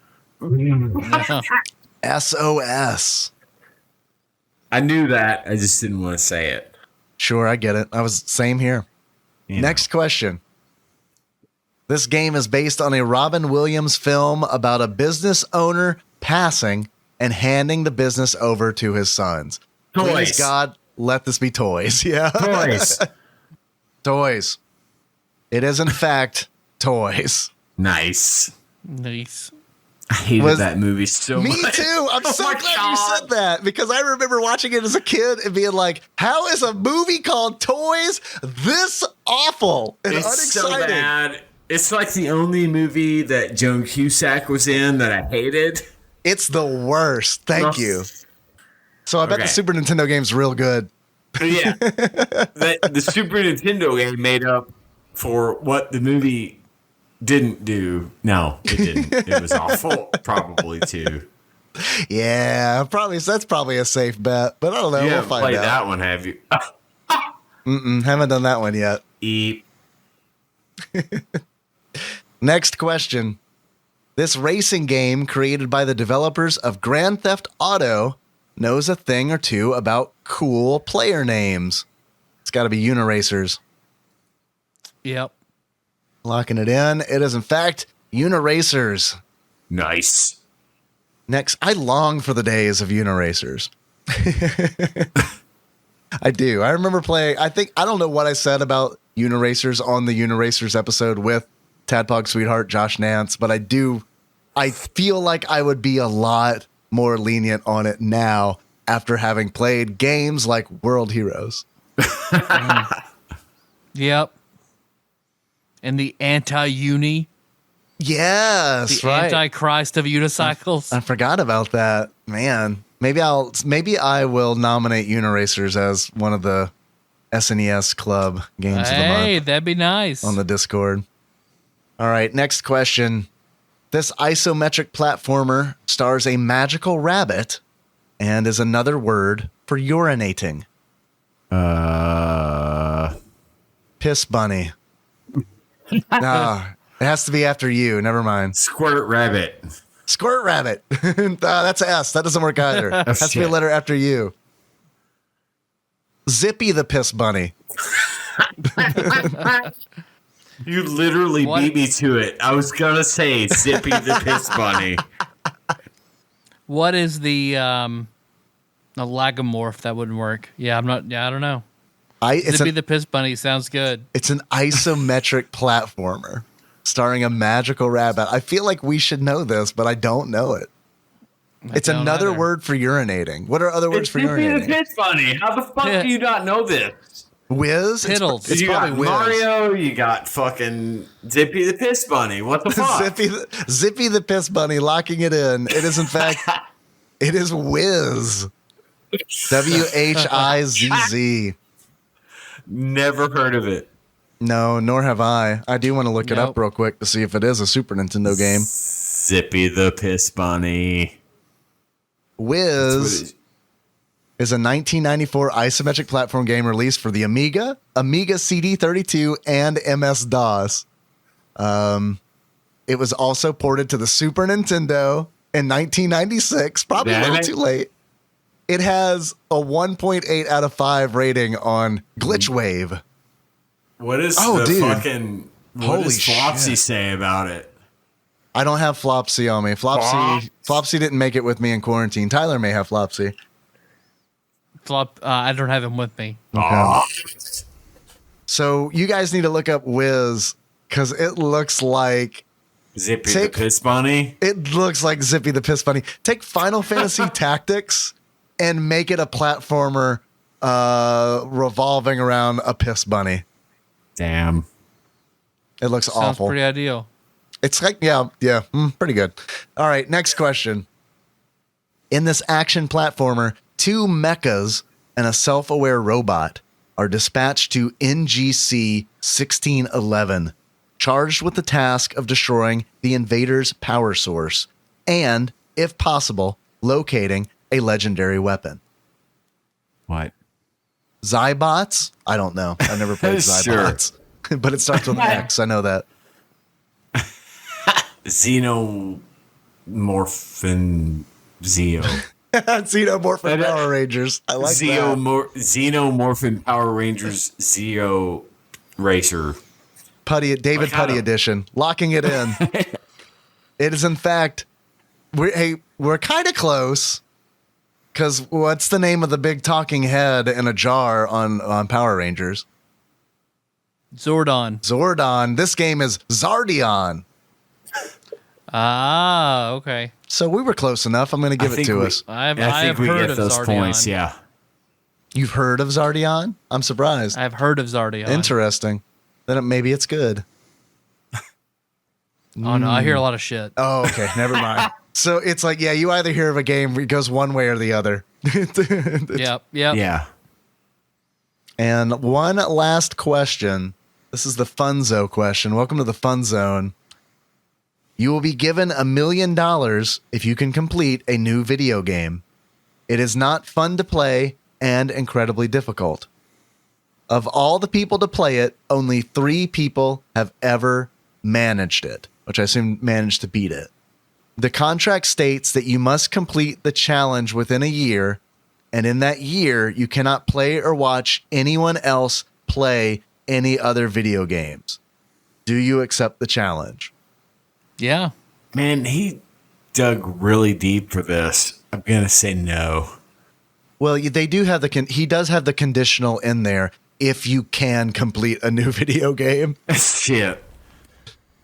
SOS. I knew that. I just didn't want to say it. Sure, I get it. I was same here. Next question. This game is based on a Robin Williams film about a business owner passing and handing the business over to his sons. Toys. Please, God, let this be toys. Yeah. Toys. It is, in fact, toys. Nice. I hated that movie so much. Me too. I'm so glad you said that because I remember watching it as a kid and being like, how is a movie called Toys this awful and it's unexciting? So bad. It's like the only movie that Joan Cusack was in that I hated. It's the worst. Thank you. So I bet the Super Nintendo game's real good. Yeah. The Super Nintendo game made up for what the movie didn't do. No, it didn't. It was awful. Probably too. Yeah, that's probably a safe bet, but I don't know. We'll find out. Played that one, have you? Haven't done that one yet. Eep. Next question. This racing game created by the developers of Grand Theft Auto knows a thing or two about cool player names. It's got to be Uniracers. Yep. Locking it in. It is, in fact, Uniracers. Nice. Next, I long for the days of Uniracers. I do. I remember playing, I don't know what I said about Uniracers on the Uniracers episode with Tadpog Sweetheart, Josh Nance, but I feel like I would be a lot more lenient on it now after having played games like World Heroes. Yep. And the anti-uni. Yes, the Antichrist of unicycles. I forgot about that. Man, maybe I will nominate Uniracers as one of the SNES Club games of the month. Hey, that'd be nice. On the Discord. All right, next question. This isometric platformer stars a magical rabbit and is another word for urinating. Piss bunny. No, it has to be after you. Never mind. Squirt rabbit. Squirt rabbit. That's S. That doesn't work either. Has to be a letter after you. Zippy the piss bunny. You literally beat me to it. I was gonna say Zippy the piss bunny. What is the lagomorph? That wouldn't work. Yeah, I don't know. Zippy the piss bunny sounds good. It's an isometric platformer starring a magical rabbit. I feel like we should know this, but I don't know it. It's another word for urinating. What are other words for urinating? Zippy the piss bunny. How the fuck do you not know this? Whiz? Piddles. It's you probably got Whiz. Mario, you got fucking Zippy the piss bunny. What the fuck? Zippy the piss bunny, locking it in. It is in fact, it is Whiz. WHIZZ. Never heard of it. No, nor have I. I do want to look it up real quick to see if it is a Super Nintendo game. Zippy the piss bunny. Whiz is a 1994 isometric platform game released for the Amiga, Amiga CD32, and MS-DOS. It was also ported to the Super Nintendo in 1996, probably a little too late. It has a 1.8 out of 5 rating on Glitchwave. What is fucking... What does Flopsy say about it? I don't have Flopsy on me. Flopsy didn't make it with me in quarantine. Tyler may have Flopsy. I don't have him with me. Okay. So you guys need to look up Whiz because it looks like Zippy the piss bunny. It looks like Zippy the piss bunny. Take Final Fantasy Tactics and make it a platformer revolving around a piss bunny. Damn. It looks awful. Sounds pretty ideal. It's like, pretty good. All right, next question. In this action platformer, 2 mechas and a self-aware robot are dispatched to NGC 1611, charged with the task of destroying the invader's power source and, if possible, locating a legendary weapon. What? Zybots? I don't know. I've never played Zybots. Sure. But it starts with an X. I know that. Xenomorphin Zeo. Xenomorphin Power Rangers. I like that. Xenomorphin Power Rangers Zeo Racer. David Putty edition. Locking it in. It is in fact, we're kind of close. Because what's the name of the big talking head in a jar on Power Rangers? Zordon. This game is Zardion. Ah, okay. So we were close enough. I'm going to give it to us. I think we get of those Zardion. points, yeah. You've heard of Zardion? I'm surprised. I've heard of Zardion. Interesting. Then maybe it's good. Oh, no, I hear a lot of shit. Oh, okay. Never mind. So it's like, you either hear of a game, it goes one way or the other. Yep. Yeah. And one last question. This is the Funzo question. Welcome to the Fun Zone. You will be given $1 million if you can complete a new video game. It is not fun to play and incredibly difficult. Of all the people to play it, only 3 people have ever managed it, which I assume managed to beat it. The contract states that you must complete the challenge within a year, and in that year, you cannot play or watch anyone else play any other video games. Do you accept the challenge? Yeah. Man, he dug really deep for this. I'm going to say no. Well, they do have he does have the conditional in there if you can complete a new video game. Shit.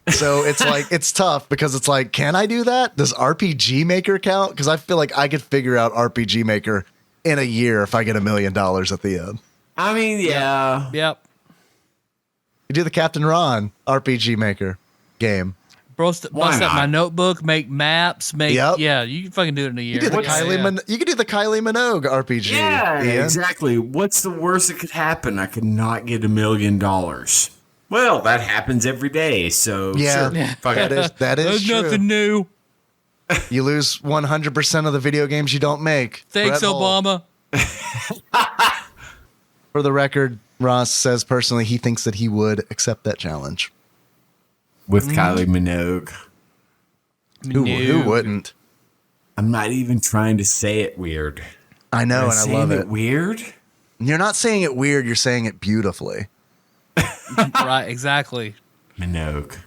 So it's like, it's tough because it's like, can I do that? Does RPG Maker count? Because I feel like I could figure out RPG Maker in a year if I get $1 million at the end. I mean, yeah. Yep. You do the Captain Ron RPG Maker game. Bust out my notebook, make maps, yeah, you can fucking do it in a year. You can do the Kylie Minogue RPG. Yeah, Ian. Exactly. What's the worst that could happen? I could not get $1 million. Well, that happens every day, so yeah, sure. That is There's true. nothing new. You lose 100% of the video games you don't make. Thanks, Brett Hull. Obama. For the record, Ross says personally he thinks that he would accept that challenge. With Kylie Minogue. Who wouldn't? I'm not even trying to say it weird. I know, and I love it. Weird? You're not saying it weird, you're saying it beautifully. Right, exactly. Minogue.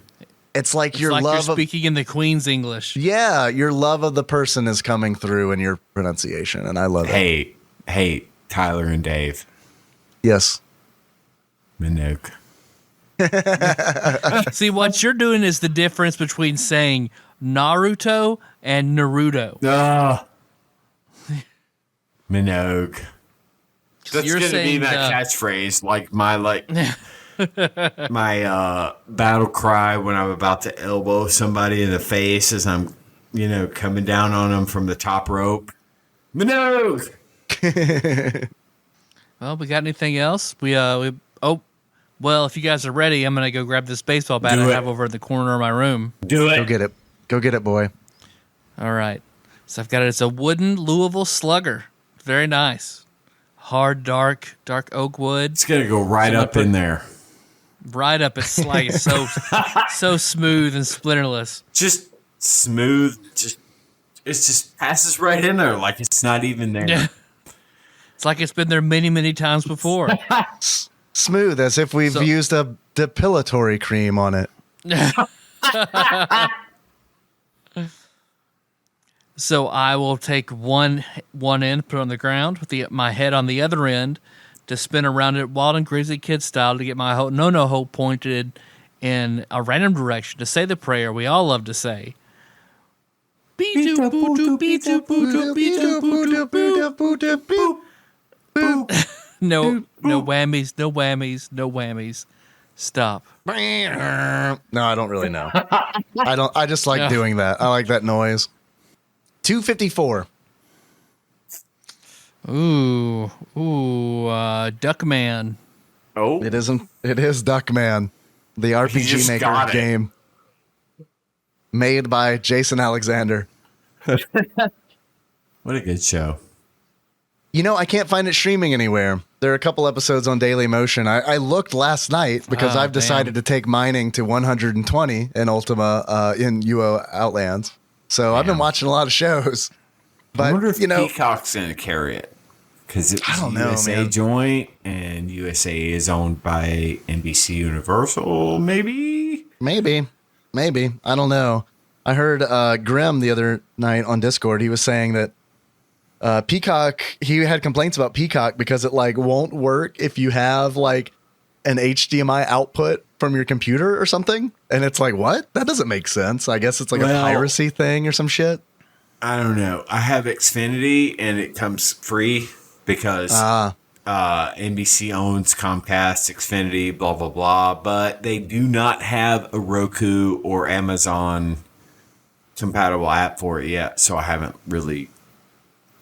It's like your like love you're speaking in the Queen's English. Yeah, your love of the person is coming through in your pronunciation, and I love it. Hey, Tyler and Dave. Yes. Minogue. See, what you're doing is the difference between saying Naruto and Naruto. Minogue. That's You're going to be saying, that catchphrase, like my my battle cry when I'm about to elbow somebody in the face as I'm, coming down on them from the top rope. Minogue. Well, we got anything else? Well, if you guys are ready, I'm gonna go grab this baseball bat I have over in the corner of my room. Do it. Go get it, boy. All right. So I've got it. It's a wooden Louisville Slugger. Very nice. Hard, dark oak wood. It's gonna go right up in there. Right up. It's like so smooth and splinterless. Just smooth. It just passes right in there like it's not even there. Yeah. It's like it's been there many, many times before. Smooth, as if we've used a depilatory cream on it. So I will take one end, put it on the ground with my head on the other end to spin around it wild and crazy kid style to get my no-no-ho pointed in a random direction to say the prayer we all love to say. No whammies. Stop. No, I don't really know. I just like doing that. I like that noise. 254. Ooh, Duckman. Oh, It is Duckman, the RPG Maker game made by Jason Alexander. what a good show. I can't find it streaming anywhere. There are a couple episodes on Daily Motion. I looked last night because I've decided to take mining to 120 in Ultima in UO Outlands. So I've been watching a lot of shows. But, I wonder if Peacock's going to carry it. Because it's a USA joint, and USA is owned by NBC Universal, maybe? Maybe. I don't know. I heard Grim the other night on Discord. He was saying that Peacock, he had complaints about Peacock because it won't work if you have an HDMI output from your computer or something. And it's what? That doesn't make sense. I guess it's a piracy thing or some shit. I don't know. I have Xfinity and it comes free because NBC owns Comcast, Xfinity, blah, blah, blah. But they do not have a Roku or Amazon compatible app for it yet. So I haven't really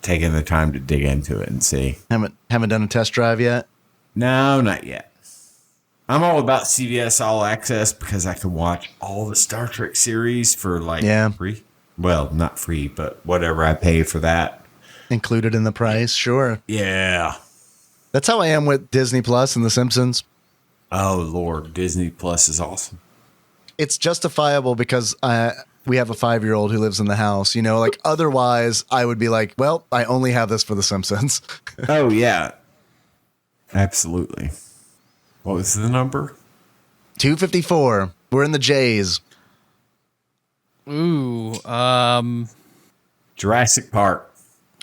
taken the time to dig into it and see. Haven't done a test drive yet? No, not yet. I'm all about CBS All Access because I can watch all the Star Trek series for free. Well, not free, but whatever I pay for that. Included in the price, sure. Yeah. That's how I am with Disney Plus and The Simpsons. Oh, Lord. Disney Plus is awesome. It's justifiable because we have a 5-year-old who lives in the house. Otherwise, I would be well, I only have this for The Simpsons. Oh, yeah. Absolutely. What was the number? 254. We're in the J's. Ooh, Jurassic Park.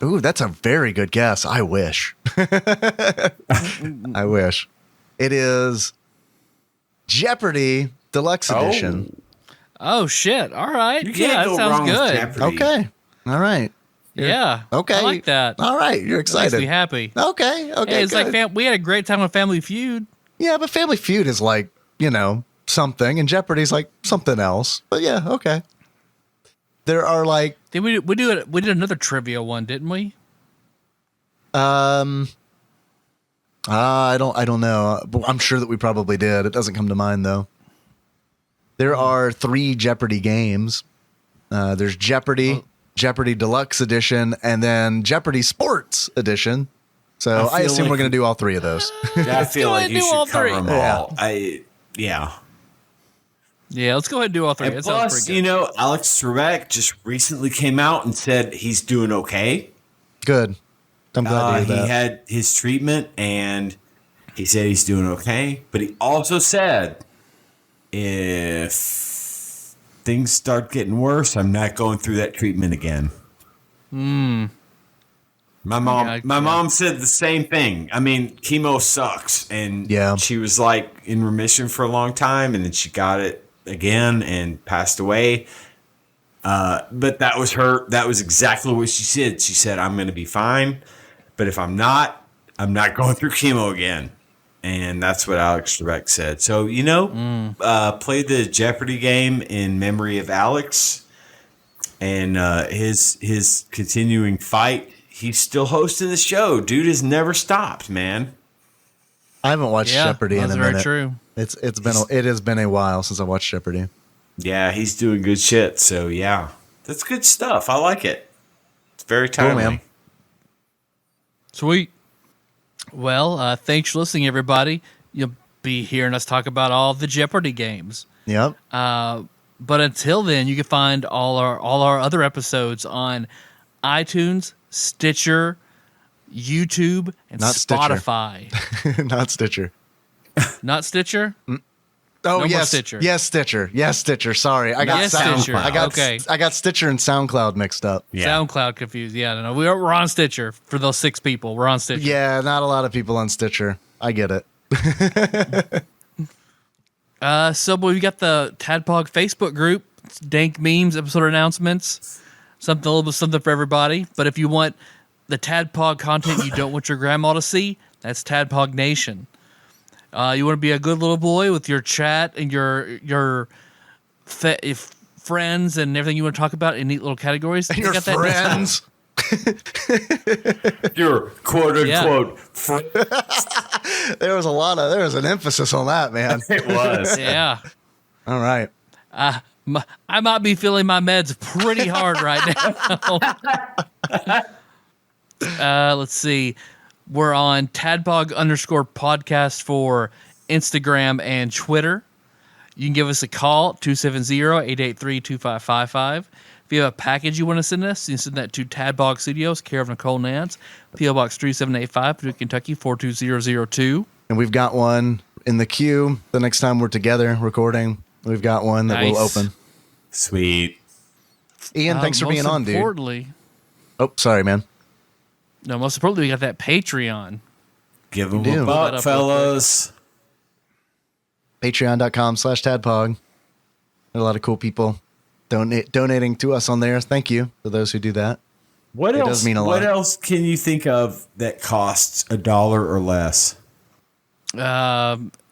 Ooh, that's a very good guess. I wish. I wish. It is Jeopardy Deluxe Edition. Oh, shit. All right. You can't go that sounds wrong with good. Jeopardy. Okay. All right. Yeah. Okay. I like that. All right. You're excited. Makes me happy. Okay. Hey, it's good. we had a great time with Family Feud. Yeah, but Family Feud is something, and Jeopardy's something else. But yeah, okay. There are Did we did another trivia one, didn't we? I don't know. But I'm sure that we probably did. It doesn't come to mind though. There are 3 Jeopardy games. There's Jeopardy, Jeopardy Deluxe Edition, and then Jeopardy Sports Edition. So I assume we're going to do all three of those. I feel like you should cover them all. Yeah, let's go ahead and do all three. And plus, Alex Trebek just recently came out and said he's doing okay. Good. I'm glad to hear that. He had his treatment, and he said he's doing okay. But he also said, if things start getting worse, I'm not going through that treatment again. My mom said the same thing. I mean, chemo sucks, and she was like in remission for a long time, and then she got it again and passed away. But that was exactly what she said. She said, I'm going to be fine, but if I'm not going through chemo again. And that's what Alex Trebek said. So, play the Jeopardy game in memory of Alex and his continuing fight. He's still hosting the show. Dude has never stopped, man. I haven't watched Jeopardy in a minute. Very true. It has been a while since I watched Jeopardy. Yeah, he's doing good shit. So yeah, that's good stuff. I like it. It's very timely. Cool, man. Sweet. Well, thanks for listening, everybody. You'll be hearing us talk about all the Jeopardy games. Yep. But until then, you can find all our other episodes on iTunes, Stitcher, YouTube, and Not Spotify. Not Stitcher. Not Stitcher? Oh, no, yes. Stitcher. Yes, Stitcher. Yes, Stitcher. Sorry. I got Stitcher. I got Stitcher and SoundCloud mixed up. Yeah. SoundCloud confused. Yeah, no. We're on Stitcher for those 6 people. We're on Stitcher. Yeah, not a lot of people on Stitcher. I get it. So we got the TADPOG Facebook group. It's dank memes, episode announcements, a little bit something for everybody. But if you want the TADPOG content you don't want your grandma to see, that's TADPOG Nation. You want to be a good little boy with your chat and your friends and everything you want to talk about in neat little categories. And your friends. Your quote unquote friends. There was an emphasis on that, man. It was. Yeah. All right. I might be feeling my meds pretty hard right now. Let's see. We're on TADPOG_podcast for Instagram and Twitter. You can give us a call, 270-883-2555. If you have a package you want to send us, you can send that to TADPOG Studios, care of Nicole Nance, P.O. Box 3785, Paducah, Kentucky, 42002. And we've got one in the queue the next time we're together recording. We've got one that will open. Sweet. Ian, thanks for being on, dude. Importantly, oh, sorry, man. No, most importantly, we got that Patreon. Give them a buck, fellas. Patreon.com/TADPOG. There are a lot of cool people donating to us on there. Thank you for those who do that. What else? Does mean a lot. What else can you think of that costs $1 or less?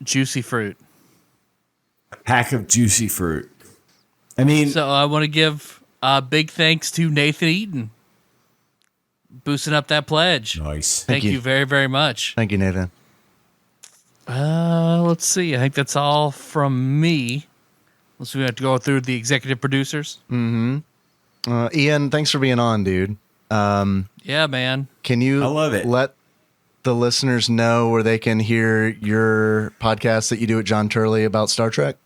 Juicy fruit. A pack of juicy fruit. I mean, so I want to give big thanks to Nathan Eaton. Boosting up that pledge. Nice. Thank you very, very much. Thank you, Nathan. Let's see. I think that's all from me. Unless we have to go through the executive producers. Mm-hmm. Ian, thanks for being on, dude. Yeah, man. Can you I love it. Let the listeners know where they can hear your podcast that you do at John Turley about Star Trek?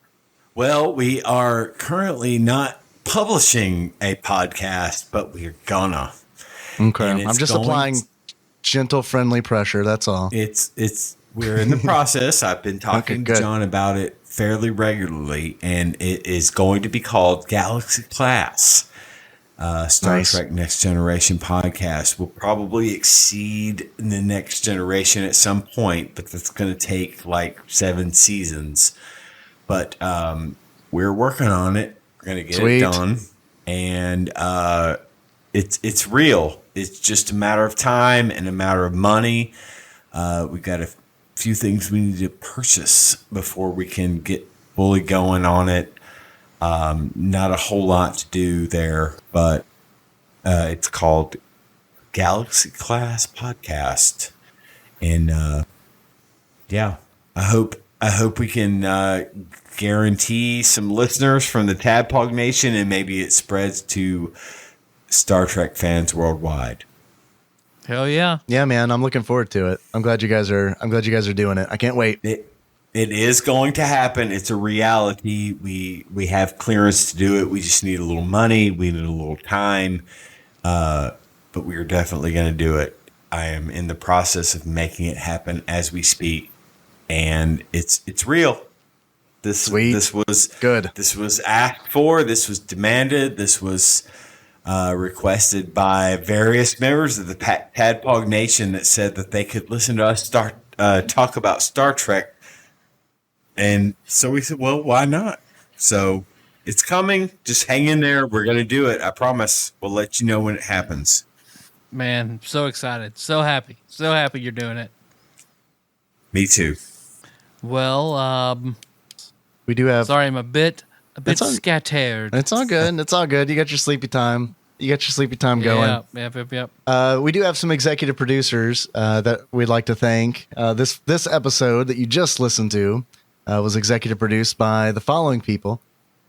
Well, we are currently not publishing a podcast, but we're gonna. Okay. I'm just applying gentle, friendly pressure. That's all. We're in the process. I've been talking to John about it fairly regularly, and it is going to be called Galaxy Class, Star Trek Next Generation podcast. Will probably exceed the Next Generation at some point, but that's going to take like 7 seasons. But we're working on it. We're going to get it done, and it's real. It's just a matter of time and a matter of money. We've got a few things we need to purchase before we can get fully going on it. Not a whole lot to do there, but it's called Galaxy Class Podcast. And I hope we can guarantee some listeners from the TADPOG Nation, and maybe it spreads to Star Trek fans worldwide. Hell yeah. Yeah, man, I'm looking forward to it. I'm glad you guys are doing it. I can't wait. It is going to happen. It's a reality. We have clearance to do it. We just need a little money. We need a little time. But we are definitely going to do it. I am in the process of making it happen as we speak, and it's real. This was good. This was asked for. This was demanded. This was requested by various members of the TADPOG Nation that said that they could listen to us talk about Star Trek. And so we said, well, why not? So it's coming. Just hang in there. We're going to do it. I promise. We'll let you know when it happens. Man, so excited. So happy. So happy you're doing it. Me too. Well, we do have... Sorry, I'm a bit scattered. It's all good. It's all good. You got your sleepy time. Going. Yep. We do have some executive producers that we'd like to thank. This episode that you just listened to was executive produced by the following people: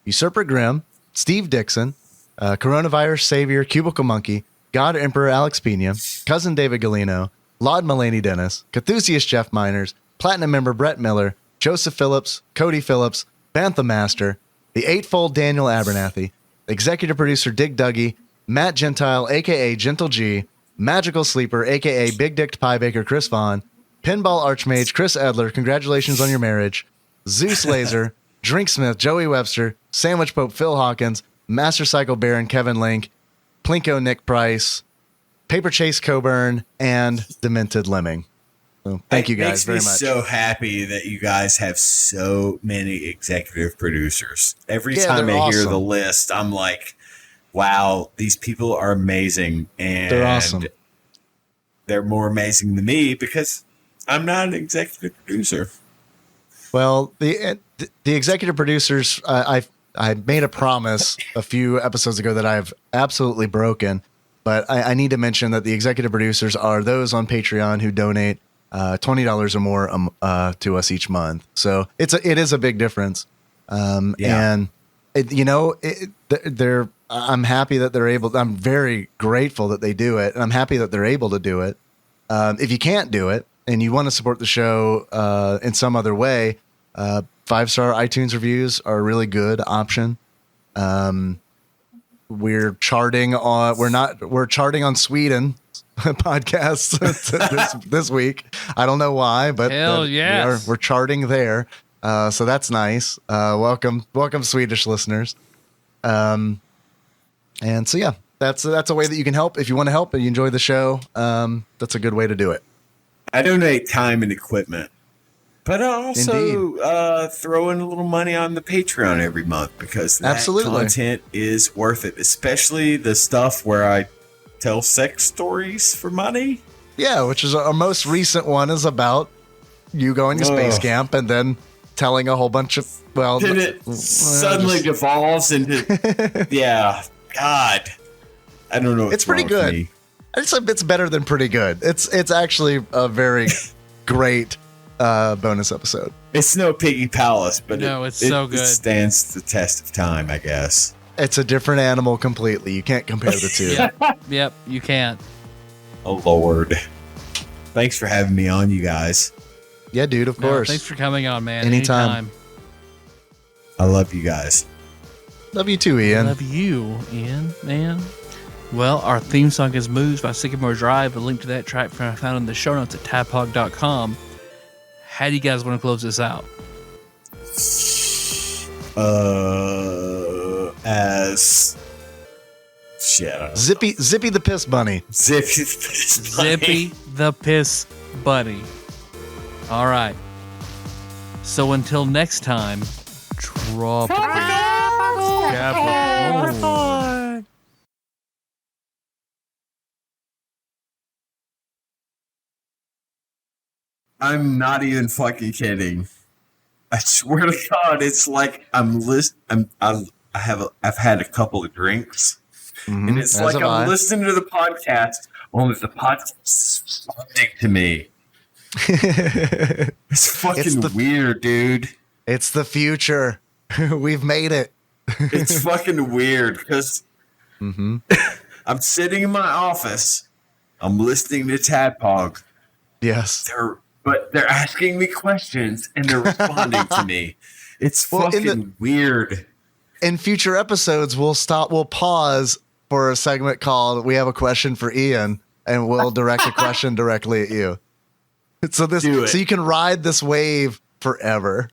Usurper Grimm, Steve Dixon, Coronavirus Savior, Cubicle Monkey, God Emperor Alex Pena, Cousin David Galino, Laud Mulaney Dennis, Cthusiast Jeff Miners, Platinum member Brett Miller, Joseph Phillips, Cody Phillips, Bantha Master, the Eightfold Daniel Abernathy, executive producer Dig Dougie, Matt Gentile, a.k.a. Gentle G, Magical Sleeper, a.k.a. Big Dicked Pie Baker Chris Vaughn, Pinball Archmage Chris Edler, congratulations on your marriage, Zeus Laser, Drinksmith Joey Webster, Sandwich Pope Phil Hawkins, Master Cycle Baron Kevin Link, Plinko Nick Price, Paper Chase Coburn, and Demented Lemming. So thank you guys very much. It makes me so happy that you guys have so many executive producers. Every time I hear the list, I'm like, wow, these people are amazing. And they're awesome. They're more amazing than me because I'm not an executive producer. Well, the executive producers, I made a promise a few episodes ago that I've absolutely broken, but I need to mention that the executive producers are those on Patreon who donate $20 or more to us each month. So it is a big difference. And I'm happy that they're able. I'm very grateful that they do it, and I'm happy that they're able to do it. If you can't do it and you want to support the show in some other way, 5-star iTunes reviews are a really good option. We're charting on Sweden podcasts this week. I don't know why, but we're charting there. So that's nice. Welcome Swedish listeners. And so yeah, that's a way that you can help. If you want to help and you enjoy the show, that's a good way to do it. I donate time and equipment, but I also throw in a little money on the Patreon every month because that content is worth it, especially the stuff where I tell sex stories for money. Yeah, which is our most recent one is about you going to space camp and then telling a whole bunch of then it suddenly devolves into God, I don't know. It's pretty good. It's better than pretty good. It's actually a very great bonus episode. It's no Piggy Palace, but it's so good. It stands the test of time, I guess. It's a different animal completely. You can't compare the two. Yep, you can't. Oh, Lord. Thanks for having me on, you guys. Yeah, dude, of course. Thanks for coming on, man. Anytime. I love you guys. Love you too, Ian. Love you, Ian, man. Well, our theme song is Moves by Sycamore Drive. A link to that track found in the show notes at tadpog.com. How do you guys want to close this out? As shit. Zippy the Piss Bunny. Zippy the Piss Bunny. All right. So until next time, I'm not even fucking kidding. I swear to God, it's like I've had a couple of drinks, and it's like I'm listening to the podcast. Only the podcast is responding to me. It's fucking weird, dude. It's the future. We've made it. It's fucking weird because I'm sitting in my office I'm listening to TADPOG. Yes. They're asking me questions and they're responding to me. It's fucking weird. In future episodes, we'll pause for a segment called "We Have a Question for Ian," and we'll direct a question directly at you. So you can ride this wave forever.